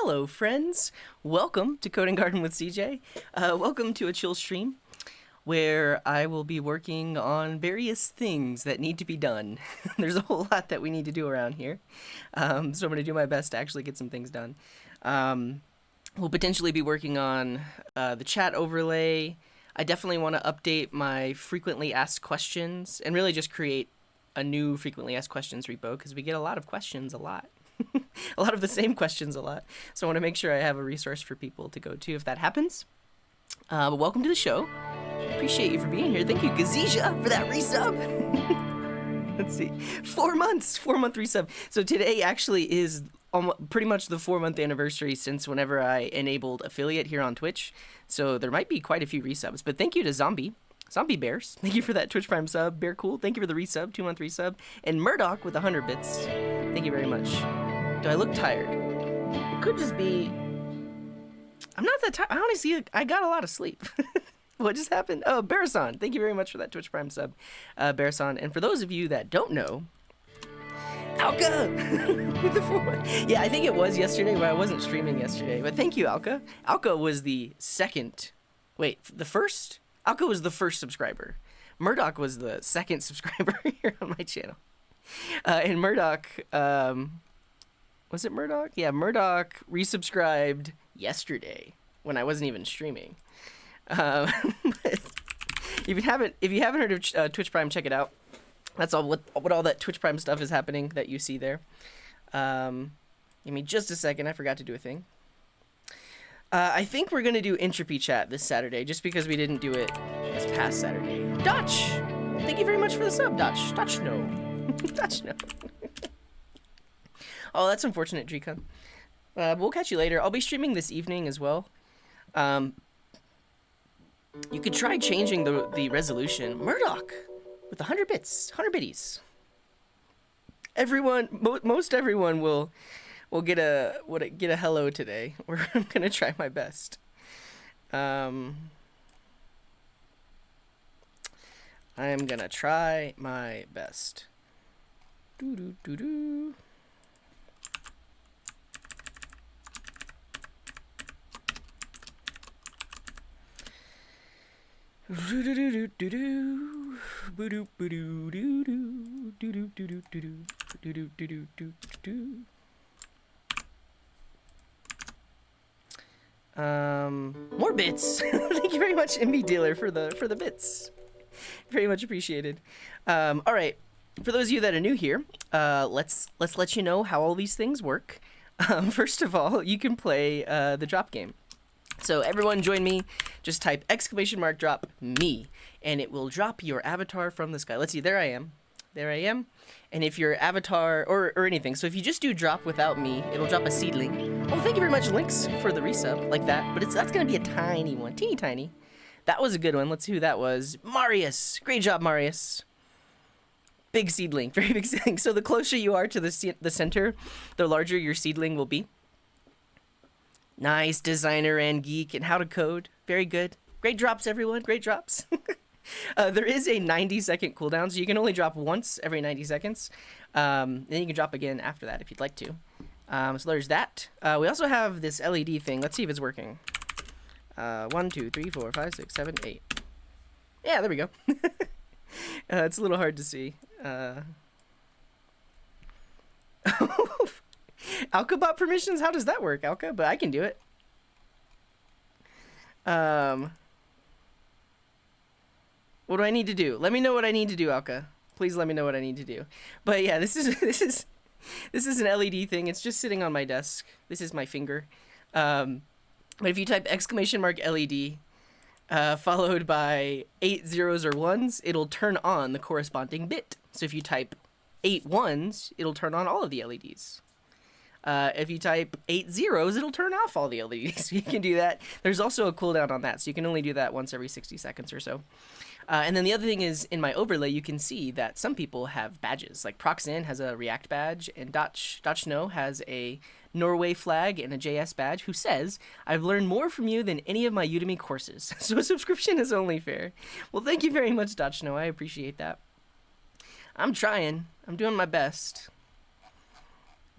Hello, friends. Welcome to Coding Garden with CJ. Welcome to a chill stream where I will be working on various things that need to be done. There's a whole lot that we need to do around here. So I'm going to do my best to actually get some things done. We'll potentially be working on the chat overlay. I definitely want to update my frequently asked questions and really just create a new frequently asked questions repo because we get a lot of questions a lot. A lot of the same questions a lot. So I want to make sure I have a resource for people to go to if that happens. But welcome to the show. Appreciate you for being here. Thank you, Gazija, for that resub. Let's see. 4 month resub. So today actually is pretty much the 4-month anniversary since whenever I enabled affiliate here on Twitch. So there might be quite a few resubs. But thank you to Zombie Bears. Thank you for that Twitch Prime sub. Bear Cool, thank you for the resub, 2-month resub. And Murdoch with 100 bits. Thank you very much. Do I look tired? It could just be... I'm not that tired. I honestly, I got a lot of sleep. What just happened? Oh, Barasan. Thank you very much for that Twitch Prime sub, Barasan. And for those of you that don't know, Alka! With the 4-month. Yeah, I think it was yesterday, but I wasn't streaming yesterday. But thank you, Alka. Alka was the second... Wait, the first? Alka was the first subscriber. Murdoch was the second subscriber here on my channel. And Murdoch... was it Murdoch? Yeah, Murdoch resubscribed yesterday when I wasn't even streaming. But if you haven't heard of Twitch Prime, check it out. That's all what all that Twitch Prime stuff is happening that you see there. Give me just a second. I forgot to do a thing. I think we're gonna do entropy chat this Saturday, just because we didn't do it this past Saturday. Dutch, thank you very much for the sub, Dutch. Dutch no, Dutch no. Oh, that's unfortunate, Drika. We'll catch you later. I'll be streaming this evening as well. You could try changing the resolution. Murdoch with 100 bits, 100 biddies. Everyone, most everyone will get a hello today. I'm gonna try my best. I am gonna try my best. Doo doo doo doo. More bits. Thank you very much, MB Dealer, for the bits. Very much appreciated. All right, for those of you that are new here, let's let you know how all these things work. First of all, you can play the drop game. So everyone join me, just type !drop me, and it will drop your avatar from the sky. Let's see, there I am. And if your avatar, or anything, so if you just do drop without me, it'll drop a seedling. Oh, thank you very much, Lynx, for the resub, like that. But that's gonna be a tiny one, teeny tiny. That was a good one, let's see who that was. Marius, great job, Marius. Big seedling, very big seedling. So the closer you are to the center, the larger your seedling will be. Nice, designer and geek and how to code. Very good. Great drops, everyone. Great drops. There is a 90-second cooldown, so you can only drop once every 90 seconds. Then you can drop again after that if you'd like to. So there's that. We also have this LED thing. Let's see if it's working. 1, 2, 3, 4, 5, 6, 7, 8. Yeah, there we go. It's a little hard to see. Alka bot permissions? How does that work, Alka? But I can do it. What do I need to do? Let me know what I need to do, Alka. Please let me know what I need to do. But yeah, this is an LED thing. It's just sitting on my desk. This is my finger. But if you type !LED followed by 8 zeros or 1s, it'll turn on the corresponding bit. So if you type 8 1s, it'll turn on all of the LEDs. If you type 8 zeros, it'll turn off all the LEDs. So you can do that. There's also a cooldown on that, so you can only do that once every 60 seconds or so. And then the other thing is, in my overlay, you can see that some people have badges. Like Proxin has a React badge, and Dachno has a Norway flag and a JS badge, who says, "I've learned more from you than any of my Udemy courses, so a subscription is only fair." Well, thank you very much, Dachno. I appreciate that. I'm trying. I'm doing my best.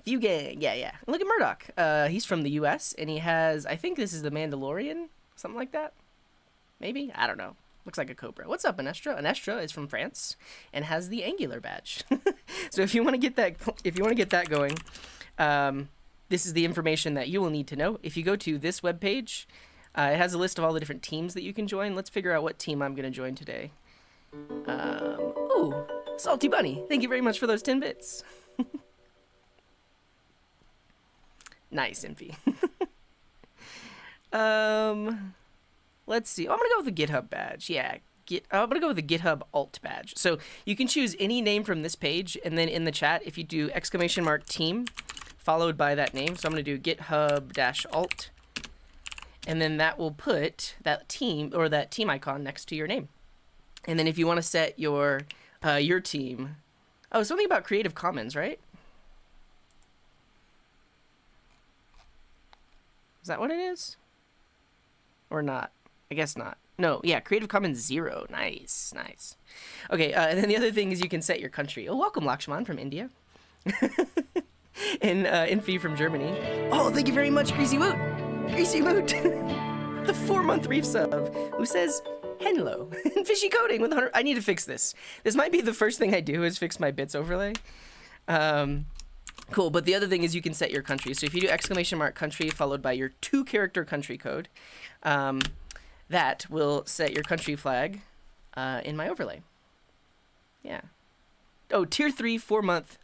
Few gang. Yeah, yeah. Look at Murdoch. He's from the U.S. and he has, I think this is the Mandalorian, something like that. Maybe? I don't know. Looks like a cobra. What's up, Anestra? Anestra is from France and has the Angular badge. So if you want to get that going, this is the information that you will need to know. If you go to this webpage, it has a list of all the different teams that you can join. Let's figure out what team I'm going to join today. Ooh, Salty Bunny. Thank you very much for those 10 bits. Nice, Impy. Let's see. Oh, I'm going to go with the GitHub badge. Yeah, I'm going to go with the GitHub alt badge. So you can choose any name from this page, and then in the chat, if you do !team followed by that name, so I'm going to do GitHub-alt, and then that will put that team or that team icon next to your name. And then if you want to set your team, oh, something about Creative Commons, right? Is that what it is? Or not? I guess not. No, yeah, Creative Commons 0. Nice, nice. Okay, and then the other thing is you can set your country. Oh, welcome, Lakshman from India. And Infi from Germany. Oh, thank you very much, Greasy Moot. Greasy Moot. The 4-month reef sub who says, hello. And Fishy Coding with 100. I need to fix this. This might be the first thing I do is fix my bits overlay. Cool, but the other thing is you can set your country. So if you do !country followed by your 2-character country code, that will set your country flag in my overlay. Yeah. Oh, tier 3, 4-month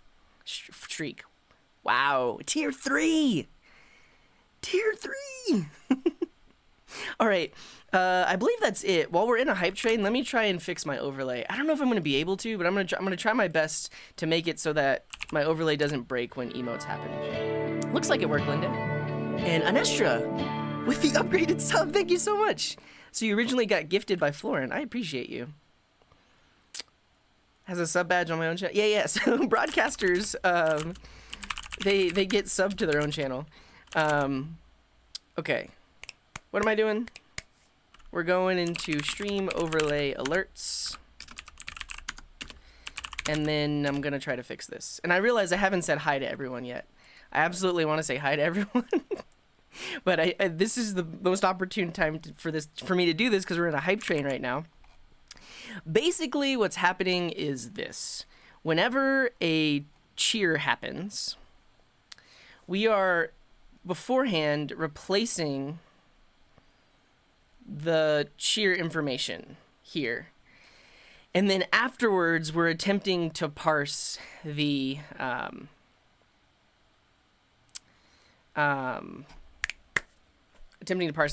streak. Wow, tier 3! Tier 3! All right, I believe that's it. While we're in a hype train, let me try and fix my overlay. I don't know if I'm going to be able to, but I'm gonna try my best to make it so that my overlay doesn't break when emotes happen. Looks like it worked, Linda. And Anestra with the upgraded sub. Thank you so much. So you originally got gifted by Florin. I appreciate you. Has a sub badge on my own channel. Yeah, yeah. So broadcasters, they get subbed to their own channel. Okay. What am I doing? We're going into stream overlay alerts. And then I'm going to try to fix this. And I realize I haven't said hi to everyone yet. I absolutely want to say hi to everyone. But this is the most opportune time for me to do this because we're in a hype train right now. Basically, what's happening is this. Whenever a cheer happens, we are beforehand replacing the cheer information here. And then afterwards, we're attempting to parse the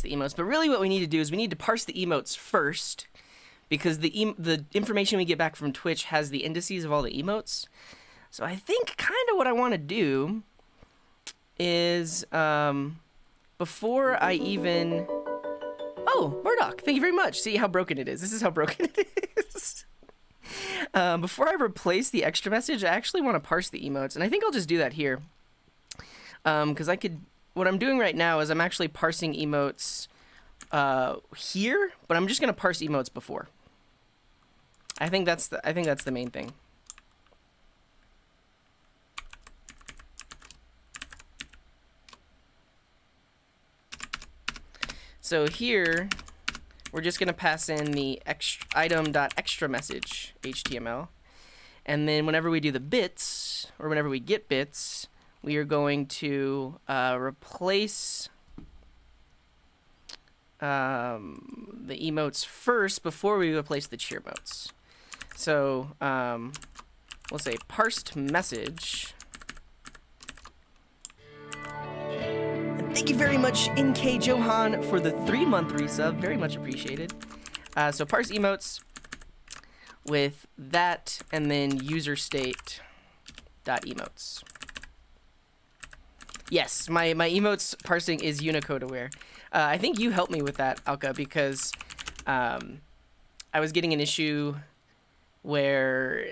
emotes. But really what we need to do is we need to parse the emotes first because the information we get back from Twitch has the indices of all the emotes. So I think kind of what I want to do is before I even... Oh, Murdoch, thank you very much. See how broken it is. This is how broken it is. Before I replace the extra message, I actually want to parse the emotes. And I think I'll just do that here. Because what I'm doing right now is I'm actually parsing emotes here, but I'm just going to parse emotes before. I think that's the main thing. So here, we're just going to pass in the item.extra message HTML. And then whenever we do the bits, or whenever we get bits, we are going to replace the emotes first before we replace the cheer emotes. So we'll say parsed message. Thank you very much, NK Johan, for the 3-month resub. Very much appreciated. So parse emotes with that, and then user state dot emotes. Yes, my emotes parsing is Unicode aware. I think you helped me with that, Alka, because I was getting an issue where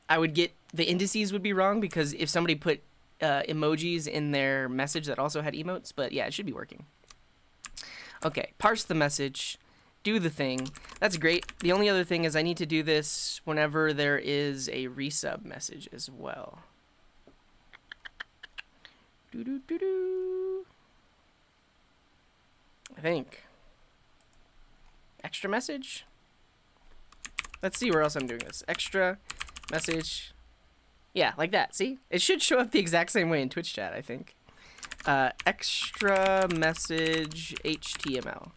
I would get the indices would be wrong because if somebody put emojis in their message that also had emotes, but yeah, it should be working. Okay, parse the message, do the thing. That's great. The only other thing is I need to do this whenever there is a resub message as well. I think. Extra message? Let's see where else I'm doing this. Extra message. Yeah, like that. See? It should show up the exact same way in Twitch chat, I think. Extra message HTML.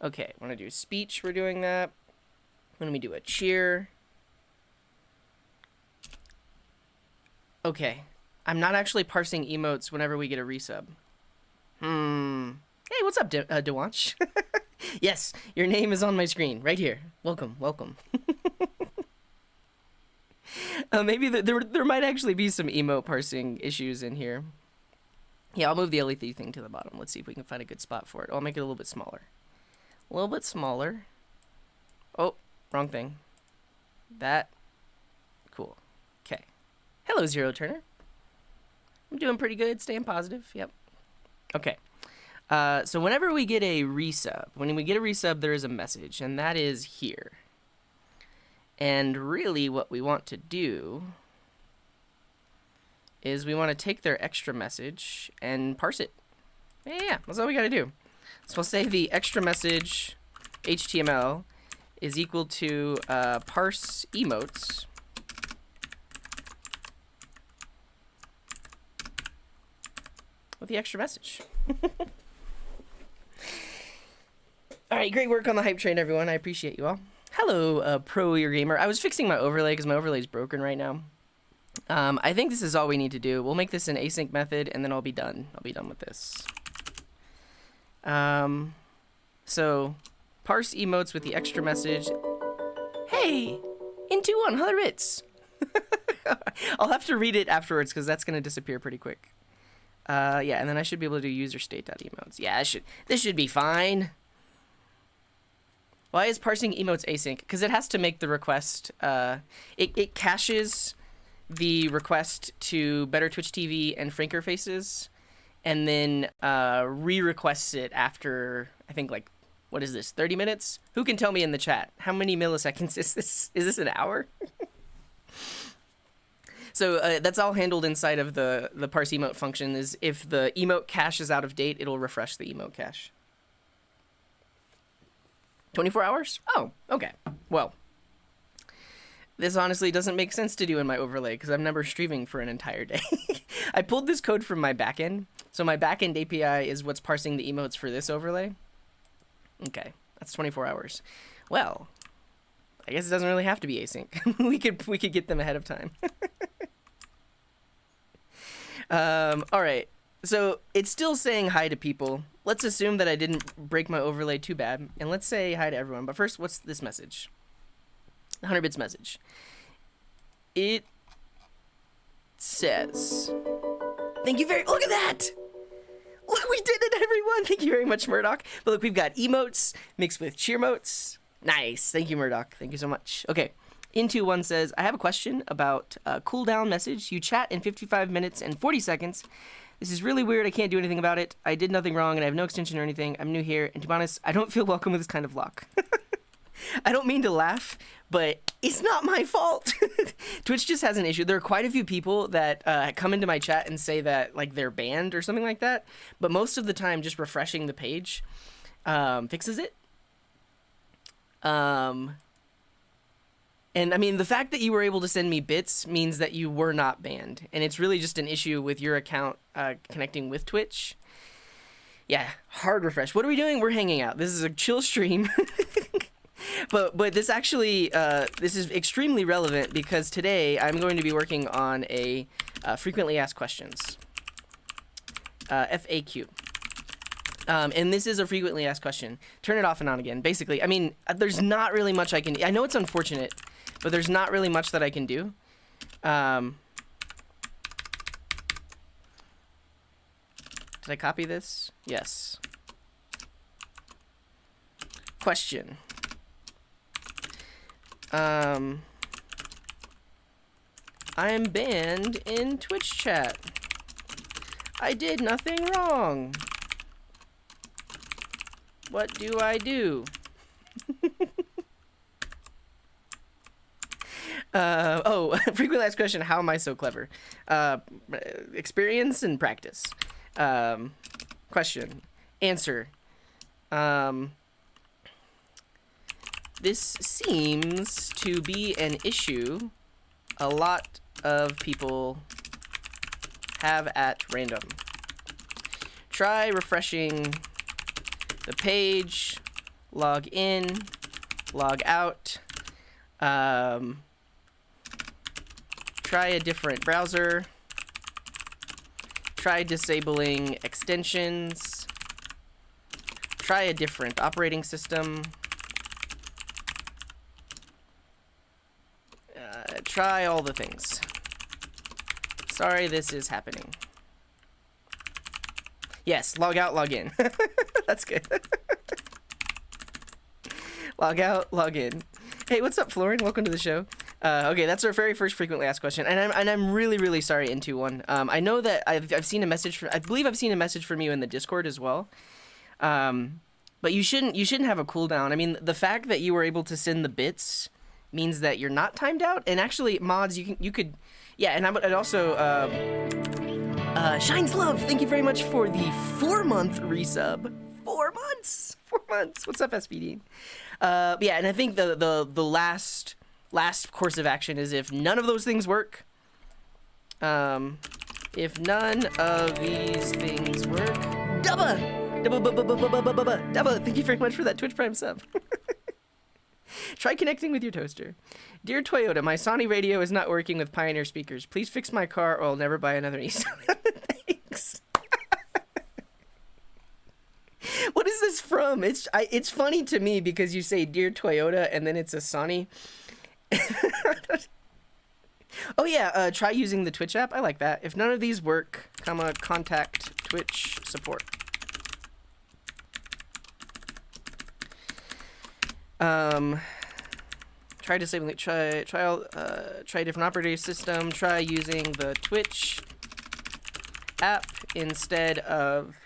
Okay, when I do speech, we're doing that. When we do a cheer. Okay. I'm not actually parsing emotes whenever we get a resub. Hey, what's up, Dewanch? Yes, your name is on my screen, right here. Welcome, welcome. Maybe there might actually be some emote parsing issues in here. Yeah, I'll move the LED thing to the bottom. Let's see if we can find a good spot for it. I'll make it a little bit smaller. A little bit smaller. Oh, wrong thing. That. Cool. Okay. Hello, Zero Turner. I'm doing pretty good, staying positive. Yep. Okay. So whenever we get a resub, there is a message, and that is here. And really what we want to do is we want to take their extra message and parse it. Yeah, that's all we got to do. So we'll say the extra message HTML is equal to parse emotes with the extra message. All right, great work on the hype train, everyone. I appreciate you all. Hello, Pro Your Gamer. I was fixing my overlay because my overlay is broken right now. I think this is all we need to do. We'll make this an async method, and then I'll be done. I'll be done with this. So, parse emotes with the extra message. Hey, into 100 bits. I'll have to read it afterwards because that's going to disappear pretty quick. Yeah, and then I should be able to do user state.emotes. Yeah, this should be fine. Why is parsing emotes async? Because it has to make the request. It caches the request to Better Twitch TV and Franker Faces, and then re-requests it after, I think, like, what is this, 30 minutes? Who can tell me in the chat? How many milliseconds is this? Is this an hour? So that's all handled inside of the parse emote function. Is if the emote cache is out of date, it'll refresh the emote cache. 24 hours? Oh, okay. Well, this honestly doesn't make sense to do in my overlay because I'm never streaming for an entire day. I pulled this code from my backend. So my backend API is what's parsing the emotes for this overlay. Okay, that's 24 hours. Well, I guess it doesn't really have to be async. we could get them ahead of time. All right. So it's still saying hi to people. Let's assume that I didn't break my overlay too bad, and let's say hi to everyone. But first, what's this message? 100 bits message. It says, "Thank you very." Look at that! Look, we did it, everyone. Thank you very much, Murdoch. But look, we've got emotes mixed with cheer motes. Nice. Thank you, Murdoch. Thank you so much. Okay. Into one says, "I have a question about a cooldown message. You chat in 55 minutes and 40 seconds. This is really weird. I can't do anything about it. I did nothing wrong, and I have no extension or anything. I'm new here, and to be honest, I don't feel welcome with this kind of luck." I don't mean to laugh, but it's not my fault. Twitch just has an issue. There are quite a few people that come into my chat and say that like they're banned or something like that, but most of the time just refreshing the page fixes it. And I mean, the fact that you were able to send me bits means that you were not banned. And it's really just an issue with your account connecting with Twitch. Yeah, hard refresh. What are we doing? We're hanging out. This is a chill stream. But this actually, this is extremely relevant because today I'm going to be working on a frequently asked questions. FAQ. And this is a frequently asked question. Turn it off and on again. Basically, I mean, there's not really much I can... I know it's unfortunate, but there's not really much that I can do. Did I copy this? Yes. Question. I am banned in Twitch chat. I did nothing wrong. What do I do? Frequently asked question, how am I so clever? Experience and practice. Question. Answer. This seems to be an issue a lot of people have at random. Try refreshing the page, log in, log out, try a different browser, try disabling extensions, try a different operating system, try all the things. Sorry this is happening. Yes, log out, log in. That's good. Log out, log in. Hey, what's up, Florin? Welcome to the show. Okay, that's our very first frequently asked question, and I'm really, really sorry, Into One. I know that I've seen a message from, I believe I've seen a message from you in the Discord as well. But you shouldn't have a cooldown. I mean, the fact that you were able to send the bits means that you're not timed out. And actually, mods, you could, yeah. And I'd also, Shines Love, thank you very much for the 4-month resub. 4 months. 4 months. What's up, SPD? Yeah, and I think the last course of action is if none of those things work. If none of these things work, Dubba, thank you very much for that Twitch Prime sub. Try connecting with your toaster. Dear Toyota, my Sony radio is not working with Pioneer speakers. Please fix my car or I'll never buy another Nissan. Thanks. What is this from? It's funny to me because you say Dear Toyota and then it's a Sony. Oh yeah, try using the Twitch app. I like that. If none of these work, contact Twitch support. Try disabling. Try a different operating system. Try using the Twitch app instead of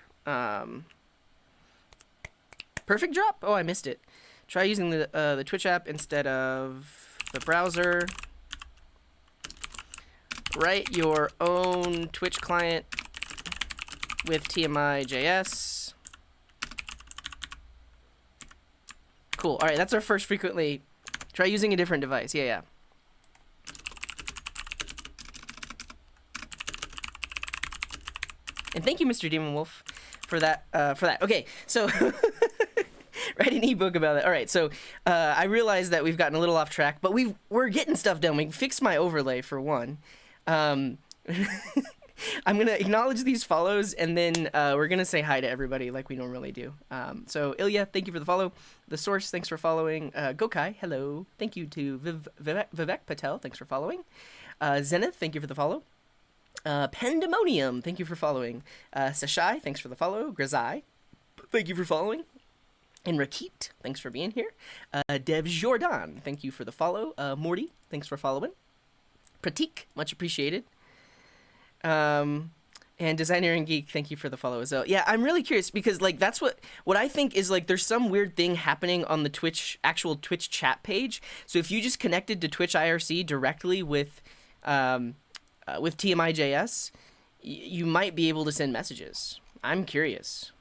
Perfect Drop. Oh, I missed it. Try using the Twitch app instead of the browser. Write your own Twitch client with TMI.js. Cool. All right, that's our first frequently. Try using a different device. Yeah. And thank you, Mr. Demon Wolf, for that. Okay, so write an ebook about it. All right, so I realized that we've gotten a little off track, but we're getting stuff done. We fixed my overlay for one. I'm gonna acknowledge these follows, and then we're gonna say hi to everybody like we normally do. So Ilya, thank you for the follow. The Source, thanks for following. Gokai, hello. Thank you to Vivek Patel, thanks for following. Zenith, thank you for the follow. Pandemonium, thank you for following. Sashai, thanks for the follow. Grazai, thank you for following. And Rakit, thanks for being here. Dev Jordan, thank you for the follow. Morty, thanks for following. Pratik, much appreciated. And Designer and Geek, thank you for the follow as well. Yeah, I'm really curious because like that's what I think is like there's some weird thing happening on the actual Twitch chat page. So if you just connected to Twitch IRC directly with TMI.js, you might be able to send messages. I'm curious.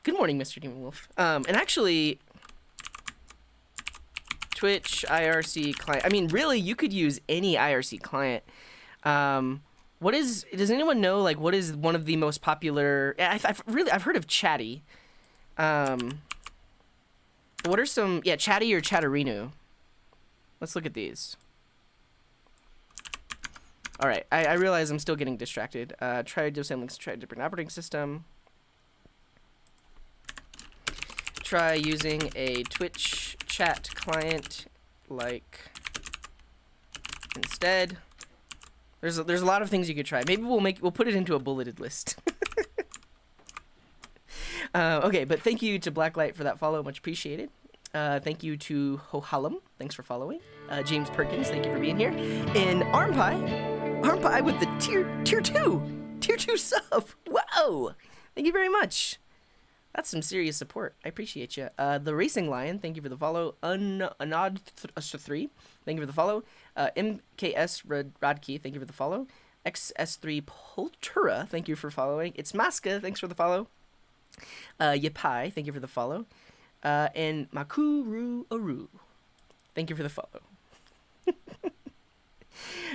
Good morning, Mr. Demon Wolf. And actually, Twitch IRC client. I mean, really, you could use any IRC client. Does anyone know, like, what is one of the most popular, I've heard of Chatty. What are some, Chatty or Chatterino? Let's look at these. All right, I realize I'm still getting distracted. Try a different operating system. Try using a Twitch chat client, like, instead. There's a lot of things you could try. Maybe we'll put it into a bulleted list. Okay, but thank you to Blacklight for that follow, much appreciated. Thank you to Hohalem, thanks for following. James Perkins, thank you for being here. And Armpie with the tier 2 sub. Whoa, thank you very much. That's some serious support. I appreciate you. The Racing Lion, thank you for the follow. Anod3, thank you for the follow. MKS Rodkey, thank you for the follow. XS3 Poltura, thank you for following. It's Maska, thanks for the follow. Yapai, thank you for the follow. And Makuru Aru, thank you for the follow.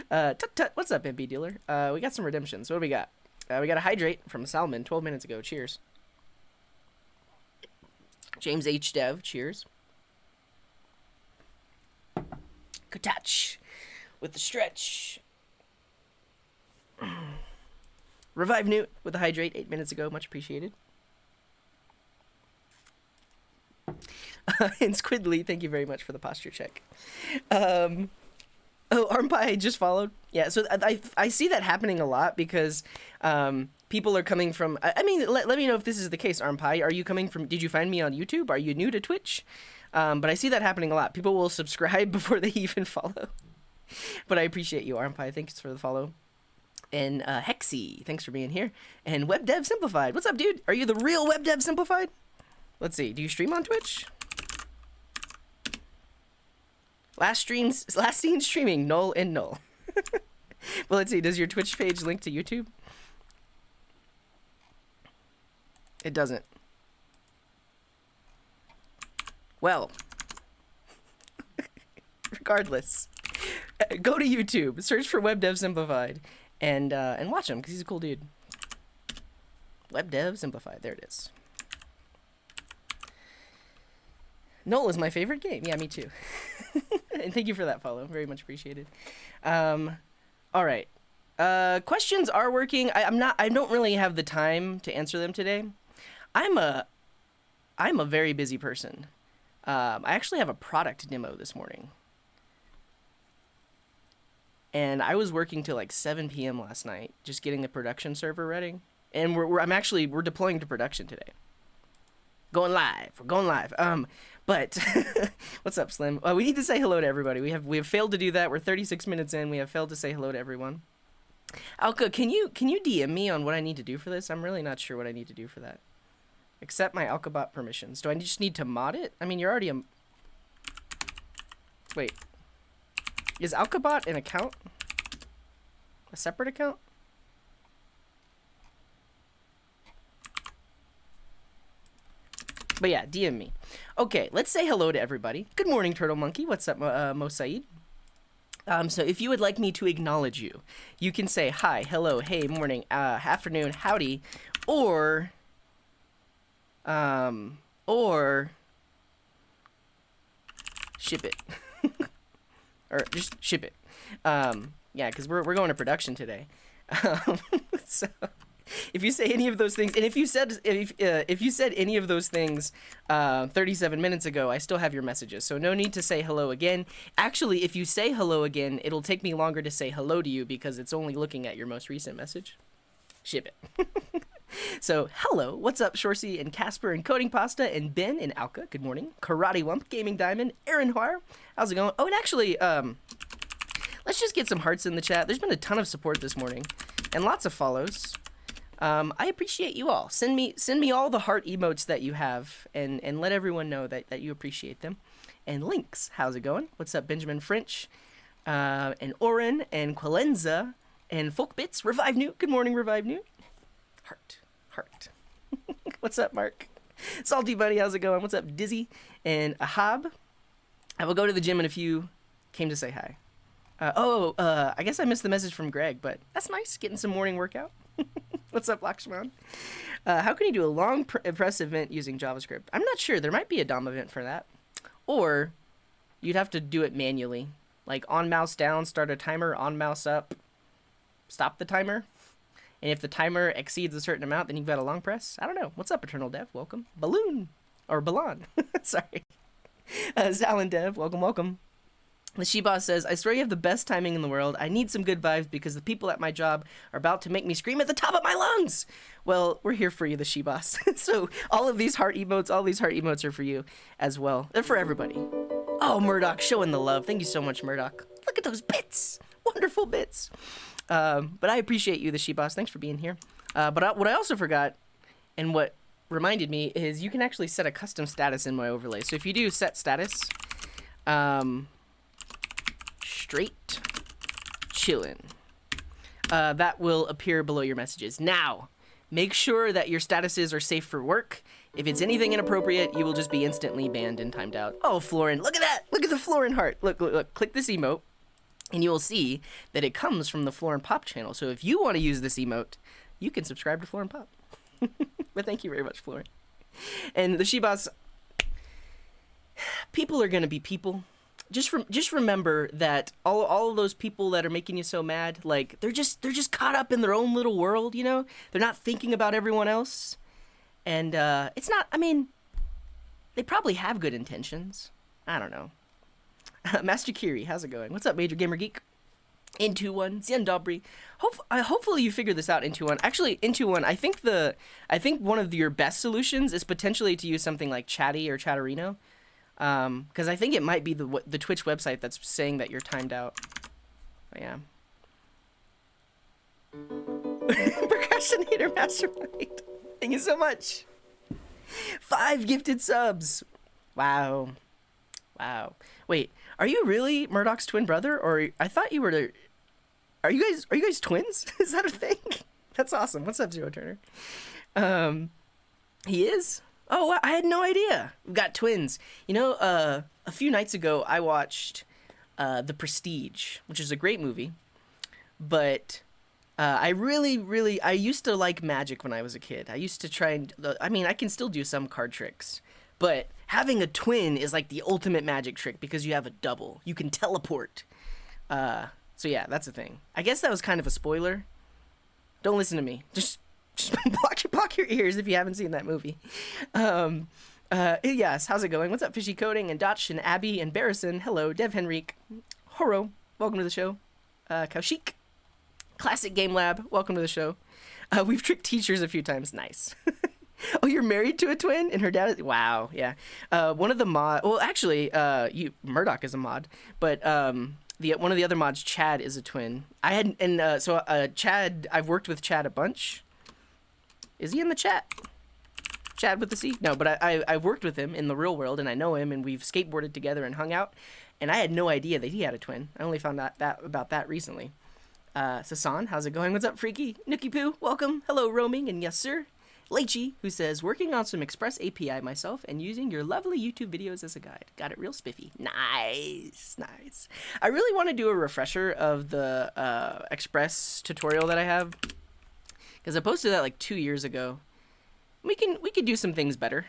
Tut Tut, what's up, MP Dealer? We got some redemptions. What do we got? We got a hydrate from Salmon 12 minutes ago. Cheers. James H. Dev, cheers. Katach with the stretch. Revive Newt with the hydrate 8 minutes ago. Much appreciated. And Squidly, thank you very much for the posture check. Oh, Arm Pie just followed. Yeah, so I see that happening a lot because people are coming from... I mean, let me know if this is the case, Arm Pie. Are you coming from... Did you find me on YouTube? Are you new to Twitch? But I see that happening a lot. People will subscribe before they even follow. But I appreciate you, Arm Pie. Thanks for the follow. And Hexy, thanks for being here. And Web Dev Simplified. What's up, dude? Are you the real Web Dev Simplified? Let's see. Do you stream on Twitch? Last seen streaming, null and null. Well, let's see. Does your Twitch page link to YouTube? It doesn't. Well, regardless, go to YouTube, search for Web Dev Simplified, and watch him because he's a cool dude. Web Dev Simplified. There it is. Null is my favorite game. Yeah, me too. And thank you for that follow. Very much appreciated. All right. Questions are working. I don't really have the time to answer them today. I'm a very busy person. I actually have a product demo this morning. And I was working till like 7 p.m. last night, just getting the production server ready. And we're deploying to production today. Going live. We're going live. But what's up, Slim? We need to say hello to everybody. We have failed to do that. We're 36 minutes in. We have failed to say hello to everyone. Alka, can you DM me on what I need to do for this? I'm really not sure what I need to do for that. Accept my Alkabot permissions. Do I just need to mod it? I mean, you're already a... Wait. Is Alkabot an account? A separate account? But yeah, DM me. Okay, let's say hello to everybody. Good morning, Turtle Monkey. What's up, Mo Saeed? So if you would like me to acknowledge you, you can say hi, hello, hey, morning, afternoon, howdy, or ship it. Or just ship it. Yeah, because we're going to production today. So... If you say any of those things, and if you said any of those things 37 minutes ago, I still have your messages. So no need to say hello again. Actually, if you say hello again, it'll take me longer to say hello to you because it's only looking at your most recent message. Ship it. So hello, what's up, Shorsey and Casper and Coding Pasta and Ben and Alka. Good morning. Karate Wump, Gaming Diamond, Aaron Hoire. How's it going? Oh, and actually, let's just get some hearts in the chat. There's been a ton of support this morning and lots of follows. I appreciate you all. Send me all the heart emotes that you have and let everyone know that you appreciate them. And Links, how's it going? What's up, Benjamin French? And Oren and Qualenza and Folkbits. Revive Newt. Good morning, Revive Newt. Heart. What's up, Mark? Salty Buddy, how's it going? What's up, Dizzy? And Ahab. I will go to the gym in a few. Came to say hi. I guess I missed the message from Greg, but that's nice. Getting some morning workout. What's up, Lakshman? How can you do a long press event using JavaScript? I'm not sure. There might be a DOM event for that. Or you'd have to do it manually. Like on mouse down, start a timer, on mouse up, stop the timer. And if the timer exceeds a certain amount, then you've got a long press. I don't know. What's up, Eternal Dev? Welcome. Balloon. Or Balon. Sorry. Zalin Dev, welcome. The She-Boss says, I swear you have the best timing in the world. I need some good vibes because the people at my job are about to make me scream at the top of my lungs. Well, we're here for you, the She-Boss. So all these heart emotes are for you as well. They're for everybody. Oh, Murdoch, showing the love. Thank you so much, Murdoch. Look at those bits. Wonderful bits. But I appreciate you, the She-Boss. Thanks for being here. But what I also forgot, and what reminded me, is you can actually set a custom status in my overlay. So if you do set status, straight chillin'. That will appear below your messages. Now, make sure that your statuses are safe for work. If it's anything inappropriate, you will just be instantly banned and timed out. Oh, Florin, look at that! Look at the Florin heart. Look, look, look. Click this emote, and you will see that it comes from the Florin Pop channel. So if you want to use this emote, you can subscribe to Florin Pop. But thank you very much, Florin. And the Shibas, people are gonna be people. Just remember that all of those people that are making you so mad, like they're just caught up in their own little world, you know? They're not thinking about everyone else. And it's not, I mean, they probably have good intentions. I don't know. Master Kiri, how's it going? What's up, Major Gamer Geek? Into one, Zien Dobry. Hopefully you figure this out, Into one. Actually, Into one, I think one of your best solutions is potentially to use something like Chatty or Chatterino. Because I think it might be the Twitch website that's saying that you're timed out. But yeah. Procrastinator Mastermind. Thank you so much. 5 gifted subs. Wow. Wow. Wait, are you really Murdoch's twin brother? Or I thought you were... Are you guys twins? Is that a thing? That's awesome. What's up, Zero Turner? He is? Oh, I had no idea. We've got twins. You know, a few nights ago, I watched The Prestige, which is a great movie. But I used to like magic when I was a kid. I used to try and, I mean, I can still do some card tricks. But having a twin is like the ultimate magic trick because you have a double. You can teleport. So yeah, that's the thing. I guess that was kind of a spoiler. Don't listen to me. Just block your ears if you haven't seen that movie. Yes, how's it going? What's up, Fishy Coding and Dotch and Abby and Barrison? Hello, Dev Henrique. Horo, welcome to the show. Kaushik, Classic Game Lab, welcome to the show. We've tricked teachers a few times. Nice. Oh, you're married to a twin? And her dad is... Wow, yeah. One of the mod... Well, actually, Murdoch is a mod, but one of the other mods, Chad, is a twin. Chad, I've worked with Chad a bunch. Is he in the chat? Chad with the C? No, but I've worked with him in the real world, and I know him, and we've skateboarded together and hung out, and I had no idea that he had a twin. I only found out about that recently. Sasan, how's it going? What's up, Freaky? Nookie Poo, welcome. Hello, Roaming, and yes, sir. Leichy, who says, working on some Express API myself and using your lovely YouTube videos as a guide. Got it real spiffy. Nice, nice. I really want to do a refresher of the Express tutorial that I have, because I posted that like 2 years ago. We could do some things better.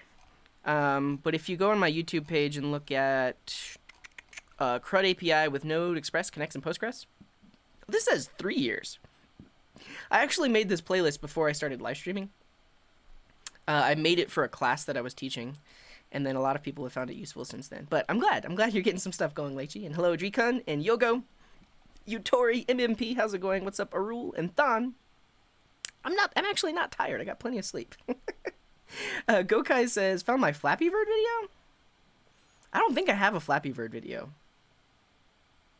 But if you go on my YouTube page and look at CRUD API with Node, Express, Connects, and Postgres, this says 3 years. I actually made this playlist before I started live streaming. I made it for a class that I was teaching, and then a lot of people have found it useful since then. But I'm glad you're getting some stuff going, Leichy. And hello, Drikun, and Yogo, Utori, MMP, how's it going? What's up, Arul, and Thon? I'm actually not tired. I got plenty of sleep. Gokai says, found my Flappy Bird video? I don't think I have a Flappy Bird video.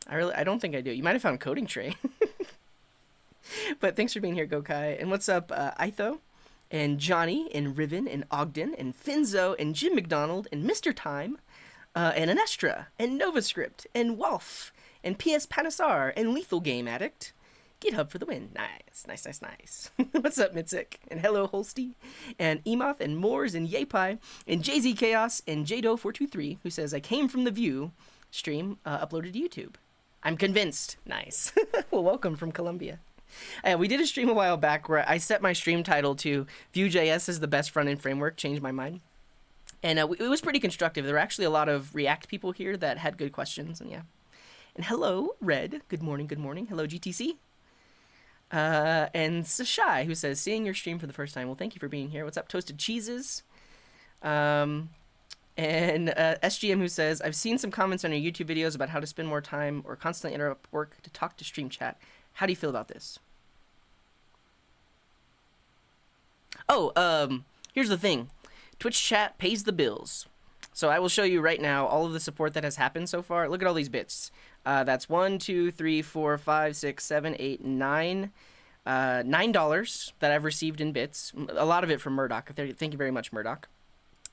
I don't think I do. You might have found Coding Tray. But thanks for being here, Gokai. And what's up, Itho? And Johnny, and Riven, and Ogden, and Finzo, and Jim McDonald, and Mr. Time, and Anestra, and NovaScript, and Wolf, and PS Panasar, and Lethal Game Addict. GitHub for the win. Nice. What's up, Mitzik? And hello, Holsty, and Emoth, and Moors, and Yapai, and JZ Chaos, and Jado423, who says, I came from the View stream uploaded to YouTube. I'm convinced. Nice. Well, welcome from Colombia. We did a stream a while back where I set my stream title to Vue.js is the best front-end framework, changed my mind. And it was pretty constructive. There were actually a lot of React people here that had good questions, and yeah. And hello, Red. Good morning. Hello, GTC. And Sashai, who says, seeing your stream for the first time. Well, thank you for being here. What's up, Toasted Cheeses? And SGM, who says, I've seen some comments on your YouTube videos about how to spend more time or constantly interrupt work to talk to stream chat. How do you feel about this? Oh, here's the thing. Twitch chat pays the bills. So I will show you right now all of the support that has happened so far. Look at all these bits. That's 1, 2, 3, 4, 5, 6, 7, 8, 9. $9 that I've received in bits. A lot of it from Murdoch. Thank you very much, Murdoch.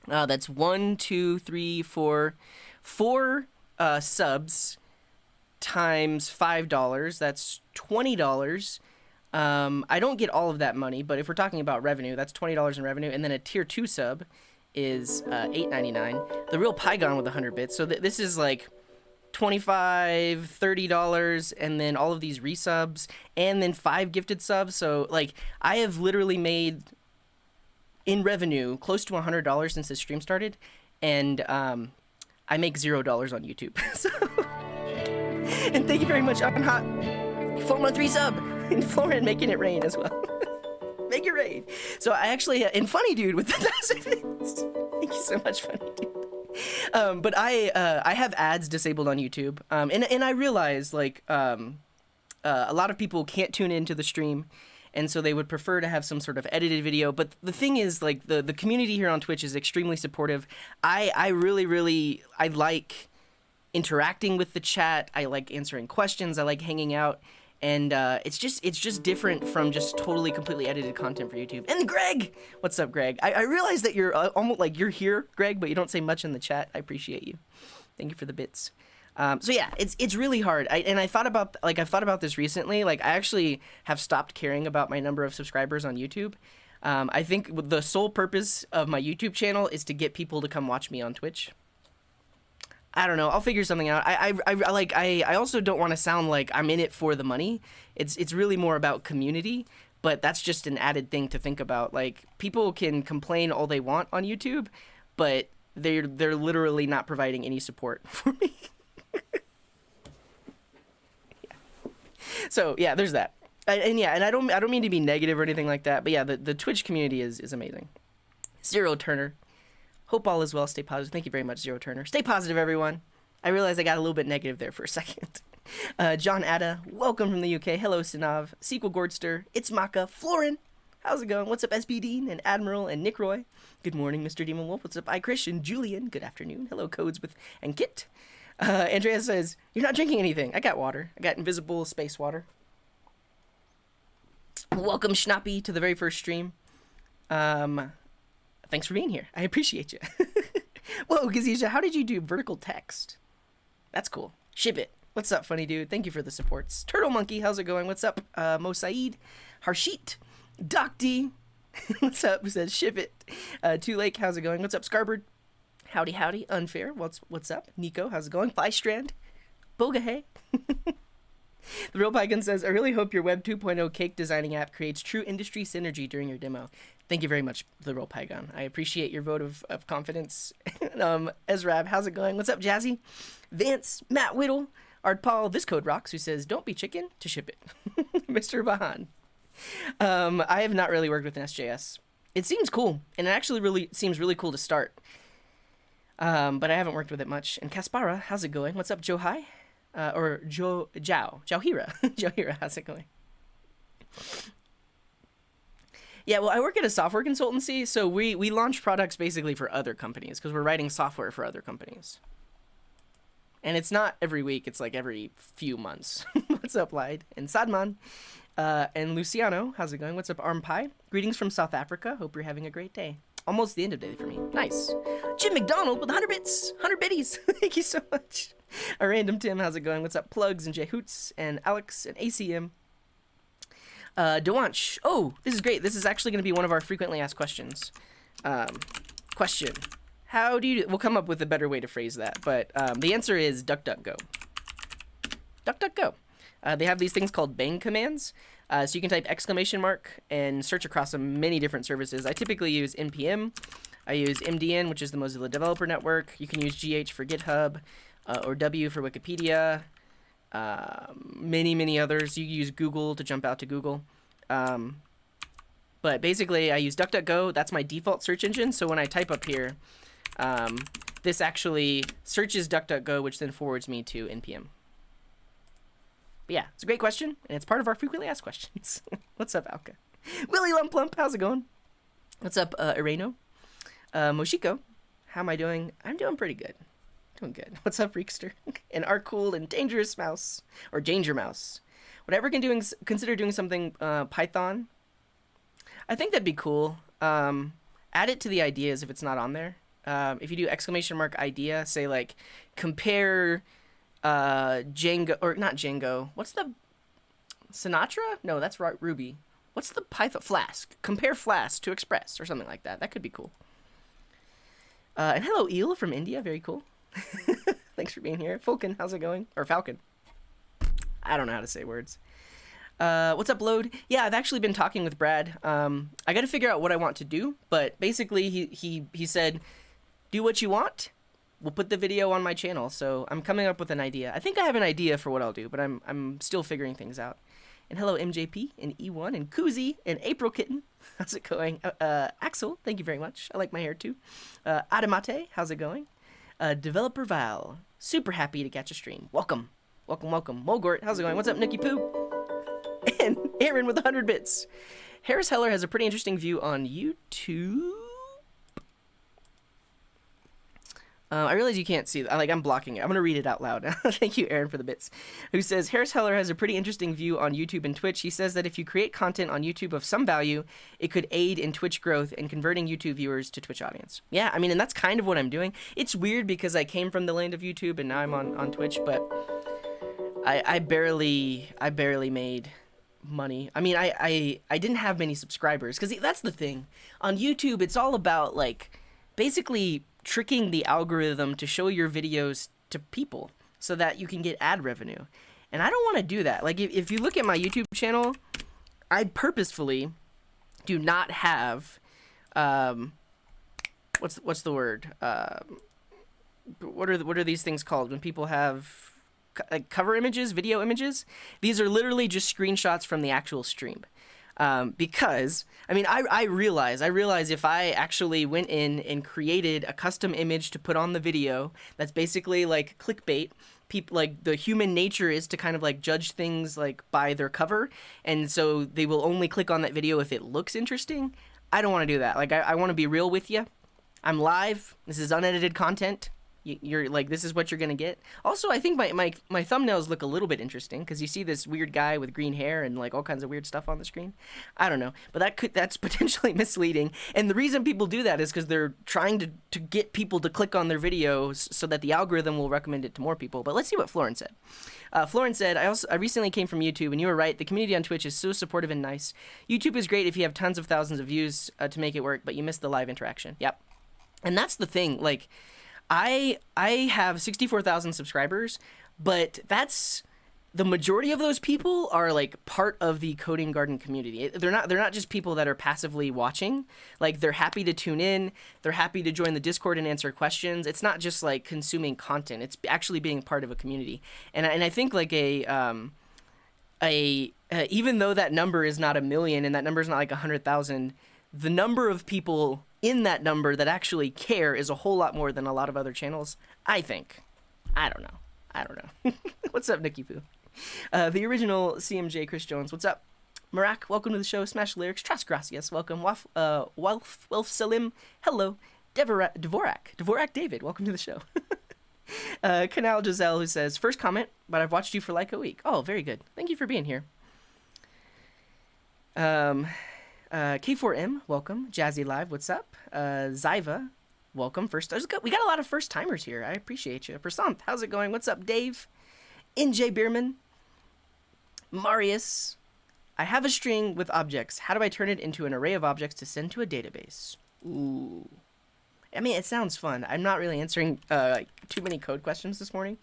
That's 1, 2, 3, 4 subs times $5, that's $20. I don't get all of that money, but if we're talking about revenue, that's $20 in revenue. And then a tier 2 sub is $8.99. The real Pygon with 100 bits. So this is like $25, $30, and then all of these resubs, and then 5 gifted subs. So like I have literally made in revenue close to $100 since this stream started, and I make $0 on YouTube. So, and thank you very much, I'm Hot 413 sub, and Florin making it rain as well. Make it rain. So I actually, and Funny Dude with the 1,000 bits. Thank you so much, Funny Dude. But I have ads disabled on YouTube, and I realize like a lot of people can't tune into the stream, and so they would prefer to have some sort of edited video. But the thing is, like the community here on Twitch is extremely supportive. I really like interacting with the chat. I like answering questions. I like hanging out. And it's just different from just totally completely edited content for YouTube. And Greg, what's up, Greg? I realize that you're almost like you're here, Greg, but you don't say much in the chat. I appreciate you. Thank you for the bits. So yeah, it's really hard. I've thought about this recently. Like I actually have stopped caring about my number of subscribers on YouTube. I think the sole purpose of my YouTube channel is to get people to come watch me on Twitch. I don't know. I'll figure something out. I also don't want to sound like I'm in it for the money. It's really more about community, but that's just an added thing to think about. Like people can complain all they want on YouTube, but they're literally not providing any support for me. Yeah. So yeah, there's that. And I don't mean to be negative or anything like that, but yeah, the Twitch community is amazing. Zero Turner. Hope all is well. Stay positive. Thank you very much, Zero Turner. Stay positive, everyone. I realized I got a little bit negative there for a second. John Atta, welcome from the UK. Hello, Sinav. Sequel Gordster. It's Maka. Florin. How's it going? What's up, SB Dean and Admiral and Nick Roy? Good morning, Mr. Demon Wolf. What's up, iChristian, Julian? Good afternoon. Hello, Codes with and Kit. Andrea says, you're not drinking anything. I got water. I got invisible space water. Welcome, Schnappy, to the very first stream. Thanks for being here. I appreciate you. Whoa, Gazisha, how did you do vertical text? That's cool. Ship it. What's up, Funny Dude? Thank you for the supports. Turtle Monkey, how's it going? What's up? Mo Saeed, Harshit, Doc D. What's up? Who says ship it? Two Lake, how's it going? What's up, Scarbird? Howdy. Unfair. What's up? Nico, how's it going? Flystrand. Bogahay. The Real Python says, I really hope your Web 2.0 cake designing app creates true industry synergy during your demo. Thank you very much, The Real Python. I appreciate your vote of confidence. Ezrab, how's it going? What's up, Jazzy? Vance, Matt Whittle, Art Paul, This Code Rocks, who says, don't be chicken to ship it. Mr. Bahan. I have not really worked with SJS. It seems cool, and it actually seems really cool to start. But I haven't worked with it much. And Kaspara, how's it going? What's up, Joe Hai? Or Jauhira. Jauhira, how's it going? Yeah, well, I work at a software consultancy, so we launch products basically for other companies because we're writing software for other companies. And it's not every week, it's like every few months. What's up, Lied? And Sadman. And Luciano, how's it going? What's up, Arm Pie? Greetings from South Africa. Hope you're having a great day. Almost the end of the day for me. Nice. Jim McDonald with 100 bits. 100 biddies. Thank you so much. A Random Tim, how's it going? What's up, Plugs and Jay Hoots and Alex and ACM. Dewanch. Oh, this is great. This is actually going to be one of our frequently asked questions. Question. How do you... We'll come up with a better way to phrase that, but the answer is DuckDuckGo. DuckDuckGo. They have these things called bang commands. So you can type exclamation mark and search across many different services. I typically use NPM. I use MDN, which is the Mozilla Developer Network. You can use GH for GitHub, or W for Wikipedia. Many others. You use Google to jump out to Google. But basically, I use DuckDuckGo. That's my default search engine. So when I type up here, this actually searches DuckDuckGo, which then forwards me to NPM. But yeah, it's a great question, and it's part of our frequently asked questions. What's up, Alka? Willie Lump Lump, how's it going? What's up, Ireno? Moshiko, how am I doing? I'm doing pretty good. Doing good. What's up, Freakster? And our cool and dangerous mouse, or Danger Mouse. Would I ever consider doing something Python? I think that'd be cool. Add it to the ideas if it's not on there. If you do exclamation mark idea, say like compare Django, or not Django. What's the Sinatra? No, that's Ruby. What's the Python Flask? Compare Flask to Express or something like that. That could be cool. And hello, Eel from India. Very cool. Thanks for being here. Falcon, how's it going? Or Falcon. I don't know how to say words. What's up, Load? Yeah, I've actually been talking with Brad. I got to figure out what I want to do, but basically he said, do what you want. We'll put the video on my channel. So I'm coming up with an idea. I think I have an idea for what I'll do, but I'm still figuring things out. And hello, MJP and E1 and Koozie and April Kitten. How's it going? Axel, thank you very much. I like my hair too. Adamate, how's it going? Developer Val, super happy to catch a stream. Welcome. Welcome, welcome. Mogort, how's it going? What's up, Nikki Poo? And Aaron with 100 bits. Harris Heller has a pretty interesting view on YouTube. I realize you can't see that. I'm blocking it. I'm going to read it out loud. Thank you, Aaron, for the bits. Who says, Harris Heller has a pretty interesting view on YouTube and Twitch. He says that if you create content on YouTube of some value, it could aid in Twitch growth and converting YouTube viewers to Twitch audience. Yeah, I mean, and that's kind of what I'm doing. It's weird because I came from the land of YouTube and now I'm on Twitch, but I barely made money. I mean, I didn't have many subscribers because that's the thing. On YouTube, it's all about, basically tricking the algorithm to show your videos to people so that you can get ad revenue. And I don't want to do that. If you look at my YouTube channel, I purposefully do not have, what's the word? What are these things called when people have cover images, video images? These are literally just screenshots from the actual stream. Because, I mean, I realize if I actually went in and created a custom image to put on the video, that's basically like clickbait. People, the human nature is to kind of judge things by their cover, and so they will only click on that video if it looks interesting. I don't want to do that. I want to be real with you. I'm live. This is unedited content. You're this is what you're gonna get. Also, I think my thumbnails look a little bit interesting because you see this weird guy with green hair and all kinds of weird stuff on the screen. I don't know, but that's potentially misleading. And the reason people do that is because they're trying to get people to click on their videos so that the algorithm will recommend it to more people. But let's see what Florin said. Florin said, I recently came from YouTube, and you were right. The community on Twitch is so supportive and nice. YouTube is great if you have tons of thousands of views to make it work, but you miss the live interaction. Yep, and that's the thing. I have 64,000 subscribers, but that's the majority of those people are part of the Coding Garden community. They're not just people that are passively watching. They're happy to tune in. They're happy to join the Discord and answer questions. It's not just consuming content. It's actually being part of a community. And I think even though that number is not 1 million and that number is not 100,000, the number of people in that number that actually care is a whole lot more than a lot of other channels, I think. I don't know. What's up, Nikki Poo? The original CMJ, Chris Jones. What's up? Marak, welcome to the show. Smash Lyrics. Tras Gracias, welcome. Welf Salim, hello. Dvorak David, welcome to the show. Canal Giselle, who says, first comment, but I've watched you for a week. Oh, very good. Thank you for being here. K4M, welcome. Jazzy Live, what's up? Zyva, welcome. We got a lot of first timers here. I appreciate you. Prasanth, how's it going? What's up, Dave? NJ Bierman, Marius. I have a string with objects. How do I turn it into an array of objects to send to a database? Ooh. I mean, it sounds fun. I'm not really answering too many code questions this morning.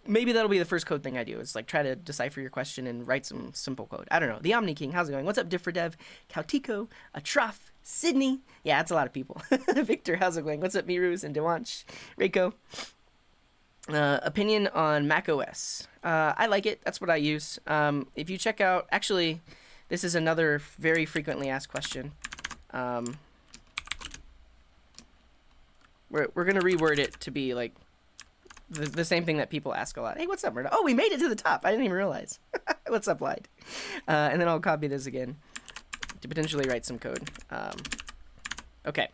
Maybe that'll be the first code thing I do, is try to decipher your question and write some simple code. I don't know. The Omni King, how's it going? What's up, Differdev? Cautico, Atrof, Sydney. Yeah, that's a lot of people. Victor, how's it going? What's up, Miruz and Dewanch? Reiko. Opinion on Mac OS. I like it. That's what I use. If you check out, actually, this is another very frequently asked question. We're going to reword it to be the same thing that people ask a lot. Hey, what's up, Murdo? Oh, we made it to the top. I didn't even realize. What's up, Lied? And then I'll copy this again to potentially write some code. Okay.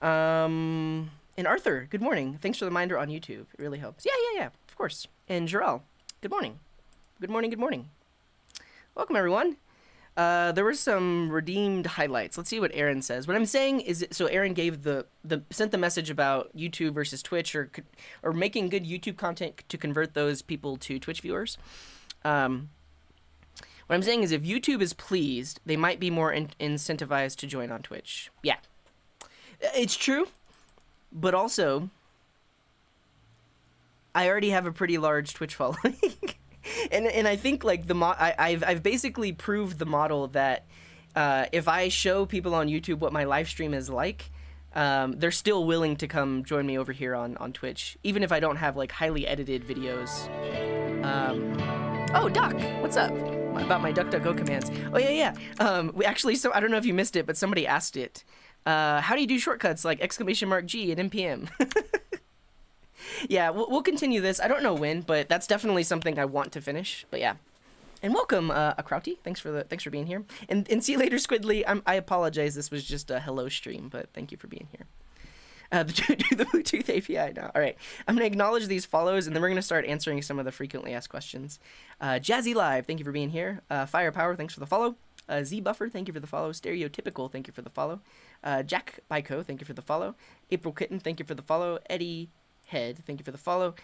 And Arthur, good morning. Thanks for the reminder on YouTube. It really helps. Yeah, of course. And Jarrell, good morning. Good morning. Welcome, everyone. There were some redeemed highlights. Let's see what Aaron says. What I'm saying is, so Aaron gave sent the message about YouTube versus Twitch, or making good YouTube content to convert those people to Twitch viewers. What I'm saying is, if YouTube is pleased, they might be more incentivized to join on Twitch. Yeah, it's true, but also, I already have a pretty large Twitch following. And I think like I've basically proved the model that if I show people on YouTube what my live stream is like, they're still willing to come join me over here on Twitch, even if I don't have like highly edited videos. Oh, Doc, what's up? About my DuckDuckGo commands. Oh yeah. We actually, so I don't know if you missed it, but somebody asked it. How do you do shortcuts like !G and npm? Yeah, we'll continue this. I don't know when, but that's definitely something I want to finish. But yeah, and welcome, Akrauty. Thanks for being here. And see you later, Squidly. I apologize. This was just a hello stream, but thank you for being here. Do the Bluetooth API now. All right, I'm gonna acknowledge these follows, and then we're gonna start answering some of the frequently asked questions. Jazzy Live, thank you for being here. Firepower, thanks for the follow. Z Buffer, thank you for the follow. Stereotypical, thank you for the follow. Jack Byko, thank you for the follow. April Kitten, thank you for the follow. Eddie Head, thank you for the follow.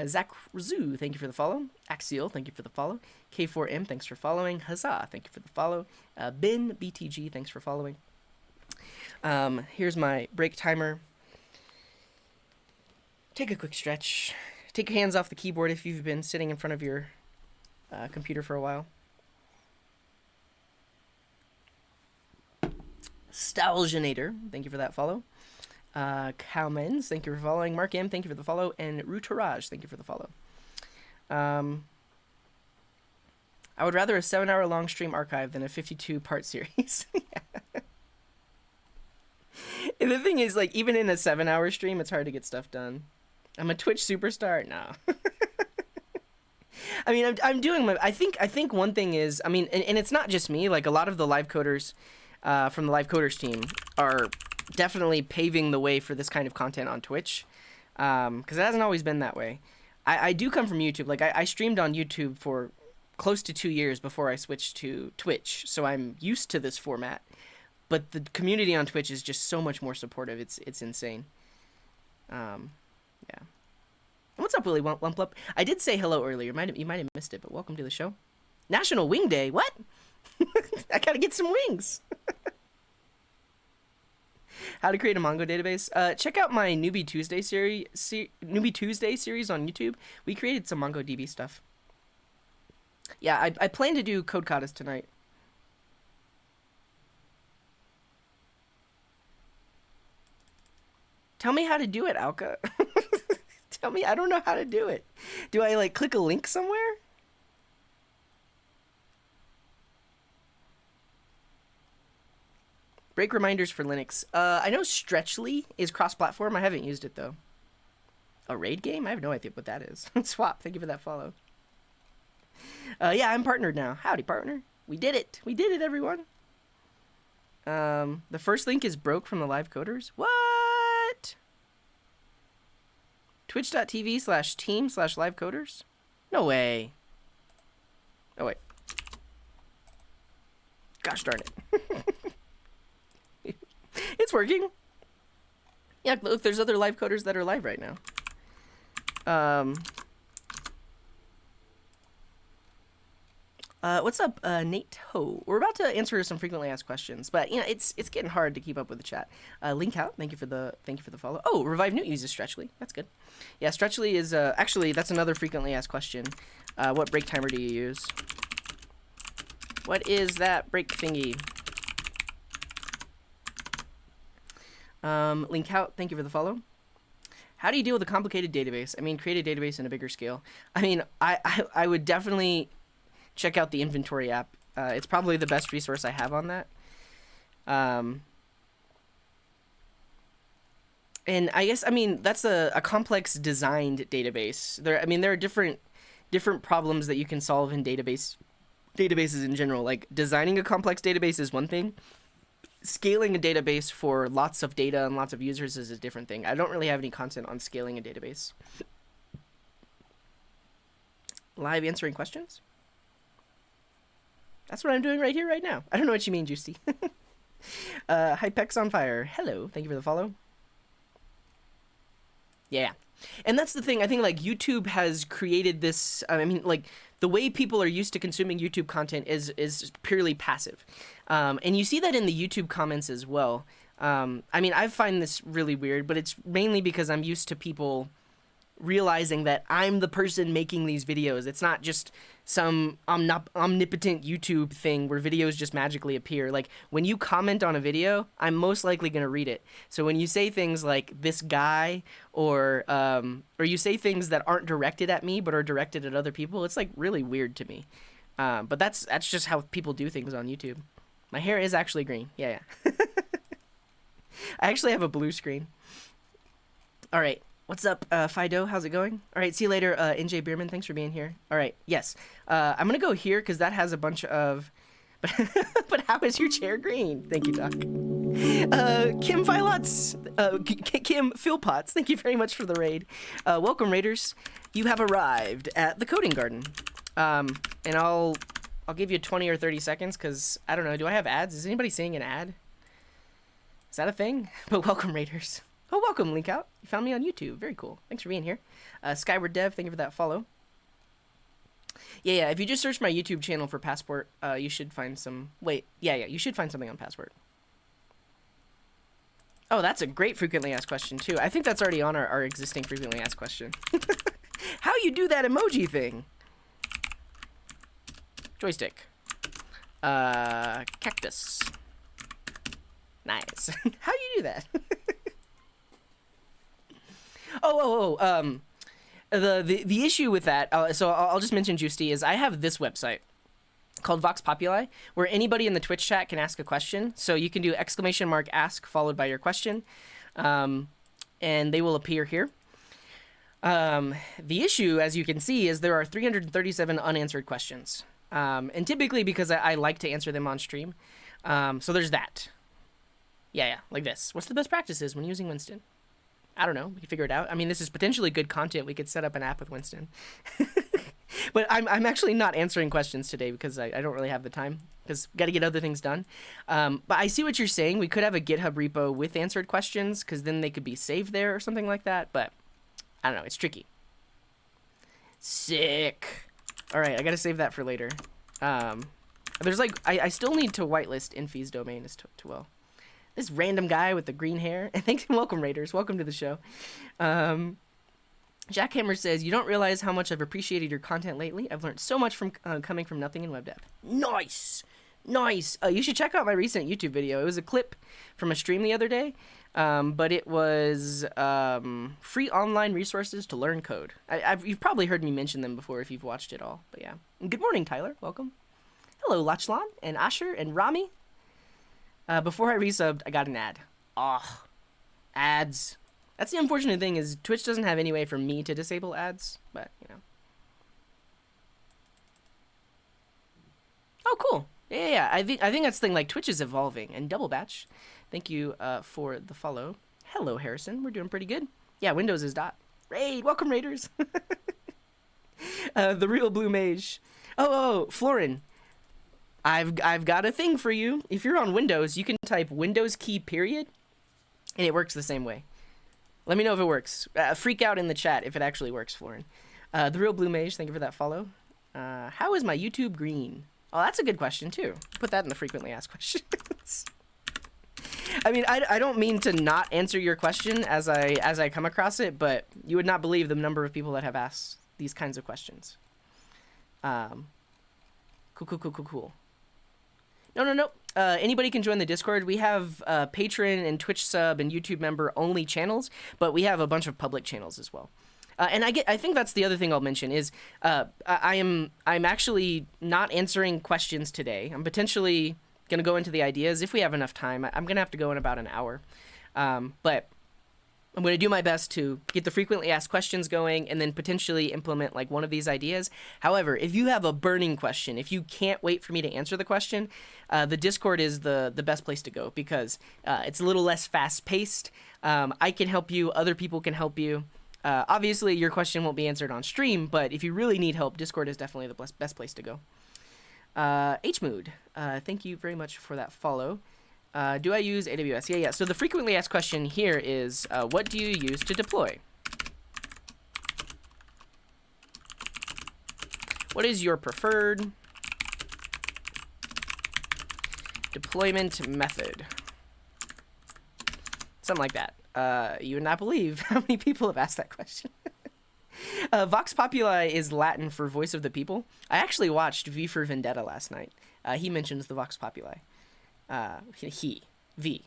Zach Razoo, thank you for the follow. Axial, thank you for the follow. K4M, thanks for following. Huzzah, thank you for the follow. Ben BTG, thanks for following. Here's my break timer. Take a quick stretch. Take your hands off the keyboard if you've been sitting in front of your computer for a while. Stalginator, thank you for that follow. Cowmens, thank you for following. Mark M, thank you for the follow. And Rutaraj, thank you for the follow. I would rather a 7-hour long stream archive than a 52-part series. And the thing is, like, even in a 7-hour stream, it's hard to get stuff done. I'm a Twitch superstar? No. I mean, I'm doing my... I think one thing is... I mean, and it's not just me. Like, a lot of the live coders from the live coders team are definitely paving the way for this kind of content on Twitch. Because it hasn't always been that way. I do come from YouTube. Like, I streamed on YouTube for close to 2 years before I switched to Twitch. So I'm used to this format. But the community on Twitch is just so much more supportive. It's insane. Yeah. What's up, Willie Wump Up? I did say hello earlier. You might have missed it, but welcome to the show. National Wing Day. What? I gotta get some wings. How to create a Mongo database. Check out my Newbie Tuesday series on YouTube. We created some MongoDB stuff. Yeah, I plan to do Code Codis tonight. Tell me how to do it, Alka. Tell me, I don't know how to do it. Do I, like, click a link somewhere? Break reminders for Linux. I know Stretchly is cross-platform. I haven't used it, though. A raid game? I have no idea what that is. Swap, thank you for that follow. Yeah, I'm partnered now. Howdy, partner. We did it. We did it, everyone. The first link is broke from the live coders. What? Twitch.tv/team/livecoders? No way. Oh, wait. Gosh darn it. It's working. Yeah, look, there's other live coders that are live right now. What's up, Nate Ho? We're about to answer some frequently asked questions, but you know it's getting hard to keep up with the chat. Link out. Thank you for the follow. Oh, Revive Newt uses Stretchly. That's good. Yeah, Stretchly is actually that's another frequently asked question. What break timer do you use? What is that break thingy? Link out. Thank you for the follow. How do you deal with a complicated database? I mean, create a database in a bigger scale. I mean, I would definitely check out the inventory app. It's probably the best resource I have on that. And I guess, I mean, that's a complex designed database. There are different problems that you can solve in databases in general. Like designing a complex database is one thing. Scaling a database for lots of data and lots of users is a different thing. I don't really have any content on scaling a database. Live answering questions? That's what I'm doing right here, right now. I don't know what you mean, Juicy. Hypex on fire. Hello. Thank you for the follow. Yeah. And that's the thing. I think like YouTube has created this. I mean, like the way people are used to consuming YouTube content is purely passive, and you see that in the YouTube comments as well. I mean, I find this really weird, but it's mainly because I'm used to people realizing that I'm the person making these videos. It's not just some omnipotent YouTube thing where videos just magically appear. Like when you comment on a video, I'm most likely going to read it. So when you say things like this guy or you say things that aren't directed at me but are directed at other people, it's like really weird to me. But that's just how people do things on YouTube. My hair is actually green. Yeah. I actually have a blue screen. All right. What's up, Fido? How's it going? All right, see you later, NJ Bierman. Thanks for being here. All right, yes. I'm going to go here because that has a bunch of... but how is your chair green? Thank you, Doc. Kim Filots, Kim Philpotts, thank you very much for the raid. Welcome, Raiders. You have arrived at the Coding Garden. And I'll give you 20 or 30 seconds because, I don't know, do I have ads? Is anybody seeing an ad? Is that a thing? But welcome, Raiders. Oh, welcome, Link Out. You found me on YouTube. Very cool. Thanks for being here. Skyward Dev, thank you for that follow. Yeah, if you just search my YouTube channel for Passport, you should find some... Wait, yeah, you should find something on Passport. Oh, that's a great frequently asked question, too. I think that's already on our existing frequently asked question. How you do that emoji thing? Joystick. Cactus. Nice. How you do that? The issue with that, so I'll just mention Juicy, is I have this website called Vox Populi, where anybody in the Twitch chat can ask a question. So you can do !ask followed by your question, and they will appear here. The issue, as you can see, is there are 337 unanswered questions. And typically because I like to answer them on stream. So there's that. Yeah, like this. What's the best practices when using Winston? I don't know. We can figure it out. I mean, this is potentially good content. We could set up an app with Winston. But I'm actually not answering questions today because I don't really have the time because got to get other things done. But I see what you're saying. We could have a GitHub repo with answered questions because then they could be saved there or something like that. But I don't know. It's tricky. Sick. All right. I got to save that for later. There's like, I still need to whitelist Infy's domain as to well. This random guy with the green hair. And thanks and welcome, Raiders. Welcome to the show. Jackhammer says, you don't realize how much I've appreciated your content lately. I've learned so much from coming from nothing in web dev. Nice. You should check out my recent YouTube video. It was a clip from a stream the other day, but it was free online resources to learn code. You've probably heard me mention them before if you've watched it all, but yeah. And good morning, Tyler. Welcome. Hello, Lachlan and Asher and Rami. Before I resubbed, I got an ad. Oh, ads. That's the unfortunate thing is Twitch doesn't have any way for me to disable ads, but, you know. Oh, cool. Yeah. I think that's the thing, like, Twitch is evolving. And Double Batch, thank you for the follow. Hello, Harrison. We're doing pretty good. Yeah, Windows is dot. Raid. Welcome, Raiders. The real Blue Mage. Oh, Florin. I've got a thing for you. If you're on Windows, you can type Windows key period, and it works the same way. Let me know if it works. Freak out in the chat if it actually works, Florin. The real Blue Mage, thank you for that follow. How is my YouTube green? Oh, that's a good question, too. Put that in the frequently asked questions. I mean, I don't mean to not answer your question as I come across it, but you would not believe the number of people that have asked these kinds of questions. Cool. No. Anybody can join the Discord. We have Patreon and Twitch sub and YouTube member only channels, but we have a bunch of public channels as well. And I think that's the other thing I'll mention is I'm actually not answering questions today. I'm potentially gonna go into the ideas if we have enough time. I'm gonna have to go in about an hour, but I'm going to do my best to get the frequently asked questions going and then potentially implement like one of these ideas. However, if you have a burning question, if you can't wait for me to answer the question, the Discord is the best place to go because it's a little less fast paced. I can help you. Other people can help you. Obviously, your question won't be answered on stream, but if you really need help, Discord is definitely the best place to go. Hmood, thank you very much for that follow. Do I use AWS? Yeah. So the frequently asked question here is, what do you use to deploy? What is your preferred deployment method? Something like that. You would not believe how many people have asked that question. Vox Populi is Latin for voice of the people. I actually watched V for Vendetta last night. He mentions the Vox Populi. V,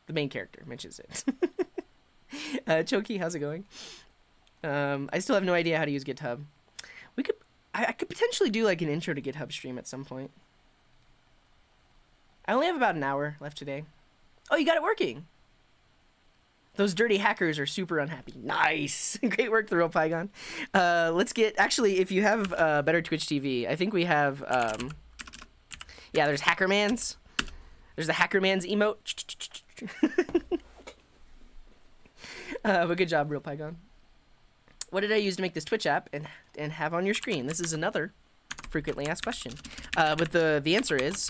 the main character, mentions it. Choki, how's it going? I still have no idea how to use GitHub. I could potentially do like an intro to GitHub stream at some point. I only have about an hour left today. Oh, you got it working. Those dirty hackers are super unhappy. Nice. Great work, The Real Pygon. Let's get... Actually, if you have better Twitch TV, I think we have... yeah, there's Hackerman's. There's the Hackerman's emote. But good job, Real Pygon. What did I use to make this Twitch app and have on your screen? This is another frequently asked question. But the answer is...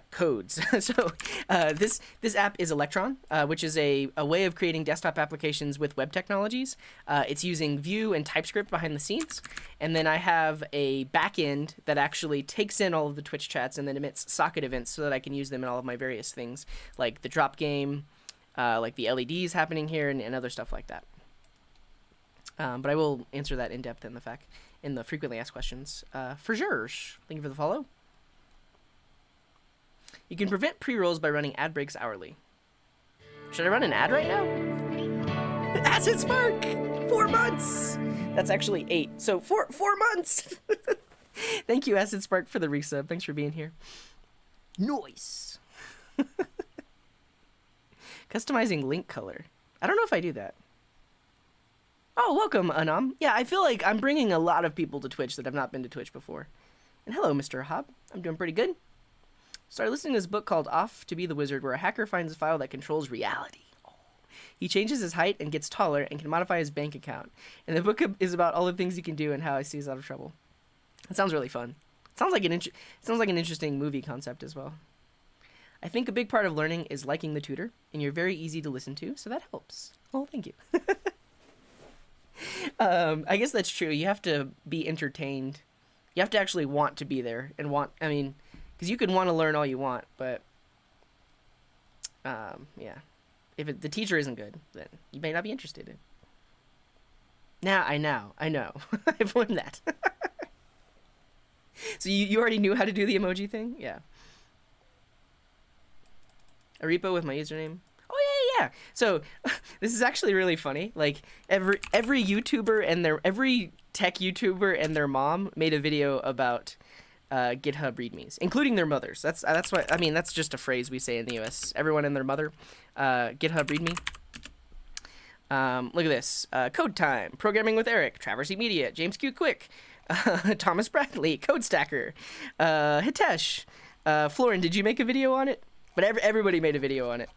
codes. So this app is Electron, which is a way of creating desktop applications with web technologies. It's using Vue and TypeScript behind the scenes. And then I have a backend that actually takes in all of the Twitch chats and then emits socket events so that I can use them in all of my various things, like the drop game, like the LEDs happening here, and other stuff like that. But I will answer that in depth in the frequently asked questions. For sure. Thank you for the follow. You can prevent pre-rolls by running ad breaks hourly. Should I run an ad right now? Acid Spark! 4 months! That's actually 8. So 4 months! Thank you, Acid Spark, for the resub. Thanks for being here. Nice! Customizing link color. I don't know if I do that. Oh, welcome, Anam. Yeah, I feel like I'm bringing a lot of people to Twitch that have not been to Twitch before. And hello, Mr. Hob. I'm doing pretty good. Started listening to this book called Off to Be the Wizard, where a hacker finds a file that controls reality. Oh. He changes his height and gets taller and can modify his bank account. And the book is about all the things he can do and how he stays out of trouble. It sounds really fun. It sounds like an interesting movie concept as well. I think a big part of learning is liking the tutor, and you're very easy to listen to, so that helps. Oh, thank you. I guess that's true. You have to be entertained. You have to actually want to be there and because you can want to learn all you want, but yeah, if the teacher isn't good, then you may not be interested in. Now I know, I've learned that. So you already knew how to do the emoji thing, yeah. A repo with my username. Oh yeah. So this is actually really funny. Like every YouTuber and every tech YouTuber and their mom made a video about GitHub READMEs, including their mothers. That's what I mean. That's just a phrase we say in the US. Everyone and their mother. GitHub README. Look at this. Code Time. Programming with Eric. Traversy Media. James Q. Quick. Thomas Bradley. Code Stacker. Hitesh. Florin, did you make a video on it? But everybody made a video on it.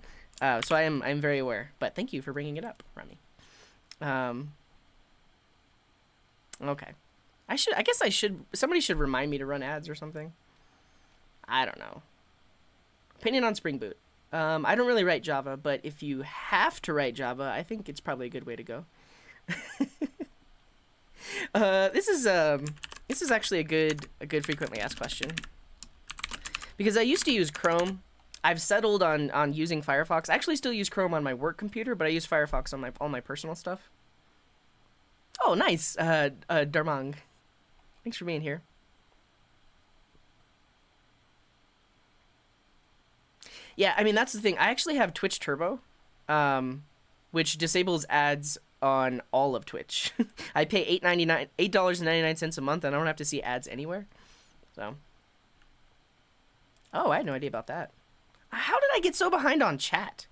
So I'm very aware. But thank you for bringing it up, Remy. Okay. Somebody should remind me to run ads or something. I don't know. Opinion on Spring Boot. I don't really write Java, but if you have to write Java, I think it's probably a good way to go. This is actually a good frequently asked question. Because I used to use Chrome. I've settled on using Firefox. I actually still use Chrome on my work computer, but I use Firefox on all my personal stuff. Oh, nice, Darmang. Thanks for being here. Yeah, I mean, that's the thing. I actually have Twitch Turbo, which disables ads on all of Twitch. I pay $8.99 a month, and I don't have to see ads anywhere. So. Oh, I had no idea about that. How did I get so behind on chat?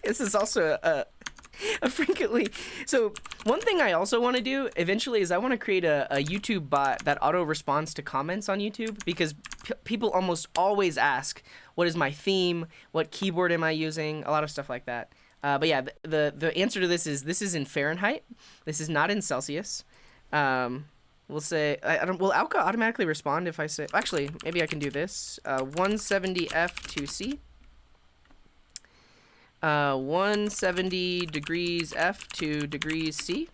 This is also a frequently... So one thing I also want to do eventually is I want to create a YouTube bot that auto-responds to comments on YouTube, because people almost always ask, what is my theme? What keyboard am I using? A lot of stuff like that. But yeah, the answer to this is in Fahrenheit. This is not in Celsius. We'll say, I don't, will Alka automatically respond if I say, actually, maybe I can do this. 170 F to C. 170 degrees F to degrees C.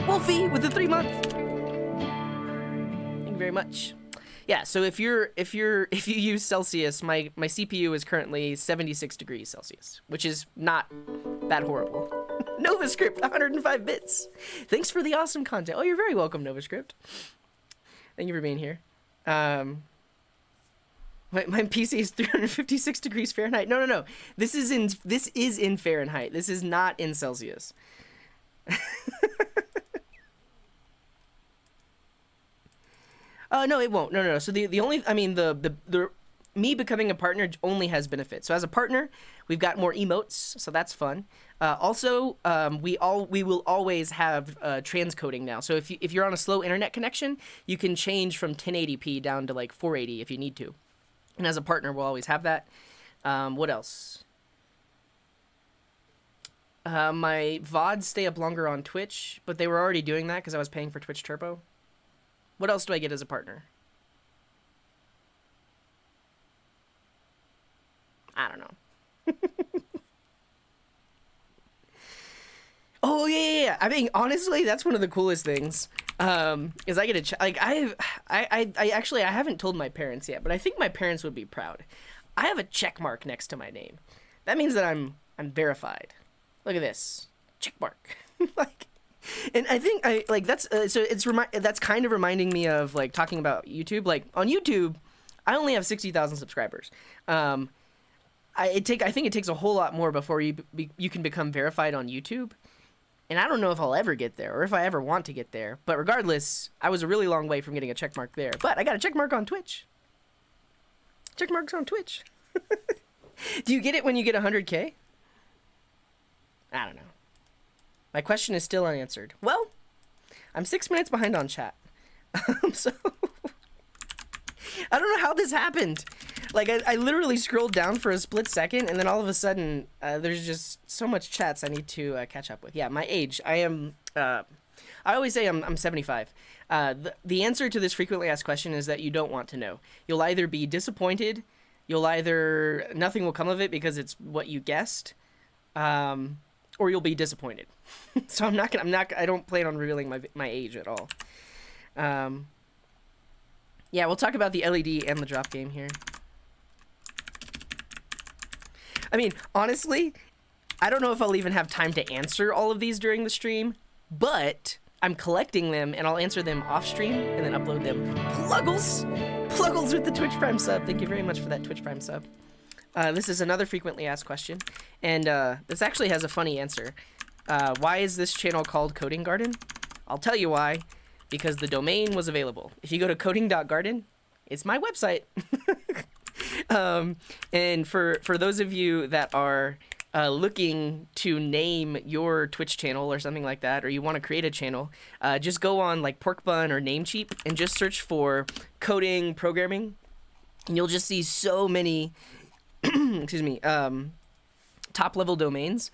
Wolfie with the 3-month. Thank you very much. Yeah, so if you use Celsius, my CPU is currently 76 degrees Celsius, which is not that horrible. NovaScript, 105 bits. Thanks for the awesome content. Oh, you're very welcome, NovaScript. Thank you for being here. My PC is 356 degrees Fahrenheit. No. This is in Fahrenheit. This is not in Celsius. No, it won't. No. So the only, I mean, the me becoming a partner only has benefits. So as a partner, we've got more emotes, so that's fun. Also, we will always have transcoding now. So if you're on a slow internet connection, you can change from 1080p down to like 480 if you need to. And as a partner, we'll always have that. What else? My VODs stay up longer on Twitch, but they were already doing that because I was paying for Twitch Turbo. What else do I get as a partner? I don't know. Oh yeah. I mean, honestly, that's one of the coolest things. Is I get a like I actually I haven't told my parents yet, but I think my parents would be proud. I have a check mark next to my name. That means that I'm verified. Look at this check mark. Like, and I think that's so that's kind of reminding me of like talking about YouTube. Like on YouTube, I only have 60,000 subscribers. I think it takes a whole lot more before you can become verified on YouTube. And I don't know if I'll ever get there or if I ever want to get there. But regardless, I was a really long way from getting a check mark there. But I got a check mark on Twitch. Check marks on Twitch. Do you get it when you get 100K? I don't know. My question is still unanswered. Well, I'm 6 minutes behind on chat. So I don't know how this happened. Like, I literally scrolled down for a split second, and then all of a sudden, there's just so much chats I need to catch up with. Yeah, my age. I am, I always say I'm 75. The answer to this frequently asked question is that you don't want to know. You'll either be disappointed, nothing will come of it because it's what you guessed, or you'll be disappointed. So I don't plan on revealing my age at all. Yeah, we'll talk about the LED and the drop game here. I mean, honestly, I don't know if I'll even have time to answer all of these during the stream, but I'm collecting them and I'll answer them off stream and then upload them. Pluggles with the Twitch Prime sub. Thank you very much for that Twitch Prime sub. This is another frequently asked question, and this actually has a funny answer. Why is this channel called Coding Garden? I'll tell you why. Because the domain was available. If you go to coding.garden, it's my website. And for those of you that are looking to name your Twitch channel or something like that, or you want to create a channel, just go on like Porkbun or Namecheap and just search for coding programming, and you'll just see so many excuse me, top level domains.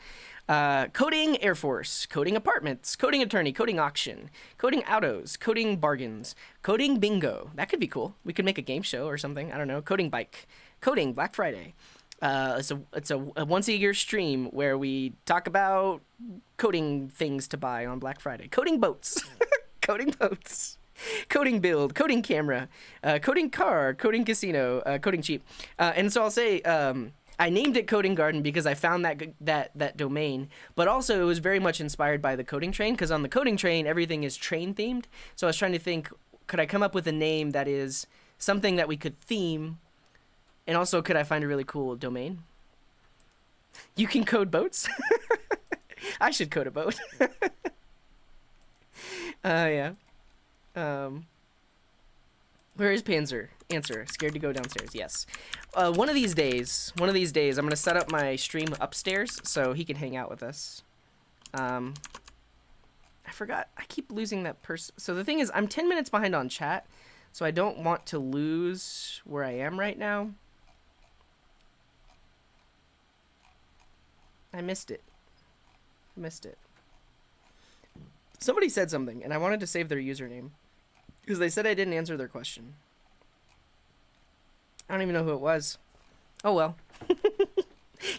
Coding Air Force, coding apartments, coding attorney, coding auction, coding autos, coding bargains, coding bingo. That could be cool. We could make a game show or something. I don't know. Coding bike, coding Black Friday. It's a once a year stream where we talk about coding things to buy on Black Friday. Coding boats, coding boats, coding build, coding camera, coding car, coding casino, coding cheap. And so I'll say, I named it Coding Garden because I found that domain, but also it was very much inspired by the coding train, because on the coding train, everything is train themed. So I was trying to think, could I come up with a name that is something that we could theme, and also could I find a really cool domain? You can code boats? I should code a boat. Yeah. Where is Panzer? Answer, scared to go downstairs. Yes. One of these days, I'm going to set up my stream upstairs so he can hang out with us. I forgot. I keep losing that person. So the thing is, I'm 10 minutes behind on chat, so I don't want to lose where I am right now. I missed it. Somebody said something, and I wanted to save their username because they said I didn't answer their question. I don't even know who it was. Oh well.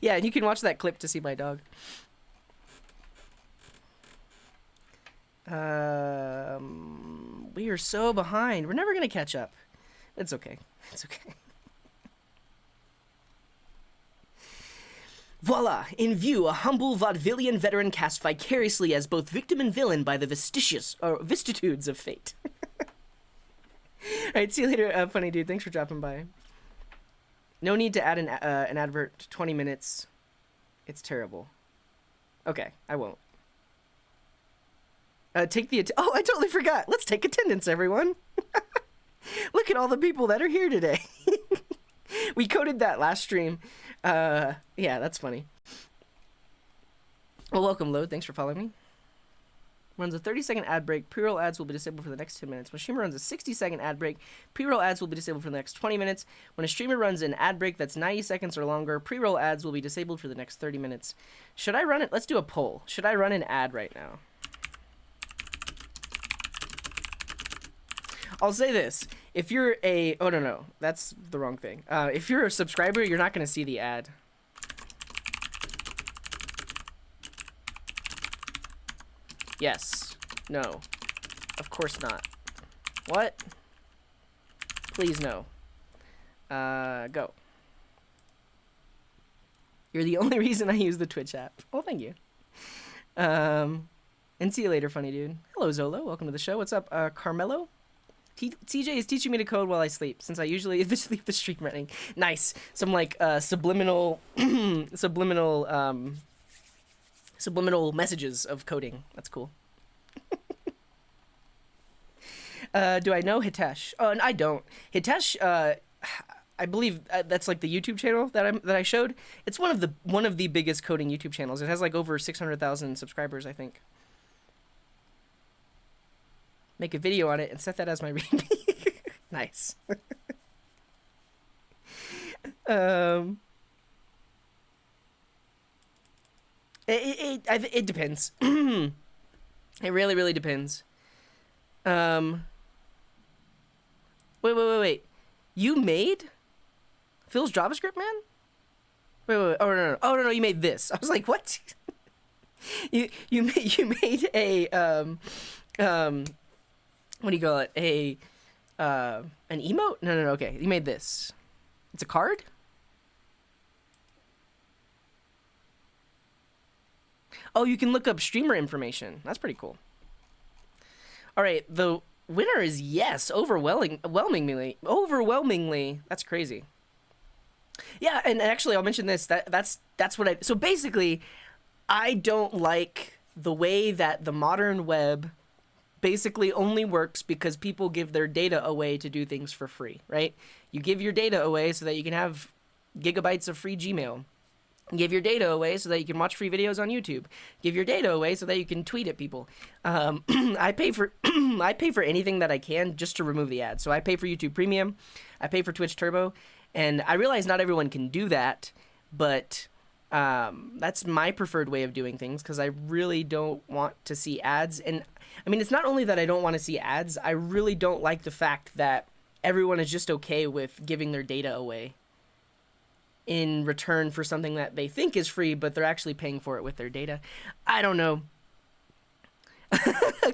Yeah, and you can watch that clip to see my dog. We are so behind. We're never gonna catch up. It's okay. It's okay. Voila! In view, a humble vaudevillian veteran cast vicariously as both victim and villain by the vicissitudes of fate. Alright, see you later, funny dude. Thanks for dropping by. No need to add an advert. 20 minutes. It's terrible. Okay, I won't. Take the... Oh, I totally forgot. Let's take attendance, everyone. Look at all the people that are here today. We coded that last stream. Yeah, that's funny. Well, welcome, Load. Thanks for following me. Runs a 30-second ad break. Pre-roll ads will be disabled for the next 10 minutes. When a streamer runs a 60-second ad break, pre-roll ads will be disabled for the next 20 minutes. When a streamer runs an ad break that's 90 seconds or longer, pre-roll ads will be disabled for the next 30 minutes. Should I run it? Let's do a poll. Should I run an ad right now? I'll say this. If you're a... Oh, no. That's the wrong thing. If you're a subscriber, you're not going to see the ad. Yes. No. Of course not. What? Please no. Go. You're the only reason I use the Twitch app. Well, thank you. And see you later, funny dude. Hello, Zolo. Welcome to the show. What's up, Carmelo? TJ is teaching me to code while I sleep, since I usually leave the stream running. Nice. Some, like, subliminal messages of coding. That's cool. Do I know Hitesh? Oh, and I don't. Hitesh, I believe that's like the YouTube channel that I showed. It's one of the biggest coding YouTube channels. It has like over 600,000 subscribers, I think. Make a video on it and set that as my readme. Nice. It depends. It really depends. Wait. You made Phil's JavaScript man? Wait. Oh no. You made this. I was like, what? you made a what do you call it? An emote? No. Okay, you made this. It's a card. Oh, you can look up streamer information. That's pretty cool. All right, the winner is yes, overwhelmingly. That's crazy. Yeah, and actually, I'll mention this. That's what I. So basically, I don't like the way that the modern web basically only works because people give their data away to do things for free, right? You give your data away so that you can have gigabytes of free Gmail. Give your data away so that you can watch free videos on YouTube. Give your data away so that you can tweet at people. I pay for anything that I can just to remove the ads. So I pay for YouTube Premium. I pay for Twitch Turbo. And I realize not everyone can do that, but that's my preferred way of doing things because I really don't want to see ads. And I mean, it's not only that I don't want to see ads, I really don't like the fact that everyone is just okay with giving their data away in return for something that they think is free, but they're actually paying for it with their data. I don't know.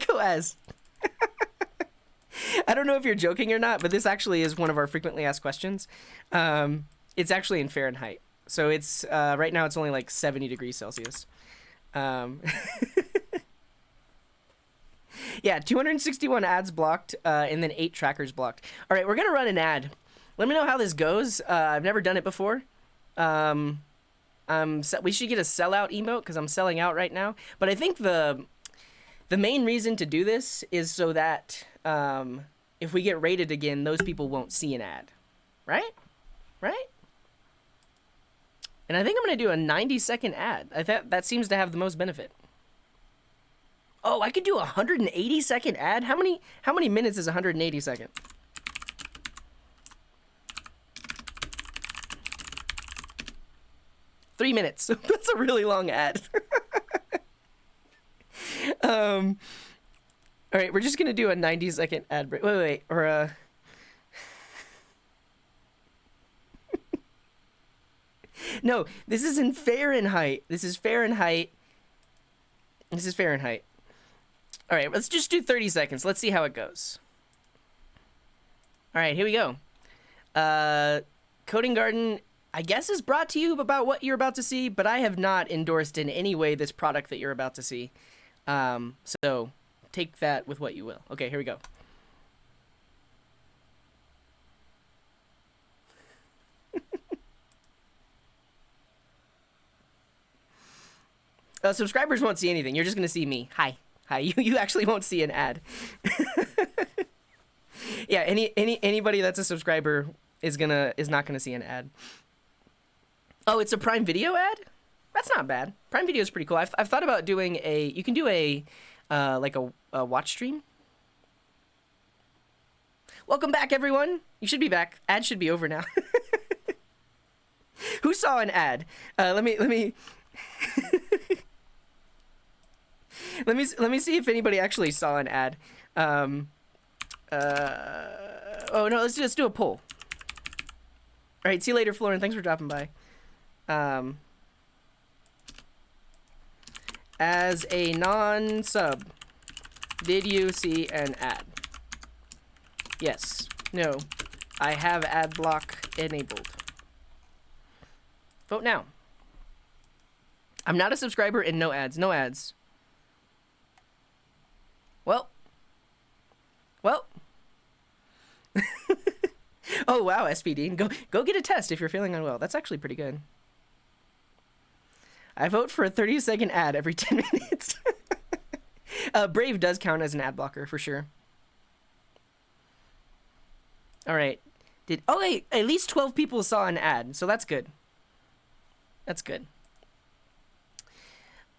Go as. I don't know if you're joking or not, but this actually is one of our frequently asked questions. It's actually in Fahrenheit. So it's, right now it's only like 70 degrees Celsius. Yeah, 261 ads blocked, and then 8 trackers blocked. All right, we're going to run an ad. Let me know how this goes. I've never done it before. We should get a sellout emote because I'm selling out right now. But I think the main reason to do this is so that if we get rated again, those people won't see an ad. Right? And I think I'm going to do a 90-second ad. That seems to have the most benefit. Oh, I could do a 180-second ad? How many minutes is 180 second? 3 minutes. That's a really long ad. All right, we're just gonna do a 90-second ad break. Wait, or no, this is in Fahrenheit. This is Fahrenheit. This is Fahrenheit. All right, let's just do 30 seconds. Let's see how it goes. All right, here we go. Coding Garden, I guess, is brought to you about what you're about to see, but I have not endorsed in any way this product that you're about to see. So take that with what you will. Okay, here we go. Subscribers won't see anything. You're just gonna see me. Hi. You actually won't see an ad. Yeah, anybody that's a subscriber is not gonna see an ad. Oh, it's a Prime Video ad? That's not bad. Prime Video is pretty cool. I've thought about doing you can do like a watch stream. Welcome back, everyone. You should be back. Ad should be over now. Who saw an ad? Let me let me see if anybody actually saw an ad. Oh no, let's just do a poll. All right, see you later, Florin. Thanks for dropping by. As a non-sub, did you see an ad? Yes. No. I have ad block enabled. Vote now. I'm not a subscriber and no ads. No ads. Well. Oh wow, SPD. Go get a test if you're feeling unwell. That's actually pretty good. I vote for a 30-second ad every 10 minutes. Brave does count as an ad blocker for sure. All right. Wait, at least 12 people saw an ad, so that's good. That's good.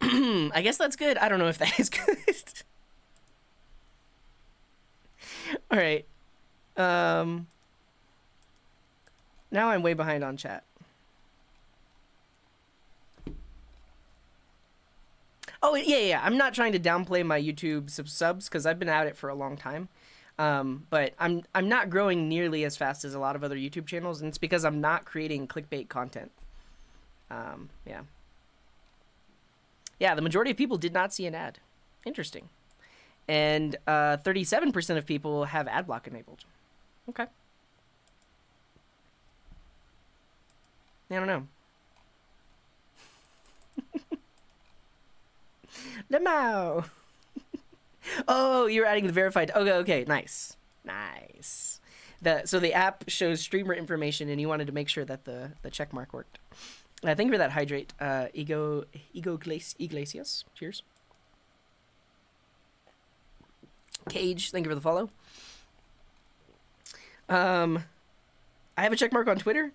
I guess that's good. I don't know if that is good. All right. Now I'm way behind on chat. Oh, yeah. I'm not trying to downplay my YouTube subs because I've been at it for a long time. But I'm not growing nearly as fast as a lot of other YouTube channels, and it's because I'm not creating clickbait content. Yeah. Yeah, the majority of people did not see an ad. Interesting. And 37% of people have ad block enabled. Okay. I don't know. Lemao. Oh, you're adding the verified. Okay, nice. So the app shows streamer information, and you wanted to make sure that the check mark worked. Thank you for that hydrate, Iglesias. Cheers. Cage, thank you for the follow. I have a check mark on Twitter.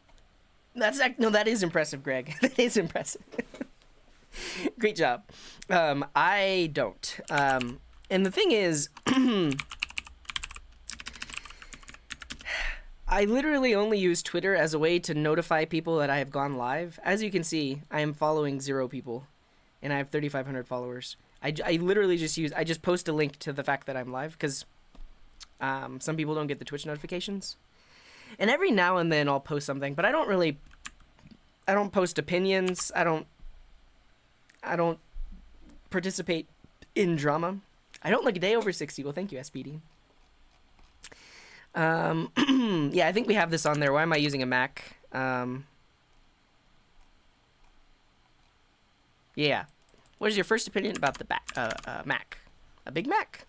That is impressive, Greg. That is impressive. Great job. I don't. And the thing is, I literally only use Twitter as a way to notify people that I have gone live. As you can see, I am following 0 people, and I have 3,500 followers. I literally just post a link to the fact that I'm live, because some people don't get the Twitch notifications. And every now and then I'll post something, but I don't post opinions. I don't participate in drama. I don't look a day over 60. Well, thank you, SPD. Yeah, I think we have this on there. Why am I using a Mac? Yeah. What is your first opinion about the Mac? A Big Mac?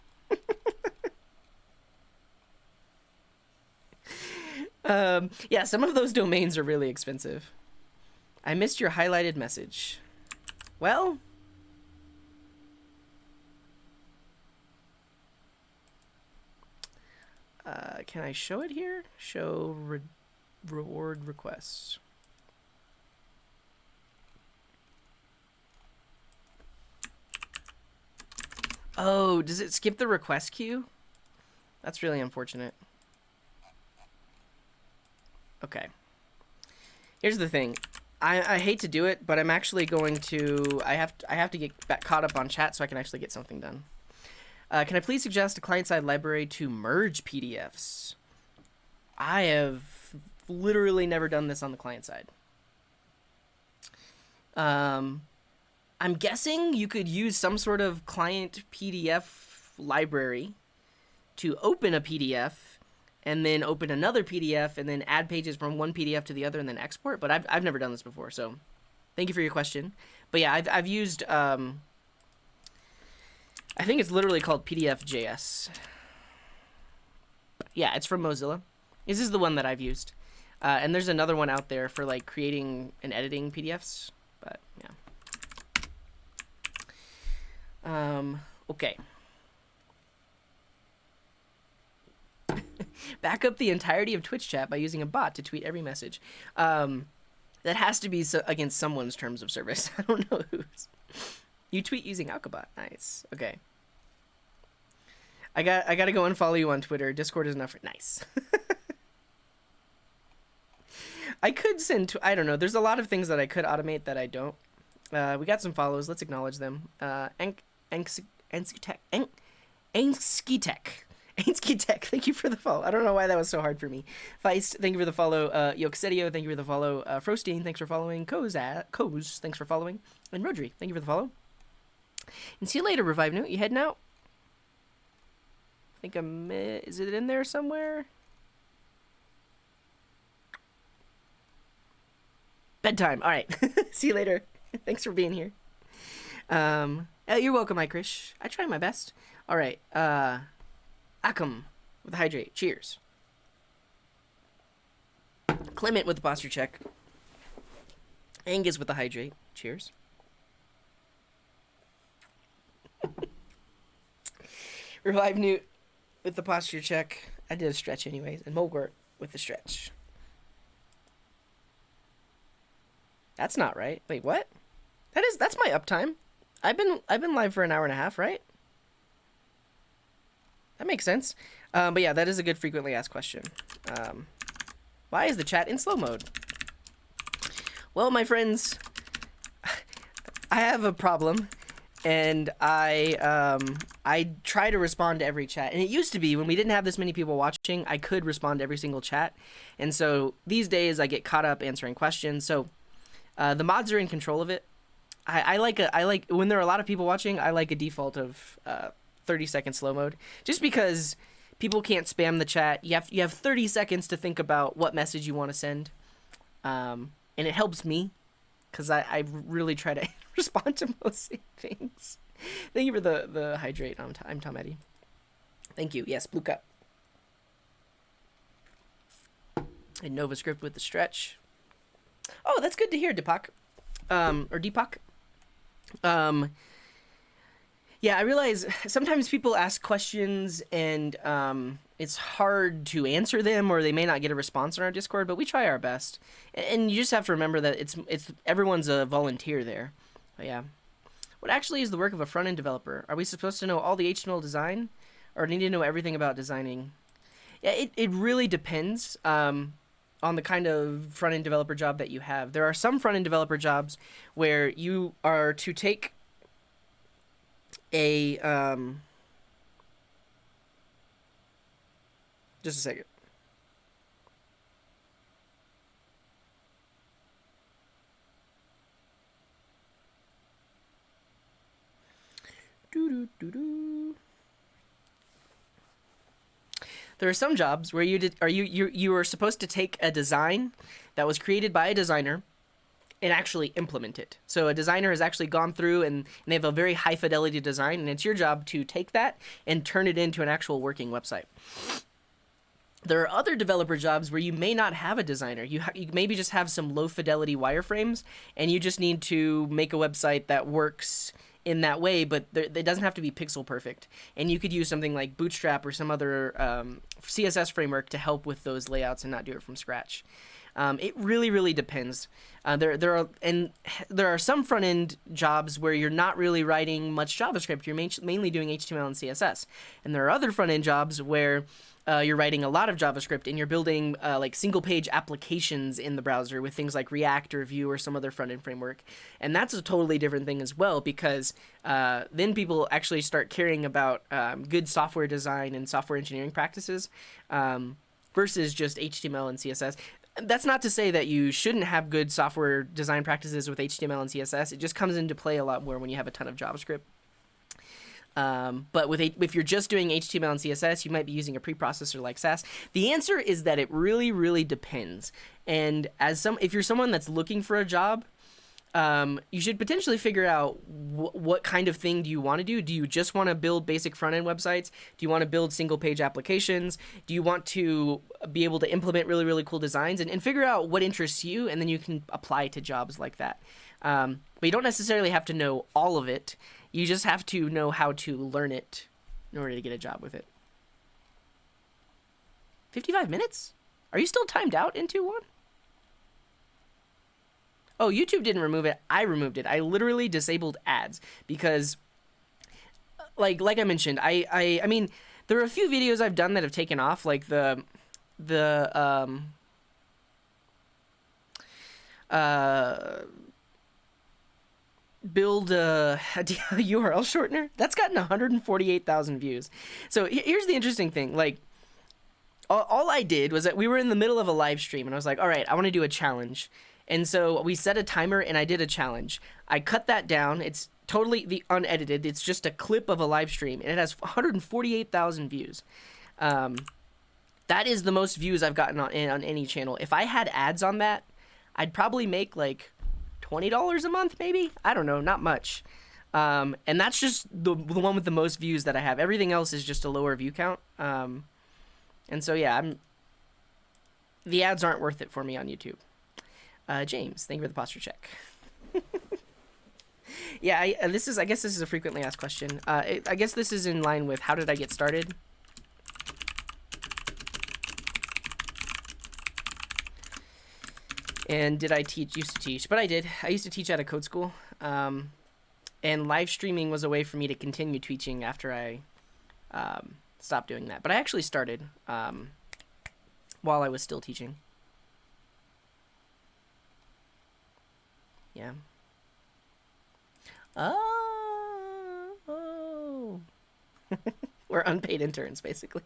Yeah, some of those domains are really expensive. I missed your highlighted message. Well, can I show it here? Show reward requests. Oh, does it skip the request queue? That's really unfortunate. Okay. Here's the thing. I hate to do it, but I'm actually going to... I have to get back caught up on chat so I can actually get something done. Can I please suggest a client-side library to merge PDFs? I have literally never done this on the client side. I'm guessing you could use some sort of client PDF library to open a PDF and then open another PDF and then add pages from one PDF to the other and then export. But I've never done this before, so thank you for your question. But yeah, I've used, I think it's literally called PDF.js. Yeah, it's from Mozilla. This is the one that I've used. And there's another one out there for like creating and editing PDFs. But yeah. Okay. Back up the entirety of Twitch chat by using a bot to tweet every message. That has to be against someone's terms of service. I don't know whose. You tweet using Alcabot. Nice. Okay. I got to go and follow you on Twitter. Discord is enough for nice. I could send I don't know. There's a lot of things that I could automate that I don't. We got some follows. Let's acknowledge them. Anskitek. Thank you for the follow. I don't know why that was so hard for me. Feist, thank you for the follow. Yoxedio, thank you for the follow. Frosteen, thanks for following. Koz, thanks for following. And Rodri, thank you for the follow. And see you later, Revive New. You heading out? I think is it in there somewhere? Bedtime. All right. See you later. Thanks for being here. You're welcome, Ikrish. I try my best. All right. Akam with the hydrate. Cheers. Clement with the posture check. Angus with the hydrate. Cheers. Revive Newt with the posture check. I did a stretch anyways. And Mogwart with the stretch. That's not right. Wait, what? That's my uptime. I've been live for an hour and a half, right? That makes sense. But yeah, that is a good frequently asked question. Why is the chat in slow mode? Well, my friends, I have a problem, and I try to respond to every chat. And it used to be when we didn't have this many people watching, I could respond to every single chat. And so these days I get caught up answering questions. So the mods are in control of it. I like when there are a lot of people watching, I like a default of 30-second slow mode, just because people can't spam the chat. You have 30 seconds to think about what message you want to send, and it helps me because I really try to respond to most things. Thank you for the hydrate. I'm Tom Eddy. Thank you. Yes, Blue Cup. And NovaScript with the stretch. Oh, that's good to hear, Deepak. Or Deepak. Yeah, I realize sometimes people ask questions and it's hard to answer them, or they may not get a response on our Discord, but we try our best. And you just have to remember that it's everyone's a volunteer there. But yeah. What actually is the work of a front-end developer? Are we supposed to know all the HTML design, or need to know everything about designing? Yeah, it really depends on the kind of front-end developer job that you have. There are some front-end developer jobs where you are to take a just a second. There are some jobs where you are supposed to take a design that was created by a designer and actually implement it. So a designer has actually gone through and they have a very high fidelity design, and it's your job to take that and turn it into an actual working website. There are other developer jobs where you may not have a designer. You maybe just have some low fidelity wireframes, and you just need to make a website that works in that way, but it doesn't have to be pixel perfect. And you could use something like Bootstrap or some other CSS framework to help with those layouts and not do it from scratch. It really, really depends. There are some front end jobs where you're not really writing much JavaScript. You're mainly doing HTML and CSS, and there are other front end jobs where you're writing a lot of JavaScript and you're building like single page applications in the browser with things like React or Vue or some other front end framework. And that's a totally different thing as well, because then people actually start caring about good software design and software engineering practices versus just HTML and CSS. That's not to say that you shouldn't have good software design practices with HTML and CSS. It just comes into play a lot more when you have a ton of JavaScript. But if you're just doing HTML and CSS, you might be using a preprocessor like Sass. The answer is that it really, really depends. And if you're someone that's looking for a job, you should potentially figure out what kind of thing do you want to do. Do you just want to build basic front-end websites? Do you want to build single-page applications? Do you want to be able to implement really, really cool designs? And figure out what interests you, and then you can apply to jobs like that. But you don't necessarily have to know all of it. You just have to know how to learn it in order to get a job with it. 55 minutes? Are you still timed out in 2.1? Oh, YouTube didn't remove it. I removed it. I literally disabled ads because, like I mentioned, I mean, there are a few videos I've done that have taken off, like the build a URL shortener that's gotten 148,000 views. So here's the interesting thing. Like, all I did was that we were in the middle of a live stream and I was like, all right, I want to do a challenge. And so we set a timer and I did a challenge. I cut that down. It's totally unedited. It's just a clip of a live stream and it has 148,000 views. That is the most views I've gotten on any channel. If I had ads on that, I'd probably make like $20 a month, maybe? I don't know, not much. And that's just the one with the most views that I have. Everything else is just a lower view count. And so, yeah, the ads aren't worth it for me on YouTube. James, thank you for the posture check. Yeah, I guess this is a frequently asked question. I guess this is in line with how did I get started? And did I used to teach? But I did. I used to teach at a code school. And live streaming was a way for me to continue teaching after I stopped doing that. But I actually started while I was still teaching. Yeah. Oh. We're unpaid interns, basically.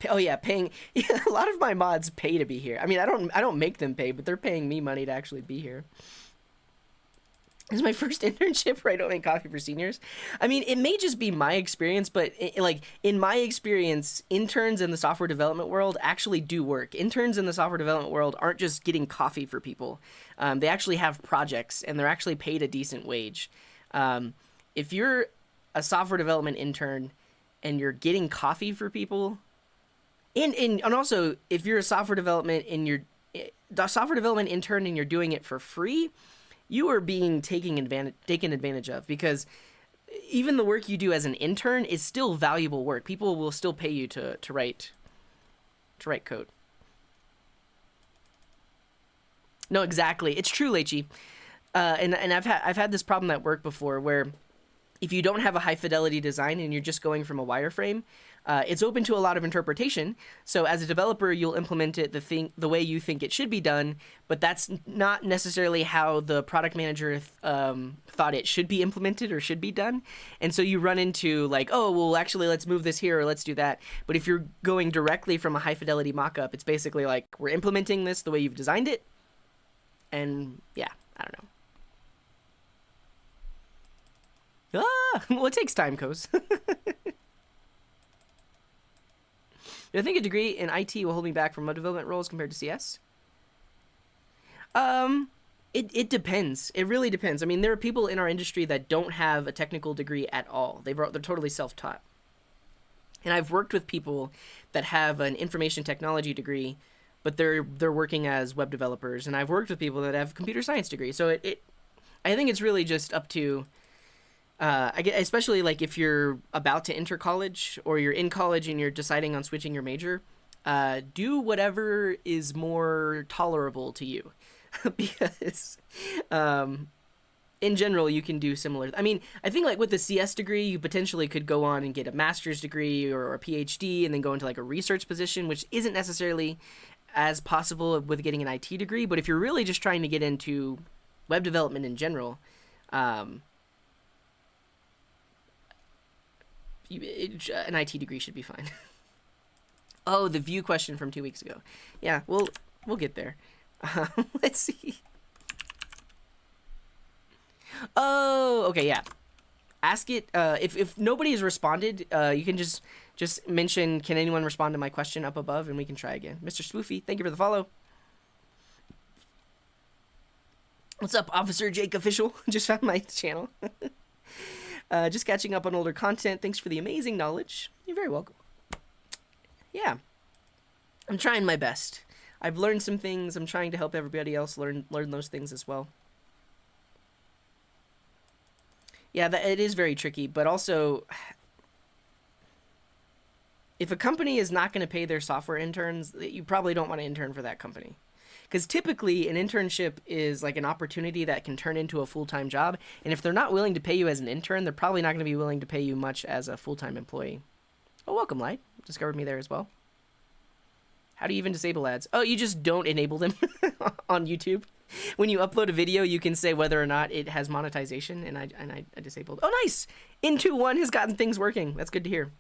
Oh yeah, paying. Yeah, a lot of my mods pay to be here. I mean, I don't make them pay, but they're paying me money to actually be here. This is my first internship where I don't make coffee for seniors. I mean, it may just be my experience, but in my experience, interns in the software development world actually do work. Interns in the software development world aren't just getting coffee for people. They actually have projects, and they're actually paid a decent wage. If you're a software development intern and you're getting coffee for people, and also if you're a software development intern and you're doing it for free, you are being taken advantage of, because even the work you do as an intern is still valuable work. People will still pay you to write code. No, exactly. It's true, Lechi. And I've had this problem at work before where if you don't have a high fidelity design and you're just going from a wireframe, it's open to a lot of interpretation. So as a developer, you'll implement it the way you think it should be done, but that's not necessarily how the product manager thought it should be implemented or should be done. And so you run into like, oh, well, actually, let's move this here or let's do that. But if you're going directly from a high fidelity mockup, it's basically like, we're implementing this the way you've designed it. And yeah, I don't know. Well, it takes time, Coase. Do I think a degree in IT will hold me back from web development roles compared to CS? It depends. It really depends. I mean, there are people in our industry that don't have a technical degree at all. They're totally self-taught. And I've worked with people that have an information technology degree, but they're working as web developers. And I've worked with people that have computer science degree. So I think it's really just up to especially like if you're about to enter college or you're in college and you're deciding on switching your major, do whatever is more tolerable to you, because in general you can do similar. I mean, I think like with the CS degree, you potentially could go on and get a master's degree or a PhD and then go into like a research position, which isn't necessarily as possible with getting an IT degree. But if you're really just trying to get into web development in general, an IT degree should be fine. Oh, the Vue question from 2 weeks ago. Yeah, we'll get there. Let's see. Oh, okay, yeah. Ask it. If nobody has responded, you can just mention, can anyone respond to my question up above, and we can try again. Mr. Swoofy, thank you for the follow. What's up, Officer Jake Official? Just found my channel. Just catching up on older content. Thanks for the amazing knowledge. You're very welcome. Yeah, I'm trying my best. I've learned some things. I'm trying to help everybody else learn those things as well. Yeah, it is very tricky, but also, if a company is not going to pay their software interns, you probably don't want to intern for that company. Because typically, an internship is like an opportunity that can turn into a full-time job, and if they're not willing to pay you as an intern, they're probably not going to be willing to pay you much as a full-time employee. Oh, welcome, Light. Discovered me there as well. How do you even disable ads? Oh, you just don't enable them on YouTube. When you upload a video, you can say whether or not it has monetization, and I disabled. Oh, nice! Into1 has gotten things working. That's good to hear.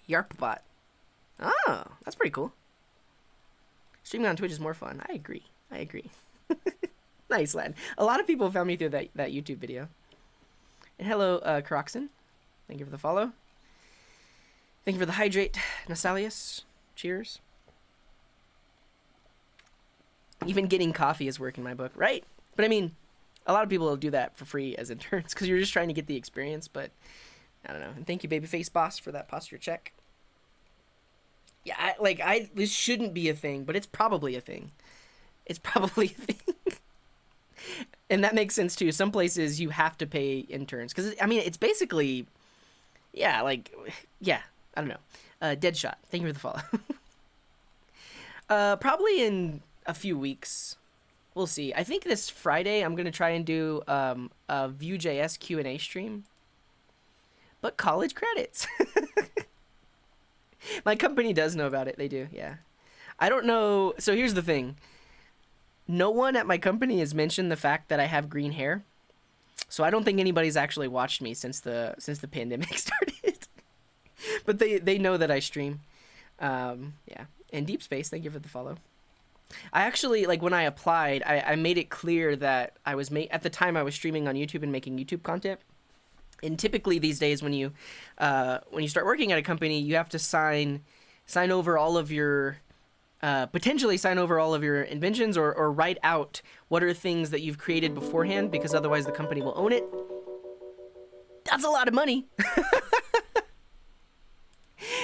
Yarpbot. Oh, that's pretty cool. Streaming on Twitch is more fun. I agree. Nice, lad. A lot of people found me through that YouTube video. And hello, Croxon. Thank you for the follow. Thank you for the hydrate, Nasalius. Cheers. Even getting coffee is work in my book, right? But I mean, a lot of people will do that for free as interns because you're just trying to get the experience, but I don't know. And thank you, Babyface Boss, for that posture check. Yeah, this shouldn't be a thing, but it's probably a thing. It's probably a thing. And that makes sense too. Some places you have to pay interns because, I mean, it's basically, yeah, I don't know. Deadshot, thank you for the follow. Probably in a few weeks. We'll see. I think this Friday I'm going to try and do a Vue.js Q&A stream. But college credits. My company does know about it. They do, yeah. I don't know. So here's the thing. No one at my company has mentioned the fact that I have green hair. So I don't think anybody's actually watched me since the pandemic started. But they know that I stream. Yeah. And Deep Space, thank you for the follow. I actually, like, when I applied, I made it clear that I was at the time I was streaming on YouTube and making YouTube content. And typically these days, when you start working at a company, you have to sign over all of your potentially sign over all of your inventions or write out what are things that you've created beforehand, because otherwise the company will own it. That's a lot of money.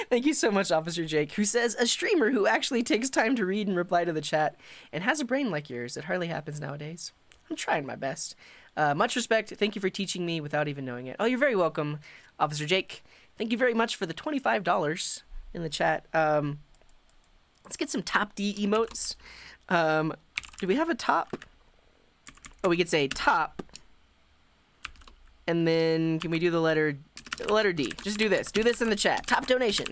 Thank you so much, Officer Jake, who says, a streamer who actually takes time to read and reply to the chat and has a brain like yours. It hardly happens nowadays. I'm trying my best. Much respect. Thank you for teaching me without even knowing it. Oh, you're very welcome, Officer Jake. Thank you very much for the $25 in the chat. Let's get some top D emotes. Do we have a top? Oh, we could say top. And then can we do the letter D? Just do this. Do this in the chat. Top donation.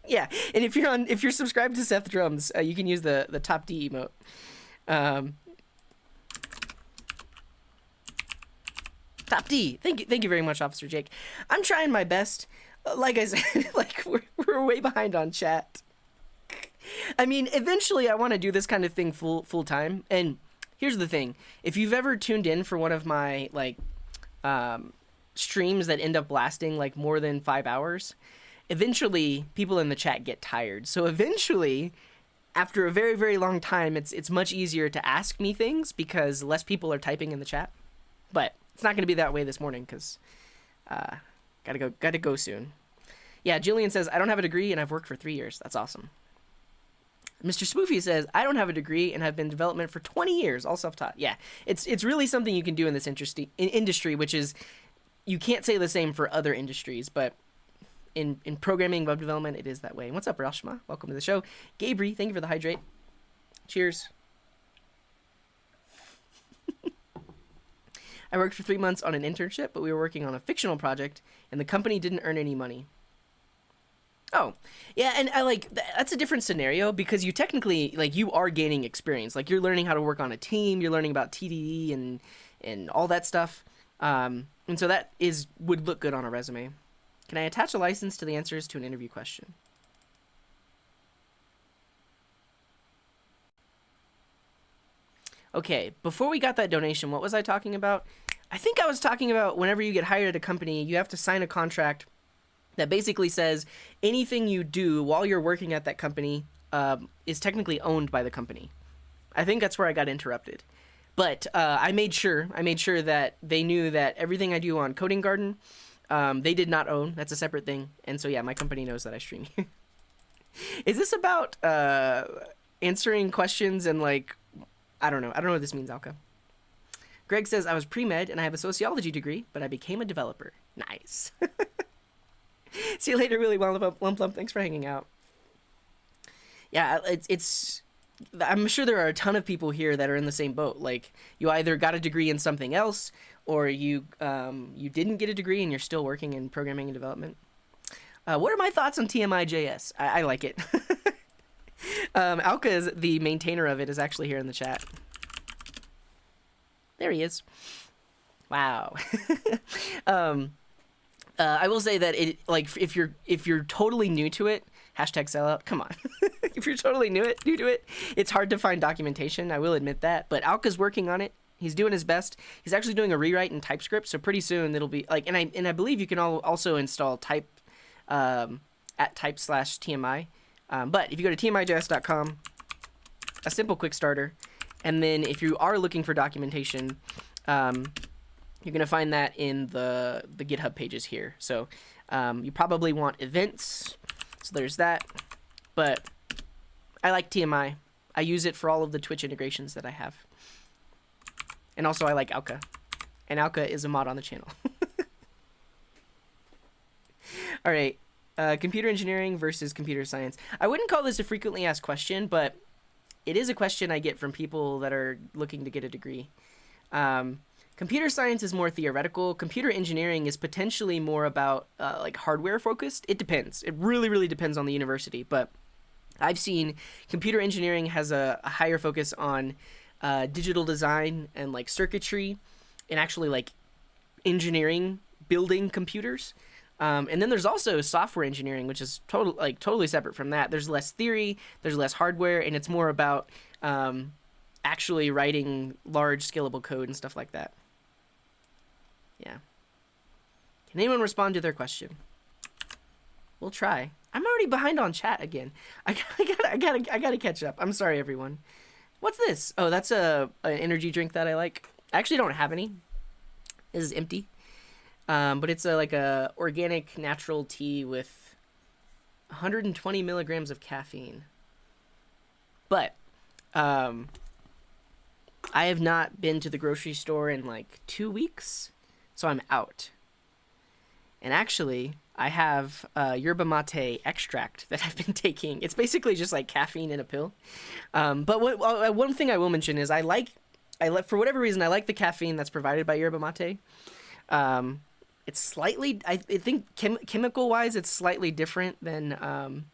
Yeah. And if you're subscribed to Seth Drums, you can use the top D emote. Top D. Thank you very much, Officer Jake. I'm trying my best. Like I said, like we're way behind on chat. I mean, eventually I want to do this kind of thing full time. And here's the thing. If you've ever tuned in for one of my streams that end up lasting like more than 5 hours, eventually people in the chat get tired. So eventually, after a very, very long time, it's much easier to ask me things because less people are typing in the chat. But it's not going to be that way this morning because gotta go soon. Yeah, Julian says, I don't have a degree and I've worked for 3 years. That's awesome. Mr. Spoofy says, I don't have a degree and have been in development for 20 years, all self-taught. Yeah, it's really something you can do in this industry, which is, you can't say the same for other industries, but in programming, web development, it is that way. And what's up, Rashma? Welcome to the show. Gabri, thank you for the hydrate. Cheers. I worked for 3 months on an internship, but we were working on a fictional project, and the company didn't earn any money. Oh, yeah, and I like that's a different scenario because you technically like you are gaining experience. Like you're learning how to work on a team, you're learning about TDD and all that stuff. And so that would look good on a resume. Can I attach a license to the answers to an interview question? Okay, before we got that donation, what was I talking about? I think I was talking about whenever you get hired at a company, you have to sign a contract that basically says anything you do while you're working at that company is technically owned by the company. I think that's where I got interrupted. But I made sure that they knew that everything I do on Coding Garden, they did not own. That's a separate thing. And so, yeah, my company knows that I stream here. Is this about answering questions and, like, I don't know. I don't know what this means, Alka. Greg says, I was pre-med and I have a sociology degree, but I became a developer. Nice. See you later, Willy Lump. Thanks for hanging out. Yeah, it's I'm sure there are a ton of people here that are in the same boat. Like, you either got a degree in something else, or you didn't get a degree and you're still working in programming and development. What are my thoughts on TMI.js? I like it. Alka, is the maintainer of it, is actually here in the chat. There he is. Wow. I will say that if you're totally new to it, hashtag sellout. Come on. If you're totally new to it, it's hard to find documentation. I will admit that. But Alka's working on it. He's doing his best. He's actually doing a rewrite in TypeScript. So pretty soon it'll be like, and I believe you can also install type at type/TMI. But if you go to tmijs.com, a simple quick starter, and then if you are looking for documentation, you're going to find that in the GitHub pages here. So you probably want events. So there's that. But I like TMI. I use it for all of the Twitch integrations that I have. And also I like Alka. And Alka is a mod on the channel. All right. Computer engineering versus computer science. I wouldn't call this a frequently asked question, but it is a question I get from people that are looking to get a degree. Computer science is more theoretical. Computer engineering is potentially more about like hardware focused. It depends. It really, really depends on the university. But I've seen computer engineering has a higher focus on digital design and like circuitry and actually like engineering, building computers. And then there's also software engineering, which is totally separate from that. There's less theory, there's less hardware, and it's more about actually writing large scalable code and stuff like that. Yeah. Can anyone respond to their question? We'll try. I'm already behind on chat again. I gotta catch up. I'm sorry, everyone. What's this? Oh, that's an energy drink that I like. I actually don't have any. This is empty. But it's like a organic natural tea with 120 milligrams of caffeine. But I have not been to the grocery store in like 2 weeks, so I'm out. And actually, I have yerba mate extract that I've been taking. It's basically just like caffeine in a pill. But one thing I will mention is I like for whatever reason I like the caffeine that's provided by yerba mate. It's slightly, I think chemical wise, it's slightly different than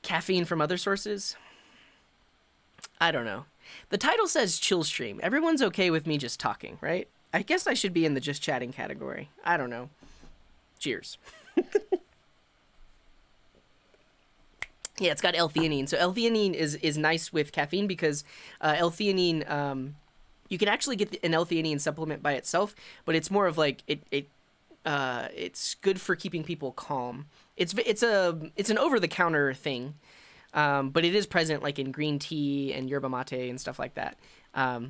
caffeine from other sources. I don't know. The title says chill stream. Everyone's okay with me just talking, right? I guess I should be in the just chatting category. I don't know. Cheers. Yeah, it's got L-theanine. So L-theanine is nice with caffeine because L-theanine, you can actually get an L-theanine supplement by itself, but it's more of like it's good for keeping people calm. It's an over-the-counter thing, but it is present like in green tea and yerba mate and stuff like that. Yeah,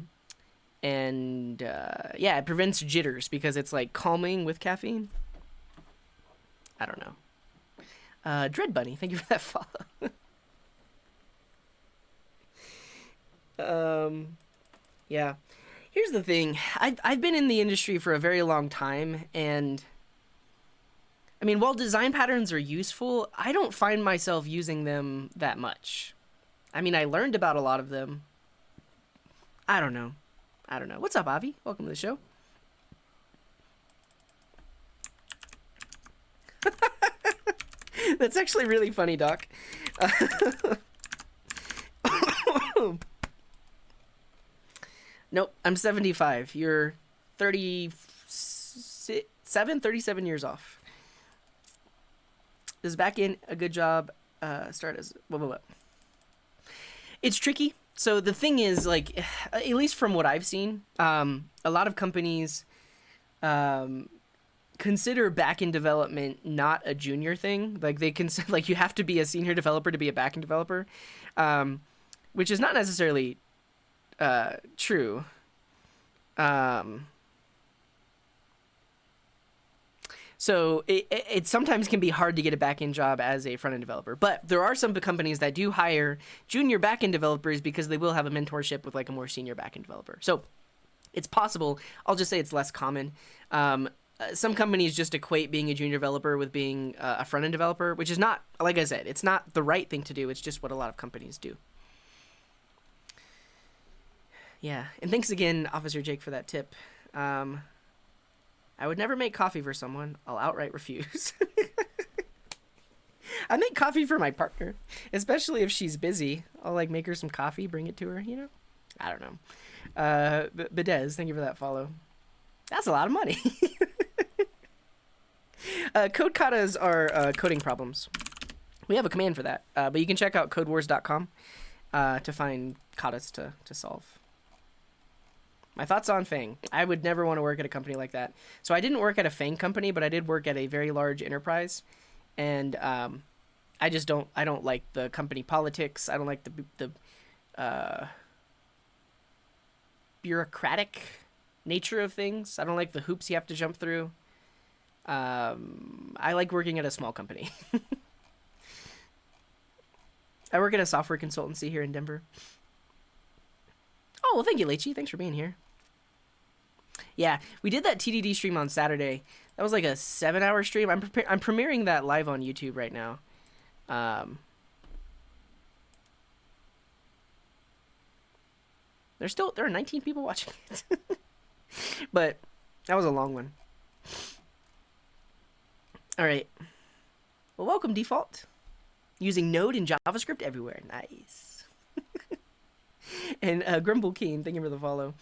it prevents jitters because it's like calming with caffeine. I don't know. Dread Bunny, thank you for that follow. Yeah. Here's the thing. I've been in the industry for a very long time, and I mean, while design patterns are useful, I don't find myself using them that much. I mean, I learned about a lot of them. I don't know. I don't know. What's up, Avi? Welcome to the show. That's actually really funny, Doc. Nope, I'm 75. You're 37 years off. Is back in a good job. Start as what? It's tricky. So the thing is, like, at least from what I've seen, a lot of companies consider backend development not a junior thing. Like they consider, like, you have to be a senior developer to be a backend developer, which is not necessarily true. So it sometimes can be hard to get a backend job as a front-end developer. But there are some companies that do hire junior backend developers because they will have a mentorship with like a more senior backend developer. So it's possible. I'll just say it's less common. Some companies just equate being a junior developer with being a front-end developer, which is not, like I said, it's not the right thing to do. It's just what a lot of companies do. Yeah, and thanks again, Officer Jake, for that tip. I would never make coffee for someone. I'll outright refuse. I make coffee for my partner, especially if she's busy. I'll like make her some coffee, bring it to her, you know? I don't know. Bedez, thank you for that follow. That's a lot of money. Code katas are coding problems. We have a command for that, but you can check out codewars.com to find katas to solve. My thoughts on Fang. I would never want to work at a company like that. So I didn't work at a Fang company, but I did work at a very large enterprise. And I just don't like the company politics. I don't like the bureaucratic nature of things. I don't like the hoops you have to jump through. I like working at a small company. I work at a software consultancy here in Denver. Oh, well, thank you, Lechi. Thanks for being here. Yeah, we did that TDD stream on Saturday. That was like a 7-hour stream. I'm premiering that live on YouTube right now. There are 19 people watching it. But that was a long one. All right. Well, welcome, Default. Using Node and JavaScript everywhere. Nice. And Grumble Keen, thank you for the follow.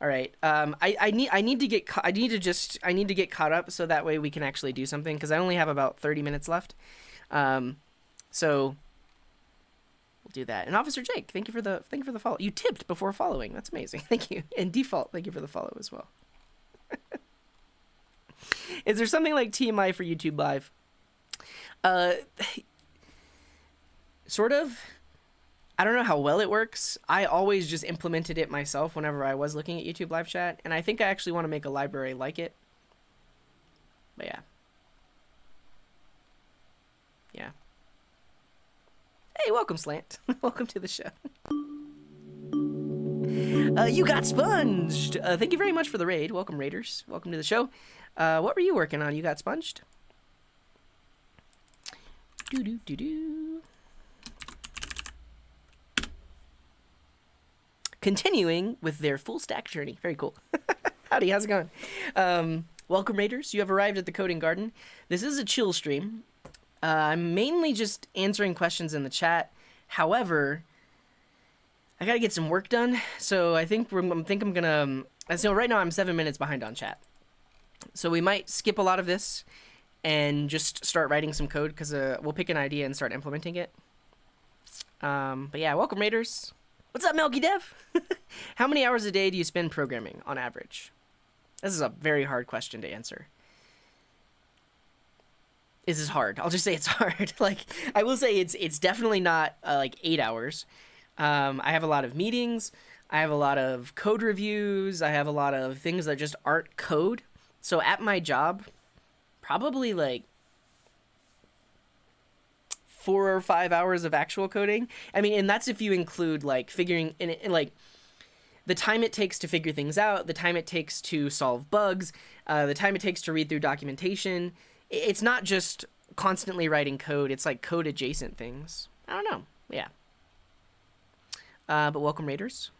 All right, I need to get caught up so that way we can actually do something because I only have about 30 minutes left. So we'll do that. And Officer Jake, thank you for the follow. You tipped before following. That's amazing. Thank you. And Default, thank you for the follow as well. Is there something like TMI for YouTube Live? Sort of. I don't know how well it works. I always just implemented it myself whenever I was looking at YouTube live chat, and I think I actually want to make a library like it. But yeah. Yeah. Hey, welcome, Slant. Welcome to the show. You got sponged! Thank you very much for the raid. Welcome, Raiders. Welcome to the show. What were you working on? You got sponged? Do-do-do-do. Continuing with their full stack journey. Very cool. Howdy, how's it going? Welcome, Raiders. You have arrived at the Coding Garden. This is a chill stream. I'm mainly just answering questions in the chat. However, I gotta get some work done, so I think I'm gonna. So right now I'm 7 minutes behind on chat, so we might skip a lot of this and just start writing some code because we'll pick an idea and start implementing it. But yeah, welcome, Raiders. What's up, Melky Dev? How many hours a day do you spend programming on average? This is a very hard question to answer. This is hard. I'll just say it's hard. Like, I will say it's definitely not like 8 hours. I have a lot of meetings. I have a lot of code reviews. I have a lot of things that just aren't code. So at my job, probably like 4 or 5 hours of actual coding. I mean, and that's if you include like figuring in like the time it takes to figure things out, the time it takes to solve bugs, the time it takes to read through documentation. It's not just constantly writing code. It's like code adjacent things. I don't know. Yeah. But welcome, Raiders.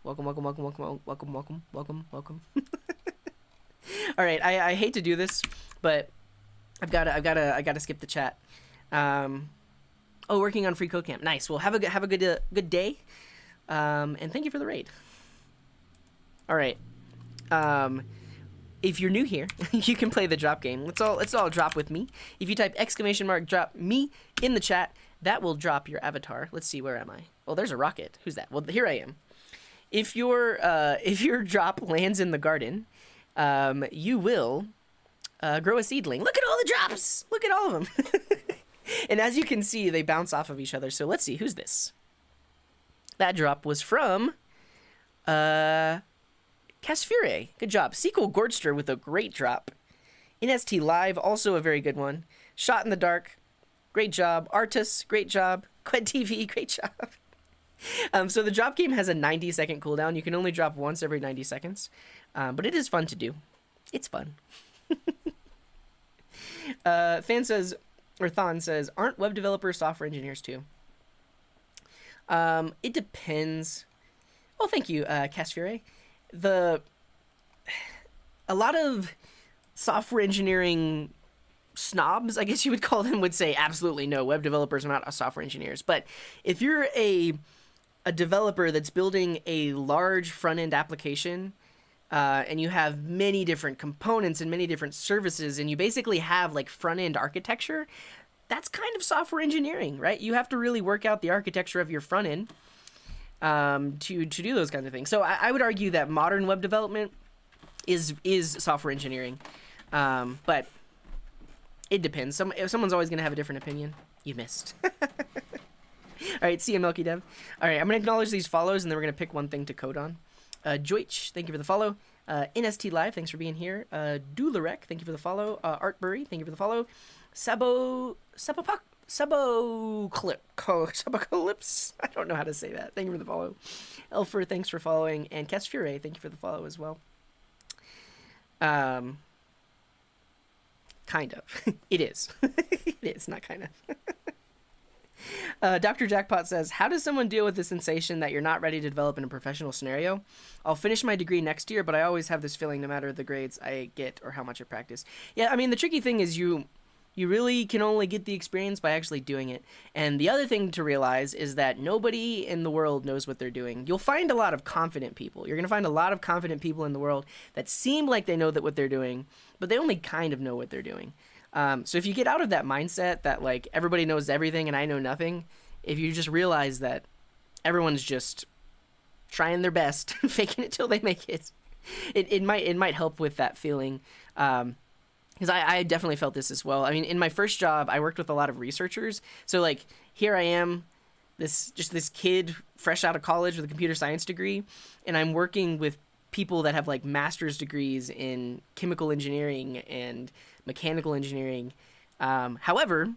Welcome. All right. I hate to do this, but I gotta skip the chat. Working on free code camp. Nice. Well, have a good day. And thank you for the raid. All right. If you're new here, you can play the drop game. Let's all drop with me. If you type !drop me in the chat, that will drop your avatar. Let's see, where am I? Oh, there's a rocket. Who's that? Well, here I am. If your drop lands in the garden, you will grow a seedling. Look at all the drops. Look at all of them. And as you can see, they bounce off of each other. So let's see, who's this? That drop was from Casfure. Good job. Sequel Gordster with a great drop. NST Live, also a very good one. Shot in the Dark, great job. Artus, great job. Qued TV, great job. So the drop game has a 90-second cooldown. You can only drop once every 90 seconds. But it is fun to do. It's fun. Thon says, aren't web developers software engineers too? It depends. Oh, thank you, Casfure. A lot of software engineering snobs, I guess you would call them, would say absolutely no, web developers are not software engineers. But if you're a developer that's building a large front-end application, and you have many different components and many different services, and you basically have like front-end architecture, that's kind of software engineering, right? You have to really work out the architecture of your front end to do those kinds of things. So I would argue that modern web development is software engineering, but it depends. If someone's always going to have a different opinion. You missed. All right, see you, Milky Dev. All right, I'm going to acknowledge these follows, and then we're going to pick one thing to code on. Joich, thank you for the follow. NST Live, thanks for being here. Dularek, thank you for the follow. Artbury, thank you for the follow. Sabocalypse, I don't know how to say that. Thank you for the follow. Elfer, thanks for following. And Casfure, thank you for the follow as well. Kind of. It is. It is, not kind of. Dr. Jackpot says, how does someone deal with the sensation that you're not ready to develop in a professional scenario? I'll finish my degree next year, but I always have this feeling no matter the grades I get or how much I practice. Yeah, I mean, the tricky thing is you really can only get the experience by actually doing it. And the other thing to realize is that nobody in the world knows what they're doing. You'll find a lot of confident people. You're going to find a lot of confident people in the world that seem like they know that what they're doing, but they only kind of know what they're doing. So if you get out of that mindset that like everybody knows everything and I know nothing, if you just realize that everyone's just trying their best, faking it till they make it, it might help with that feeling. Because I definitely felt this as well. I mean, in my first job, I worked with a lot of researchers. So like here I am, this kid fresh out of college with a computer science degree, and I'm working with people that have like master's degrees in chemical engineering and mechanical engineering. However,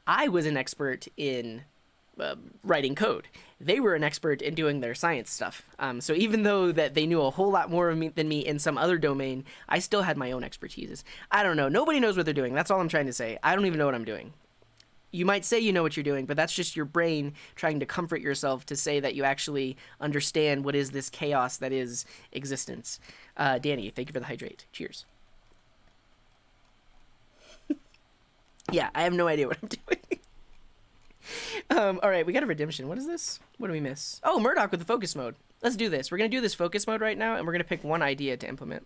I was an expert in writing code. They were an expert in doing their science stuff. So even though that they knew a whole lot more than me in some other domain, I still had my own expertises. I don't know. Nobody knows what they're doing. That's all I'm trying to say. I don't even know what I'm doing. You might say you know what you're doing, but that's just your brain trying to comfort yourself to say that you actually understand what is this chaos that is existence. Danny, thank you for the hydrate. Cheers. Yeah, I have no idea what I'm doing. All right, we got a redemption. What is this? What do we miss? Oh, Murdoch with the focus mode. Let's do this. We're going to do this focus mode right now, and we're going to pick one idea to implement.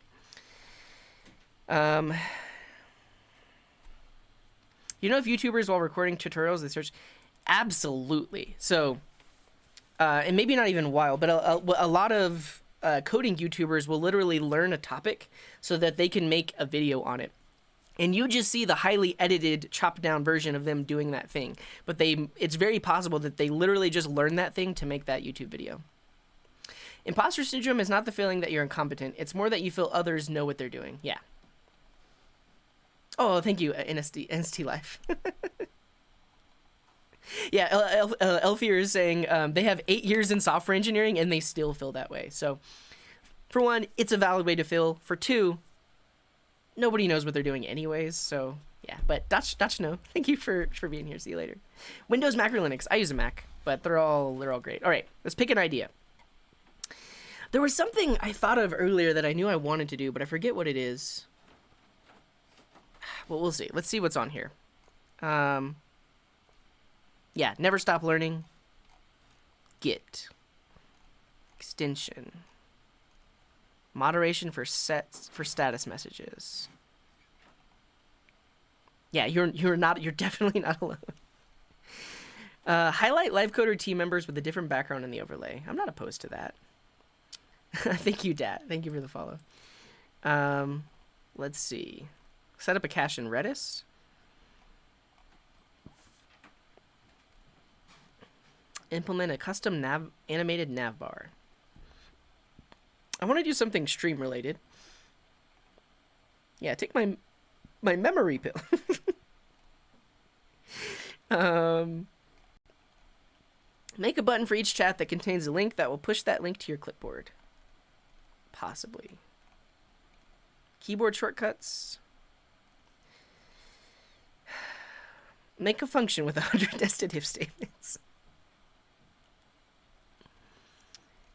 You know, if YouTubers, while recording tutorials, they search? Absolutely. So, and maybe not even while, but a lot of coding YouTubers will literally learn a topic so that they can make a video on it. And you just see the highly edited, chopped down version of them doing that thing. But it's very possible that they literally just learned that thing to make that YouTube video. Imposter syndrome is not the feeling that you're incompetent. It's more that you feel others know what they're doing. Yeah. Oh, thank you, NST Life. Yeah, Elfier is saying they have 8 years in software engineering and they still feel that way. So, for one, it's a valid way to feel. For two, nobody knows what they're doing anyways. So, yeah. But Dutch no. Thank you for being here. See you later. Windows, Mac, or Linux? I use a Mac, but they're all great. All right, let's pick an idea. There was something I thought of earlier that I knew I wanted to do, but I forget what it is. Well, we'll see. Let's see what's on here. Yeah, never stop learning. Git. Extension. Moderation for status messages. Yeah, you're definitely not alone. Highlight LiveCoder team members with a different background in the overlay. I'm not opposed to that. Thank you, Dat. Thank you for the follow. Let's see. Set up a cache in Redis. Implement a custom animated navbar. I want to do something stream related. Yeah, take my memory pill. Make a button for each chat that contains a link that will push that link to your clipboard. Possibly. Keyboard shortcuts. Make a function with 100 nested if statements.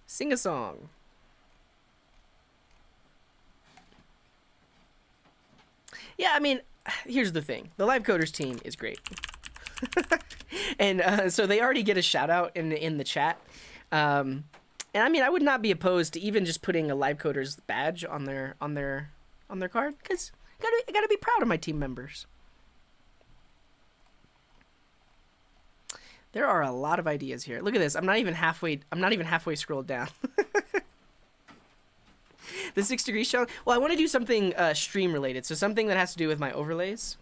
Sing a song. Yeah, I mean, here's the thing. The Live Coders team is great. And so they already get a shout out in the chat. And I mean, I would not be opposed to even just putting a Live Coders badge on their card, because I gotta be proud of my team members. There are a lot of ideas here. Look at this. I'm not even halfway scrolled down. The 6-degree challenge. Well, I want to do something stream related, so something that has to do with my overlays.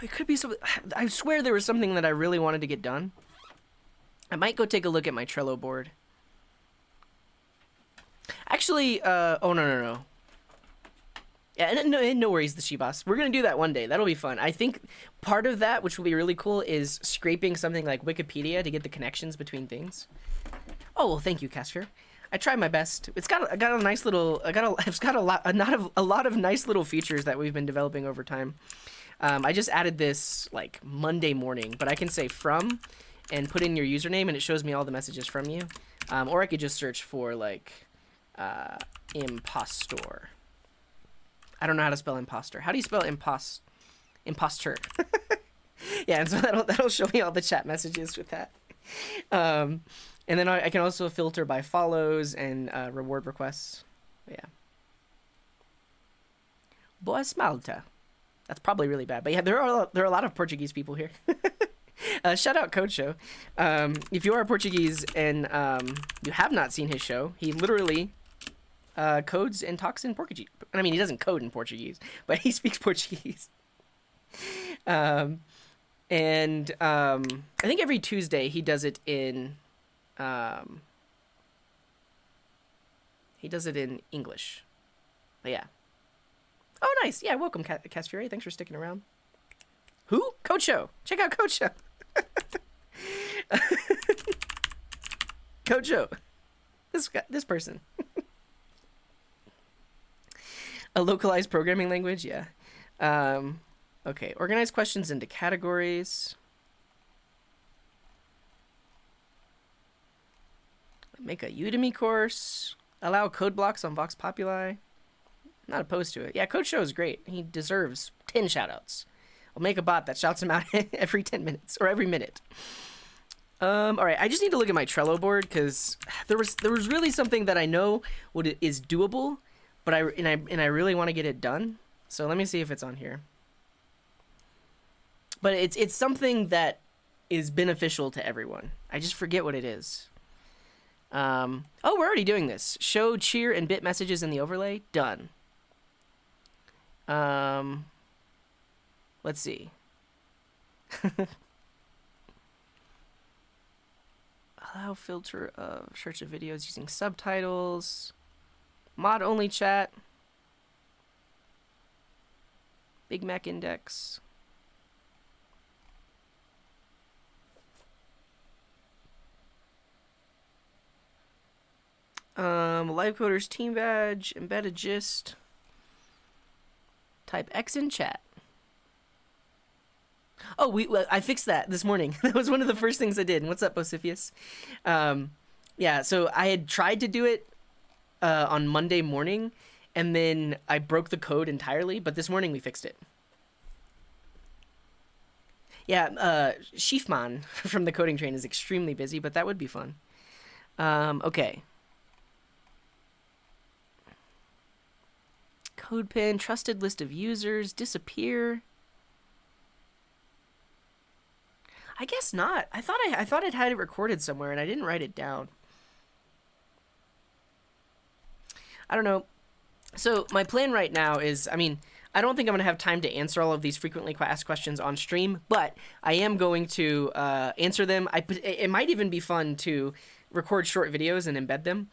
It could be something. I swear there was something that I really wanted to get done. I might go take a look at my Trello board. Actually, oh no. Yeah, no worries, the Shibas. We're going to do that one day. That'll be fun. I think part of that, which will be really cool, is scraping something like Wikipedia to get the connections between things. Oh, well, thank you, Casper. I tried my best. It's got a nice little, it's got a lot of nice little features that we've been developing over time. I just added this like Monday morning, but I can say from and put in your username and it shows me all the messages from you. Or I could just search for like impostor. I don't know how to spell imposter. How do you spell impostor? Yeah, and so that'll show me all the chat messages with that. And then I can also filter by follows and reward requests. Yeah. Boa Malta. That's probably really bad, but yeah, there are a lot of Portuguese people here. Shout out Code Show. If you are Portuguese and you have not seen his show, he literally codes and talks in Portuguese. I mean, he doesn't code in Portuguese, but he speaks Portuguese. I think every Tuesday he does it in English. But yeah. Oh, nice. Yeah, welcome, Casfury. Thanks for sticking around. Who? Code Show. Check out Code Show. Code Show. This person. A localized programming language, yeah. Okay, organize questions into categories. Make a Udemy course. Allow code blocks on Vox Populi. Not opposed to it. Yeah, Code Show is great. He deserves 10 shoutouts. I'll make a bot that shouts him out every 10 minutes or every minute. All right, I just need to look at my Trello board because there was really something that I know is doable, but I really want to get it done. So let me see if it's on here. But it's something that is beneficial to everyone. I just forget what it is. Oh, we're already doing this. Show cheer and bit messages in the overlay. Done. Let's see. Allow filter of search of videos using subtitles. Mod only chat. Big Mac index. Live coders team badge, embedded gist. Type X in chat. Oh, well, I fixed that this morning. That was one of the first things I did. What's up, Bocephius? Yeah, so I had tried to do it on Monday morning, and then I broke the code entirely, but this morning we fixed it. Yeah, Sheafman from the coding train is extremely busy, but that would be fun. Okay. CodePen, trusted list of users, disappear. I guess not. I thought it had it recorded somewhere, and I didn't write it down. I don't know. So my plan right now is, I mean, I don't think I'm going to have time to answer all of these frequently asked questions on stream, but I am going to answer them. It might even be fun to record short videos and embed them.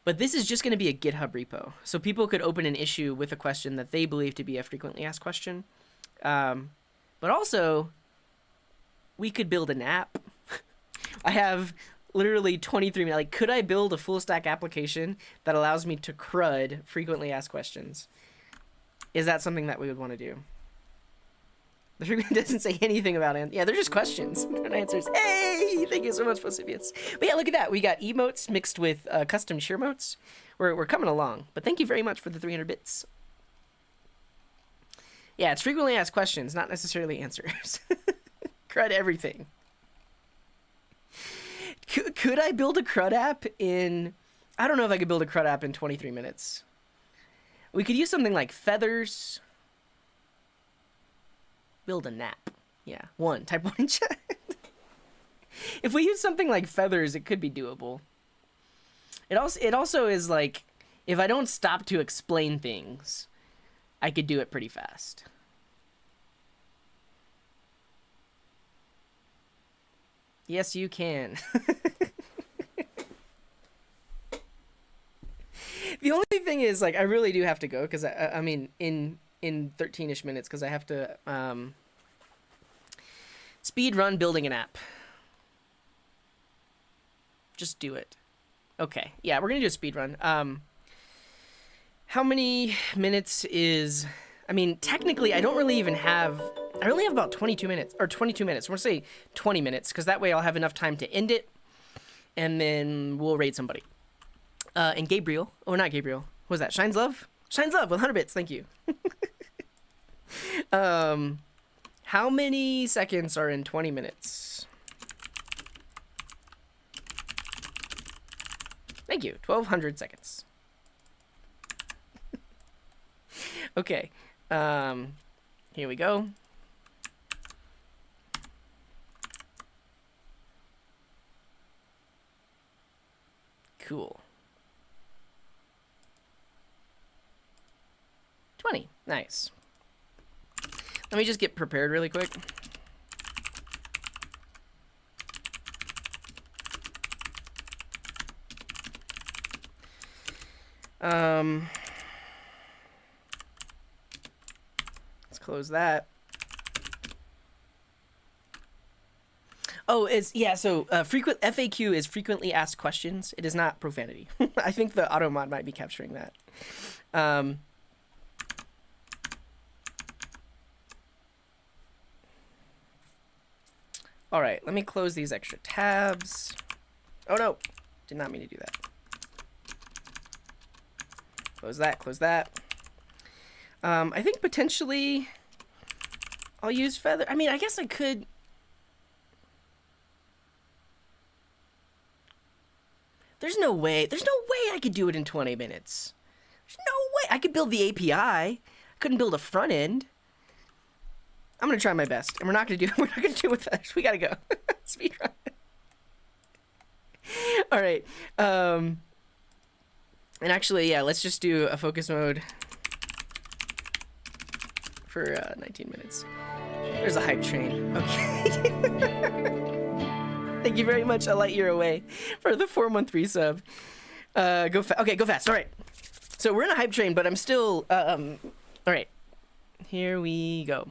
But this is just going to be a GitHub repo. So people could open an issue with a question that they believe to be a frequently asked question. But also, we could build an app. I have literally 23 minutes. Like, could I build a full stack application that allows me to CRUD frequently asked questions? Is that something that we would want to do? The frequent doesn't say anything about it. Yeah, they're just questions. They're not answers. Hey, thank you so much, Posebius. But yeah, look at that. We got emotes mixed with custom shear motes. We're coming along. But thank you very much for the 300 bits. Yeah, it's frequently asked questions, not necessarily answers. CRUD everything. Could I build a CRUD app in... I don't know if I could build a CRUD app in 23 minutes. We could use something like feathers. Build a nap. Yeah, type 1 in chat. If we use something like feathers, it could be doable. It also is like, if I don't stop to explain things, I could do it pretty fast. Yes, you can. The only thing is, like, I really do have to go, because I mean, in 13-ish minutes, because I have to speed run building an app. Just do it. Okay, yeah, we're gonna do a speed run. How many minutes is... I mean, technically, I don't really even have... I only have about 22 minutes, or 22 minutes. We're gonna say 20 minutes, because that way I'll have enough time to end it, and then we'll raid somebody. And Gabriel, oh, not Gabriel, what was that? Shines Love? Shines Love with 100 bits, thank you. How many seconds are in 20 minutes? Thank you, 1200 seconds. Okay, here we go. Cool. 20. Nice. Let me just get prepared really quick. Let's close that. Oh, so frequent FAQ is frequently asked questions. It is not profanity. I think the auto mod might be capturing that. All right, let me close these extra tabs. Oh no, did not mean to do that. Close that, close that. I think potentially I'll use feather. I mean, I guess I could. There's no way I could do it in 20 minutes. There's no way. I could build the API. I couldn't build a front end. I'm gonna try my best, and we're not gonna do it with feathers. We gotta go. Speed run. All right. And actually, yeah, let's just do a focus mode for 19 minutes. There's a hype train. Okay. Thank you very much, a light year away, for the 4-month resub. Okay, go fast. All right. So we're in a hype train, but I'm still. All right. here we go.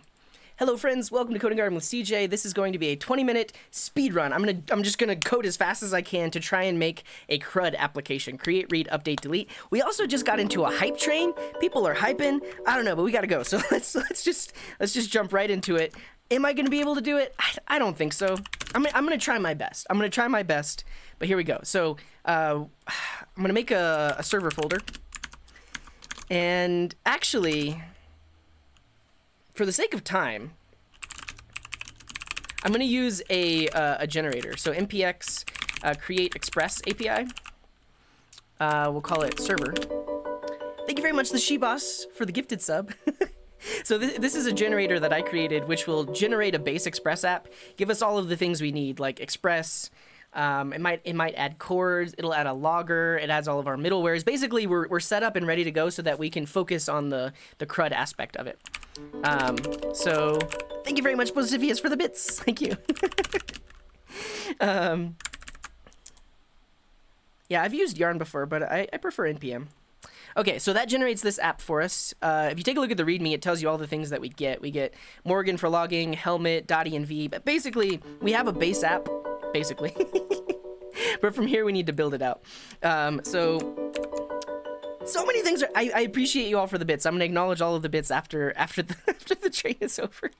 Hello friends, welcome to Coding Garden with CJ. This is going to be a 20-minute speed run. I'm just gonna code as fast as I can to try and make a CRUD application. Create, read, update, delete. We also just got into a hype train. People are hyping. I don't know, but we gotta go. So let's just jump right into it. Am I gonna be able to do it? I don't think so. I'm gonna try my best. But here we go. So I'm gonna make a server folder. And actually, for the sake of time, I'm going to use a generator. So npx create express API. We'll call it server. Thank you very much, the She-Boss, for the gifted sub. So this is a generator that I created, which will generate a base Express app, give us all of the things we need, like Express. It might add chords, it'll add a logger, it adds all of our middlewares. Basically, we're set up and ready to go so that we can focus on the CRUD aspect of it. So thank you very much, Posivius, for the bits. Thank you. Yeah, I've used Yarn before, but I prefer NPM. Okay, so that generates this app for us. If you take a look at the README, it tells you all the things that we get. We get Morgan for logging, Helmet, Dottie, and V. But basically, we have a base app, basically. But from here, we need to build it out. So many things. I appreciate you all for the bits. I'm going to acknowledge all of the bits after the train is over.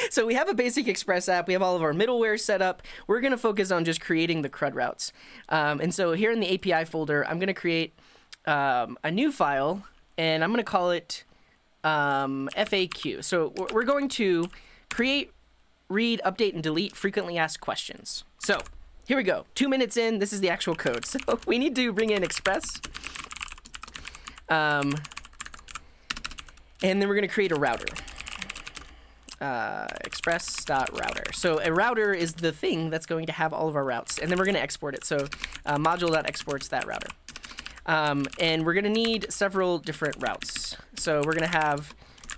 So we have a basic Express app. We have all of our middleware set up. We're going to focus on just creating the CRUD routes. And so here in the API folder, I'm going to create a new file, and I'm going to call it FAQ. So we're going to create, read, update, and delete frequently asked questions. So here we go. 2 minutes in, this is the actual code. So we need to bring in Express. And then we're going to create a router. Express.router. So a router is the thing that's going to have all of our routes. And then we're going to export it. So module.exports that router. And we're going to need several different routes. So we're going to have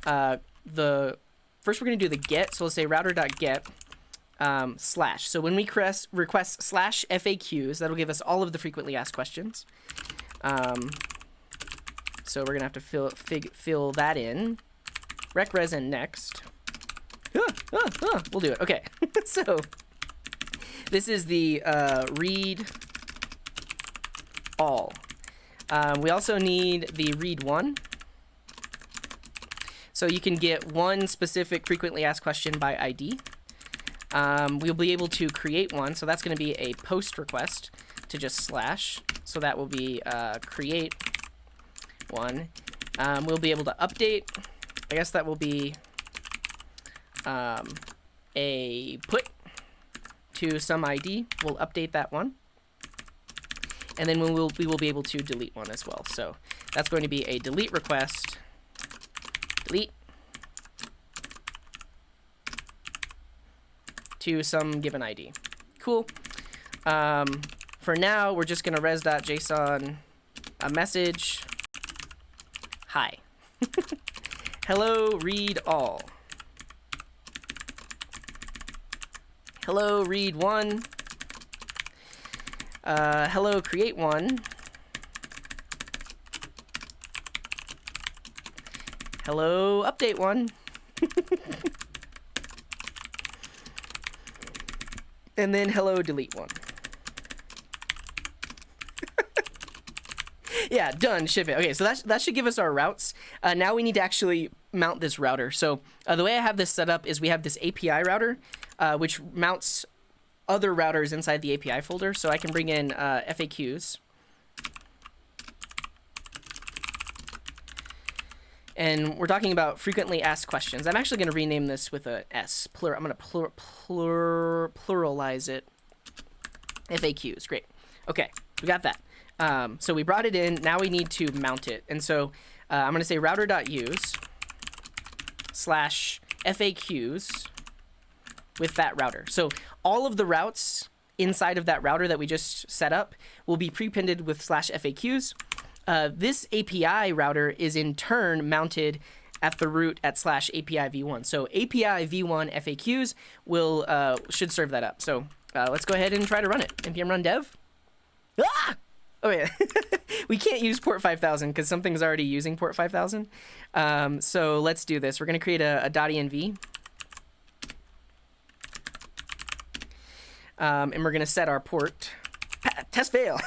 first we're going to do the get. So let's say router.get slash. So when we request slash FAQs, that'll give us all of the frequently asked questions. So we're going to have to fill that in. Rec res and next. We'll do it. Okay. So this is the read all. We also need the read one. So you can get one specific frequently asked question by ID. We'll be able to create one. So that's going to be a post request to just slash. So that will be create one. We'll be able to update. I guess that will be a put to some ID. We'll update that one. And then we will be able to delete one as well. So that's going to be a delete request. Delete to some given ID. Cool. For now, we're just going to res.json a message. Hi. Hello, read all. Hello, read one. Hello, create one. Hello, update one. And then hello, delete one. Yeah, done, ship it. Okay, so that should give us our routes. Now we need to actually mount this router. So the way I have this set up is we have this API router, which mounts other routers inside the API folder. So I can bring in FAQs. And we're talking about frequently asked questions. I'm actually going to rename this with a S. I'm going to pluralize it. FAQs. Great. Okay, we got that. So we brought it in. Now we need to mount it. And so I'm going to say router.use / FAQs with that router. So all of the routes inside of that router that we just set up will be prepended with / FAQs. This API router is in turn mounted at the root at / API v1. So API v1 FAQs should serve that up. So let's go ahead and try to run it. npm run dev. Ah! Oh yeah, we can't use port 5000 because something's already using port 5000. So let's do this. We're going to create a .env. And we're going to set our port. Test fail.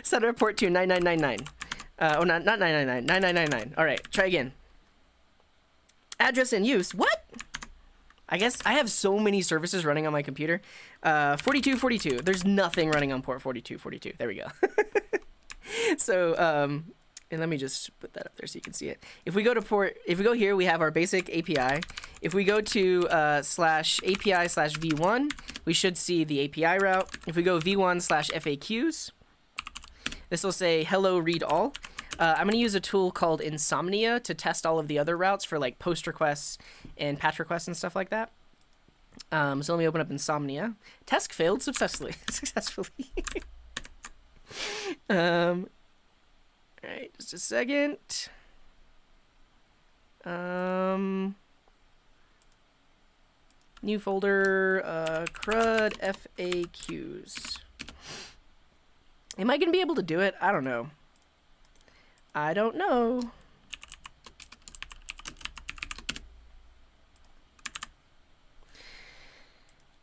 Set our port to 9999. Oh, not 999, 9999. All right, try again. Address in use. What? I guess I have so many services running on my computer. 4242. There's nothing running on port 4242. There we go. So, and let me just put that up there so you can see it. If we go to if we go here, we have our basic API. If we go to /API/v1, we should see the API route. If we go v1/FAQs, this will say hello read all. I'm going to use a tool called Insomnia to test all of the other routes for like post requests and patch requests and stuff like that. So let me open up Insomnia. Test failed successfully. All right, just a second. New folder, CRUD FAQs. Am I going to be able to do it? I don't know. I don't know.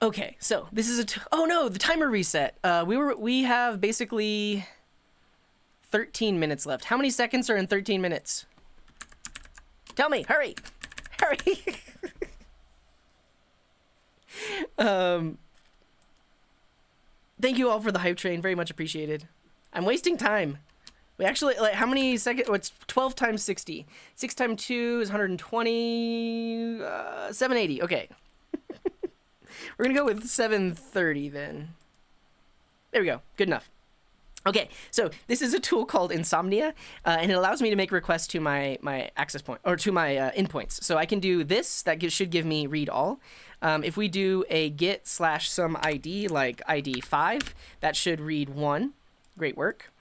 Okay, so this is oh no, the timer reset. We have basically 13 minutes left. How many seconds are in 13 minutes? Tell me, hurry, hurry. Thank you all for the hype train, very much appreciated. I'm wasting time. We actually, like, how many seconds? Oh, it's 12 times 60. 6 times 2 is 120, 780, okay. We're gonna go with 730 then. There we go, good enough. Okay, so this is a tool called Insomnia, and it allows me to make requests to my access point, or to my endpoints. So I can do this, that should give me read all. If we do a get/some ID, like ID 5, that should read 1. Great work.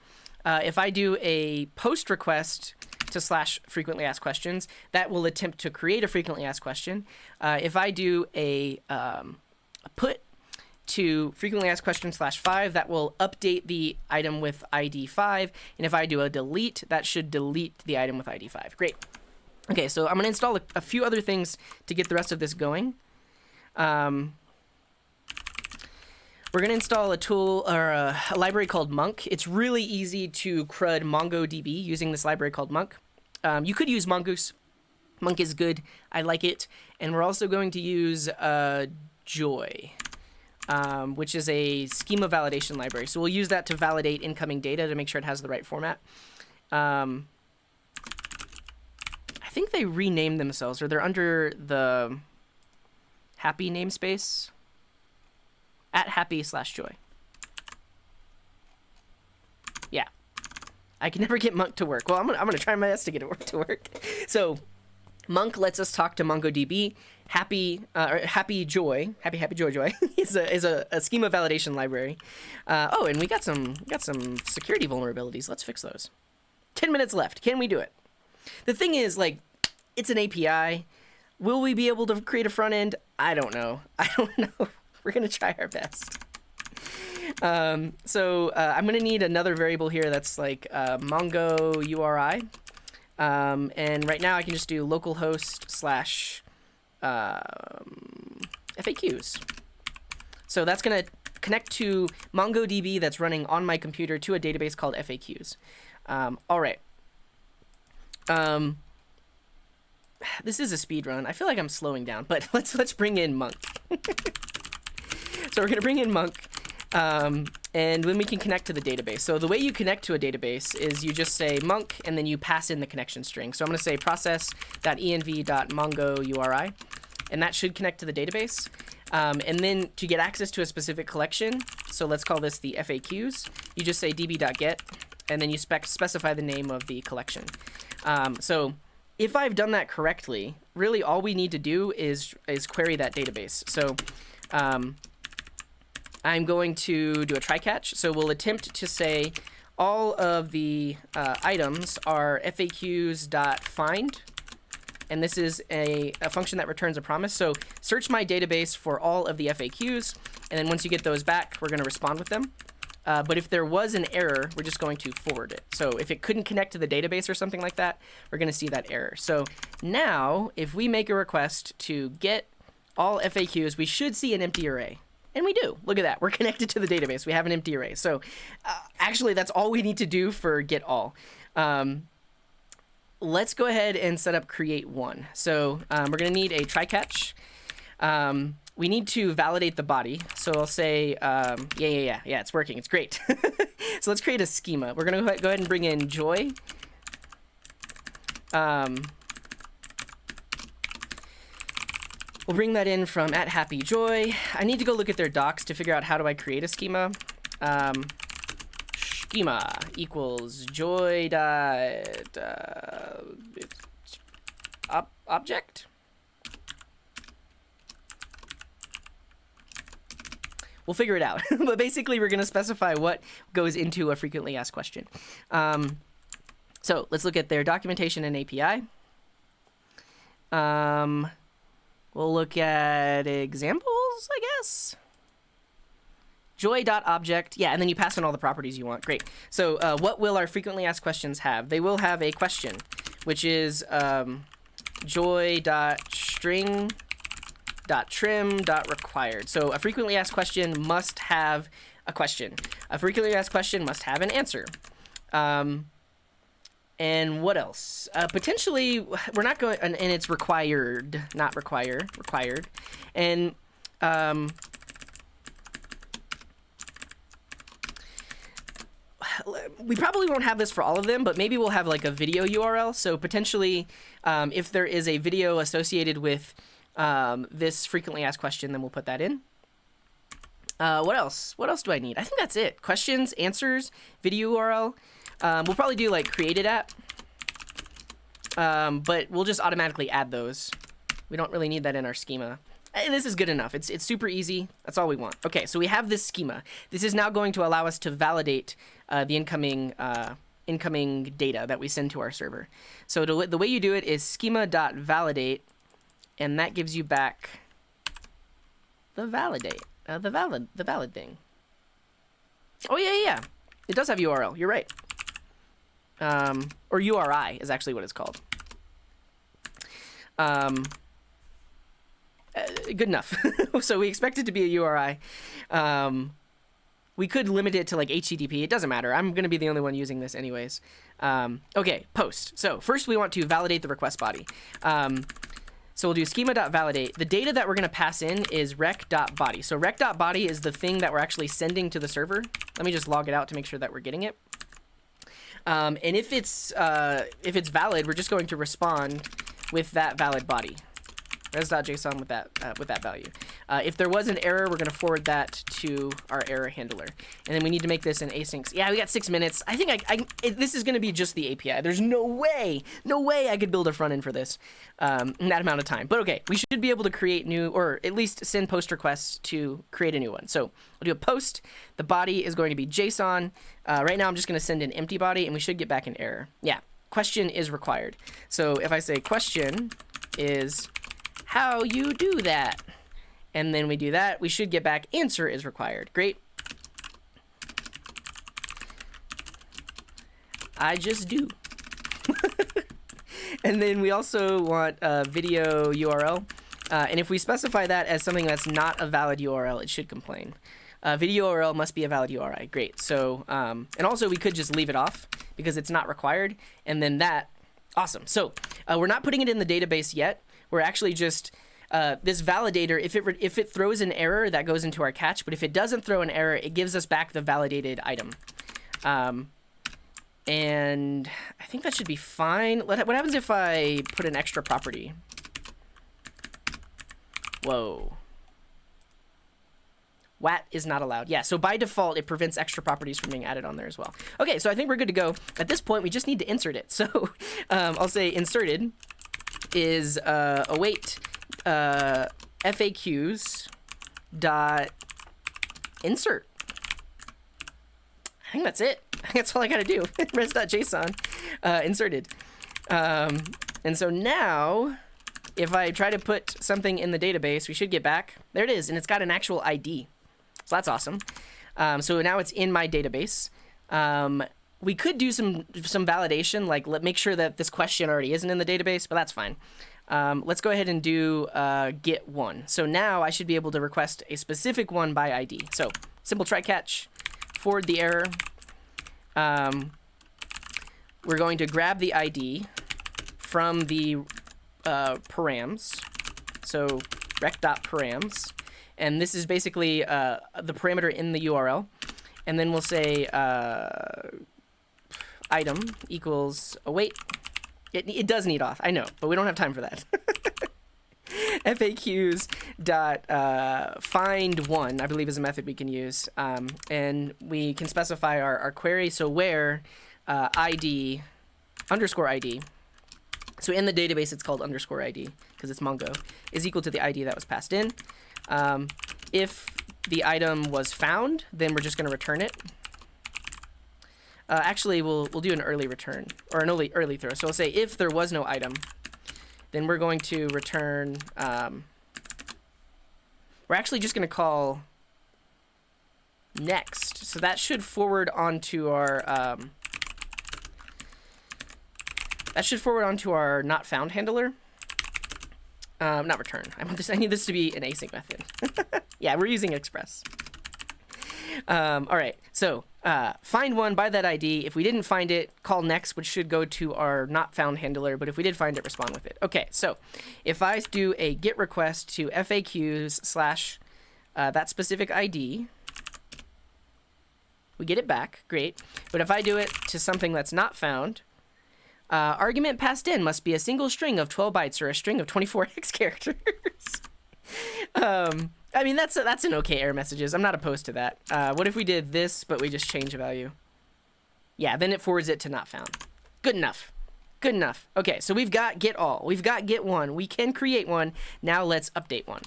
If I do a post request to /frequently asked questions, that will attempt to create a frequently asked question. If I do a put to frequently asked question /5, that will update the item with ID 5. And if I do a delete, that should delete the item with ID 5. Great. Okay, so I'm going to install a few other things to get the rest of this going. We're going to install a tool or a library called Monk. It's really easy to CRUD MongoDB using this library called Monk. You could use Mongoose. Monk is good. I like it. And we're also going to use Joy, which is a schema validation library. So we'll use that to validate incoming data to make sure it has the right format. I think they renamed themselves, or they're under the Happy namespace. @happy/joy. Yeah. I can never get Monk to work. Well, I'm gonna try my best to get it to work. So Monk lets us talk to MongoDB. Happy Joy is a schema validation library. Oh, and we got some security vulnerabilities. Let's fix those. 10 minutes left. Can we do it? The thing is, like, it's an API. Will we be able to create a front end? I don't know. We're gonna try our best. So I'm gonna need another variable here that's like Mongo URI. And right now I can just do localhost /FAQs. So that's going to connect to MongoDB that's running on my computer to a database called FAQs. All right. This is a speed run. I feel like I'm slowing down, but let's bring in Monk. So we're going to bring in Monk. And then we can connect to the database. So the way you connect to a database is you just say monk, and then you pass in the connection string. So I'm going to say process.env.mongoURI, and that should connect to the database. And then to get access to a specific collection, so let's call this the FAQs, you just say db.get, and then you specify the name of the collection. So if I've done that correctly, really all we need to do is query that database. So I'm going to do a try catch. So we'll attempt to say all of the items are FAQs.find, and this is a function that returns a promise. So search my database for all of the FAQs, and then once you get those back, we're going to respond with them. But if there was an error, we're just going to forward it. So if it couldn't connect to the database or something like that, we're going to see that error. So now, if we make a request to get all FAQs, we should see an empty array. And we do. Look at that. We're connected to the database. We have an empty array. So actually, that's all we need to do for get all. Let's go ahead and set up create one. So we're going to need a try catch. We need to validate the body. So I'll say, yeah, it's working. It's great. So let's create a schema. We're going to go ahead and bring in joy. We'll bring that in from @happyjoy. I need to go look at their docs to figure out how do I create a schema. Schema equals joy dot object. We'll figure it out. But basically, we're going to specify what goes into a frequently asked question. So let's look at their documentation and API. We'll look at examples, I guess. Joy.object. Yeah, and then you pass in all the properties you want. Great. So what will our frequently asked questions have? They will have a question, which is joy.string.trim.required. So a frequently asked question must have a question. A frequently asked question must have an answer. And what else? Potentially, we're not going, and it's required, not require, required. And we probably won't have this for all of them, but maybe we'll have like a video URL. So potentially, if there is a video associated with this frequently asked question, then we'll put that in. What else? What else do I need? I think that's it. Questions, answers, video URL. We'll probably do like created app, but we'll just automatically add those. We don't really need that in our schema. And this is good enough. It's super easy. That's all we want. Okay, so we have this schema. This is now going to allow us to validate the incoming data that we send to our server. So the way you do it is schema.validate, and that gives you back the validate, the valid thing. Oh yeah. It does have URL. You're right. Or URI is actually what it's called. Good enough. So we expect it to be a URI. We could limit it to like HTTP. It doesn't matter. I'm going to be the only one using this anyways. Okay, post. So first we want to validate the request body. So we'll do schema.validate. The data that we're going to pass in is rec.body. So rec.body is the thing that we're actually sending to the server. Let me just log it out to make sure that we're getting it. And if it's valid, we're just going to respond with that valid body. res.json with that value. If there was an error, we're going to forward that to our error handler. And then we need to make this an async. Yeah, we got 6 minutes. I think this is going to be just the API. There's no way I could build a front end for this in that amount of time. But okay, we should be able to create new, or at least send post requests to create a new one. So we'll do a post. The body is going to be JSON. Right now I'm just going to send an empty body, and we should get back an error. Yeah, question is required. So if I say question is how you do that, and then we do that, we should get back answer is required. Great. I just do. And then we also want a video URL. And if we specify that as something that's not a valid URL, it should complain. Video URL must be a valid URI. Great. So, and also we could just leave it off because it's not required. And then that, awesome. So we're not putting it in the database yet. We're actually just, this validator, if it throws an error, that goes into our catch. But if it doesn't throw an error, it gives us back the validated item. And I think that should be fine. What happens if I put an extra property? Whoa. WAT is not allowed. Yeah, so by default, it prevents extra properties from being added on there as well. Okay, so I think we're good to go. At this point, we just need to insert it. So I'll say inserted is await FAQs dot insert. I think that's it. That's all I got to do. res.json inserted. And so now, if I try to put something in the database, we should get back. There it is, and it's got an actual ID. So that's awesome. So now it's in my database. We could do some validation, like make sure that this question already isn't in the database, but that's fine. Let's go ahead and do get one. So now I should be able to request a specific one by ID. So simple try catch, forward the error. We're going to grab the ID from the params. So rec.params. And this is basically the parameter in the URL. And then we'll say item equals await. It does need auth, I know, but we don't have time for that. FAQs dot find one, I believe, is a method we can use. And we can specify our query. So where ID underscore ID. So in the database, it's called underscore ID because it's Mongo, is equal to the ID that was passed in. If the item was found, then we're just going to return it. Actually, we'll do an early return, or an early throw. So we'll say if there was no item, then we're going to return, we're actually just going to call next. So that should forward onto our, not found handler. Not return. I need this to be an async method. Yeah, we're using Express. All right, so find one by that ID. If we didn't find it, call next, which should go to our not found handler. But if we did find it, respond with it. Okay, so if I do a GET request to FAQs slash that specific ID, we get it back. Great. But if I do it to something that's not found, argument passed in must be a single string of 12 bytes or a string of 24 hex characters. I mean, that's an okay error messages. I'm not opposed to that. What if we did this, but we just change a value? Yeah, then it forwards it to not found. Good enough. Good enough. Okay, so we've got get all. We've got get one. We can create one. Now let's update one.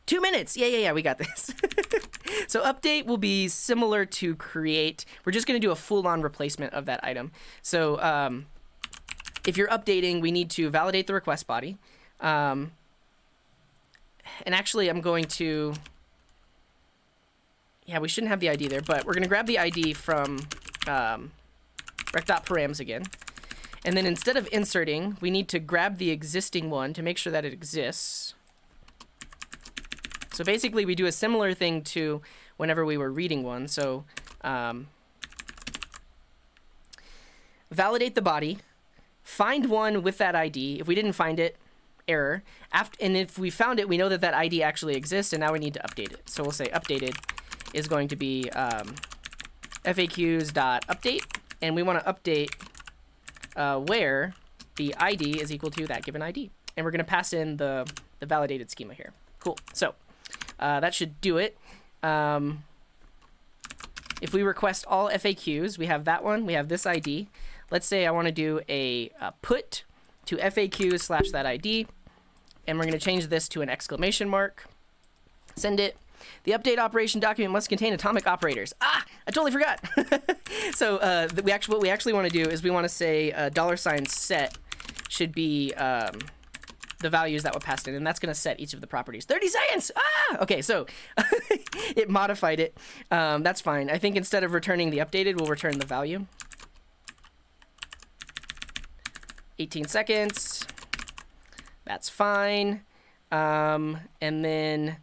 2 minutes. Yeah, we got this. So update will be similar to create. We're just going to do a full-on replacement of that item. So if you're updating, we need to validate the request body. And actually, I'm going to... Yeah, we shouldn't have the ID there, but we're going to grab the ID from rec.params again. And then instead of inserting, we need to grab the existing one to make sure that it exists. So basically, we do a similar thing to whenever we were reading one. So validate the body, find one with that ID. If we didn't find it, error. And if we found it, we know that that ID actually exists, and now we need to update it. So we'll say updated is going to be FAQs.update, and we want to update where the ID is equal to that given ID. And we're going to pass in the validated schema here. Cool. So that should do it. If we request all FAQs, we have that one, we have this ID. Let's say I want to do a put to FAQs slash that ID, and we're going to change this to an exclamation mark. Send it. The update operation document must contain atomic operators. I totally forgot. So what we actually want to do is we want to say $set should be the values that were passed in, and that's going to set each of the properties. 30 seconds! Okay, so it modified it. That's fine. I think instead of returning the updated, we'll return the value. 18 seconds. That's fine. And then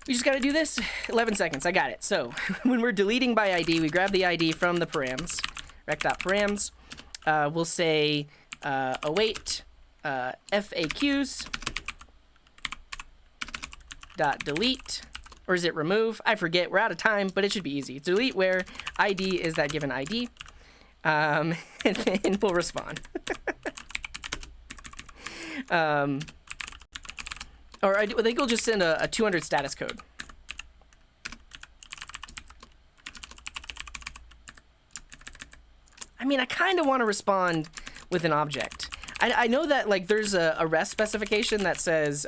we just got to do this. 11 seconds. I got it. So when we're deleting by ID, we grab the ID from the params, rec.params. We'll say await FAQs dot delete, or is it remove? I forget. We're out of time, but it should be easy. Delete where ID is that given ID. And then we'll respond. Or I think we'll just send a 200 status code. I mean, I kind of want to respond with an object. I know that like there's a REST specification that says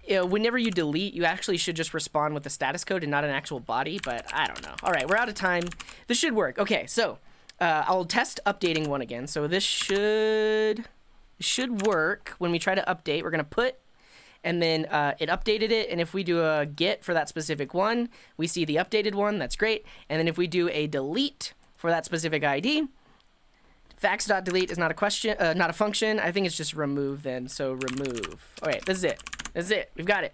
whenever you delete, you actually should just respond with a status code and not an actual body, but I don't know. All right, we're out of time. This should work. Okay, so I'll test updating one again. So this should work when we try to update. We're going to put and then it updated it. And if we do a get for that specific one, we see the updated one. That's great. And then if we do a delete for that specific ID, facts.delete is not a question, not a function. I think it's just remove then. So remove. All right, this is it. This is it. We've got it.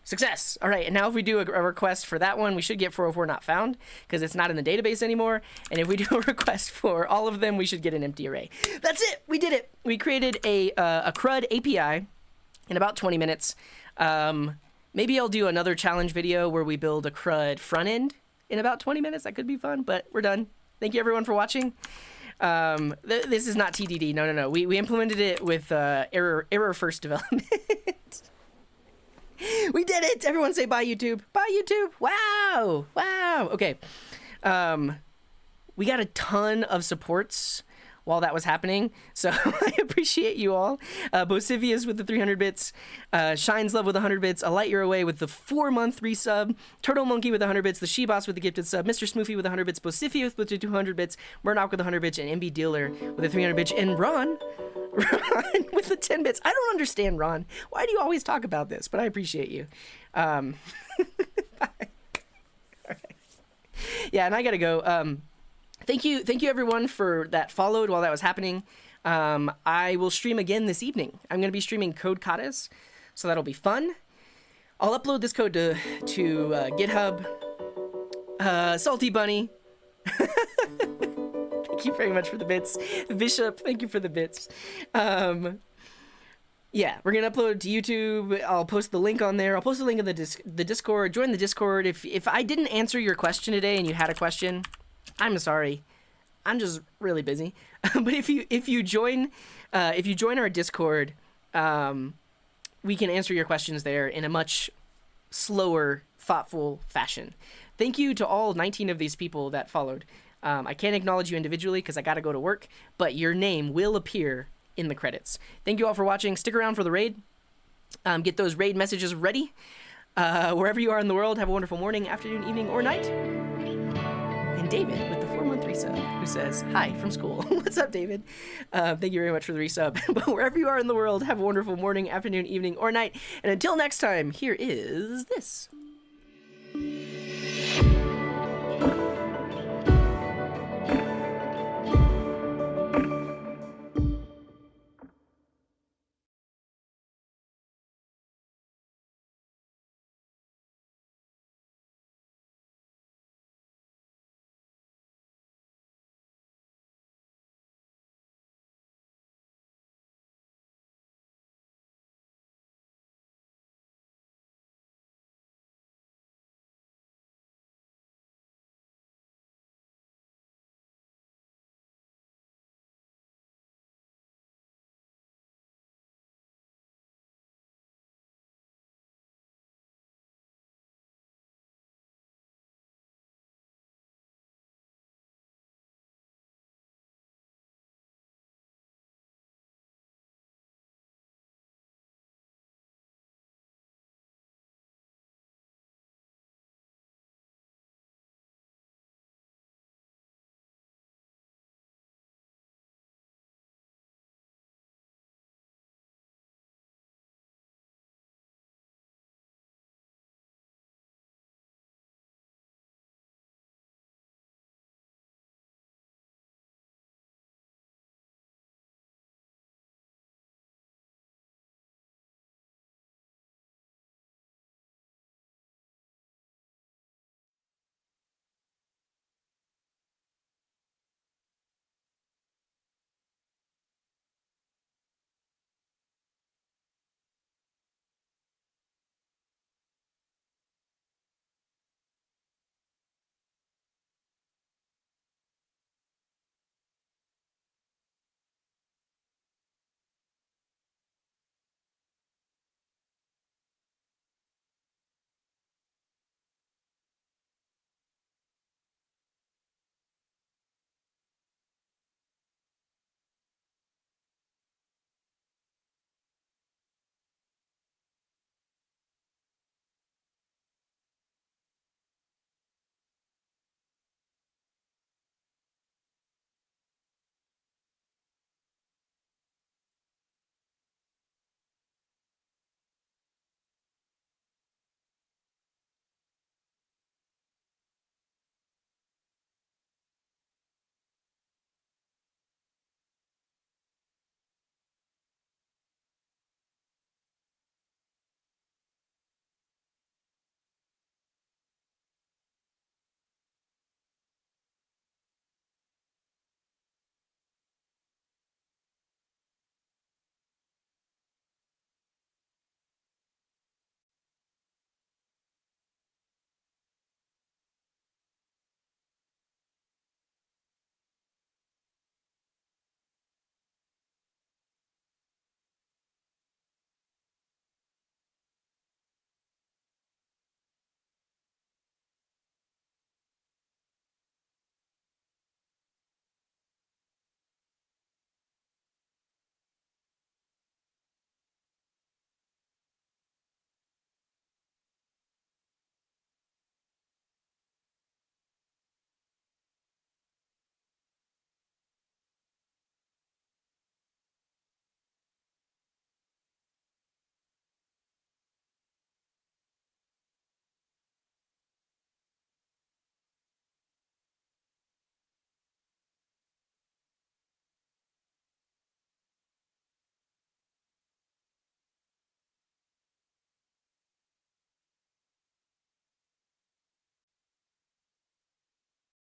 Success. All right, and now if we do a request for that one, we should get 404 not found because it's not in the database anymore. And if we do a request for all of them, we should get an empty array. That's it. We did it. We created a CRUD API in about 20 minutes. Maybe I'll do another challenge video where we build a CRUD front end in about 20 minutes. That could be fun, but we're done. Thank you everyone for watching. This is not TDD. No. We implemented it with error first development. We did it! Everyone say bye, YouTube. Bye, YouTube. Wow. Okay. We got a ton of supports while that was happening, so I appreciate you all. Bosivius with the 300 bits, Shines Love with 100 bits, A Light Year Away with the 4-month resub, Turtle Monkey with 100 bits, the Sheboss with the gifted sub, Mr. Smoofy with 100 bits, Bosivius with the 200 bits, Murdoch with 100 bits, and MB Dealer with the 300 bits, and Ron with the 10 bits. I don't understand, Ron. Why do you always talk about this? But I appreciate you. Bye. All right. Yeah, and I gotta go. Thank you everyone for that followed while that was happening. I will stream again this evening. I'm going to be streaming Code Katas, so that'll be fun. I'll upload this code to GitHub. Salty Bunny. Thank you very much for the bits. Bishop, thank you for the bits. Yeah, we're going to upload it to YouTube. I'll post the link on there. I'll post the link in the Discord. Join the Discord. If I didn't answer your question today and you had a question, I'm sorry. I'm just really busy. But if you join our Discord, we can answer your questions there in a much slower, thoughtful fashion. Thank you to all 19 of these people that followed. I can't acknowledge you individually because I got to go to work, but your name will appear in the credits. Thank you all for watching. Stick around for the raid. Get those raid messages ready. Wherever you are in the world, have a wonderful morning, afternoon, evening, or night. And David with the 4-month resub, who says, hi from school. What's up, David? Thank you very much for the resub. But wherever you are in the world, have a wonderful morning, afternoon, evening, or night. And until next time, here is this.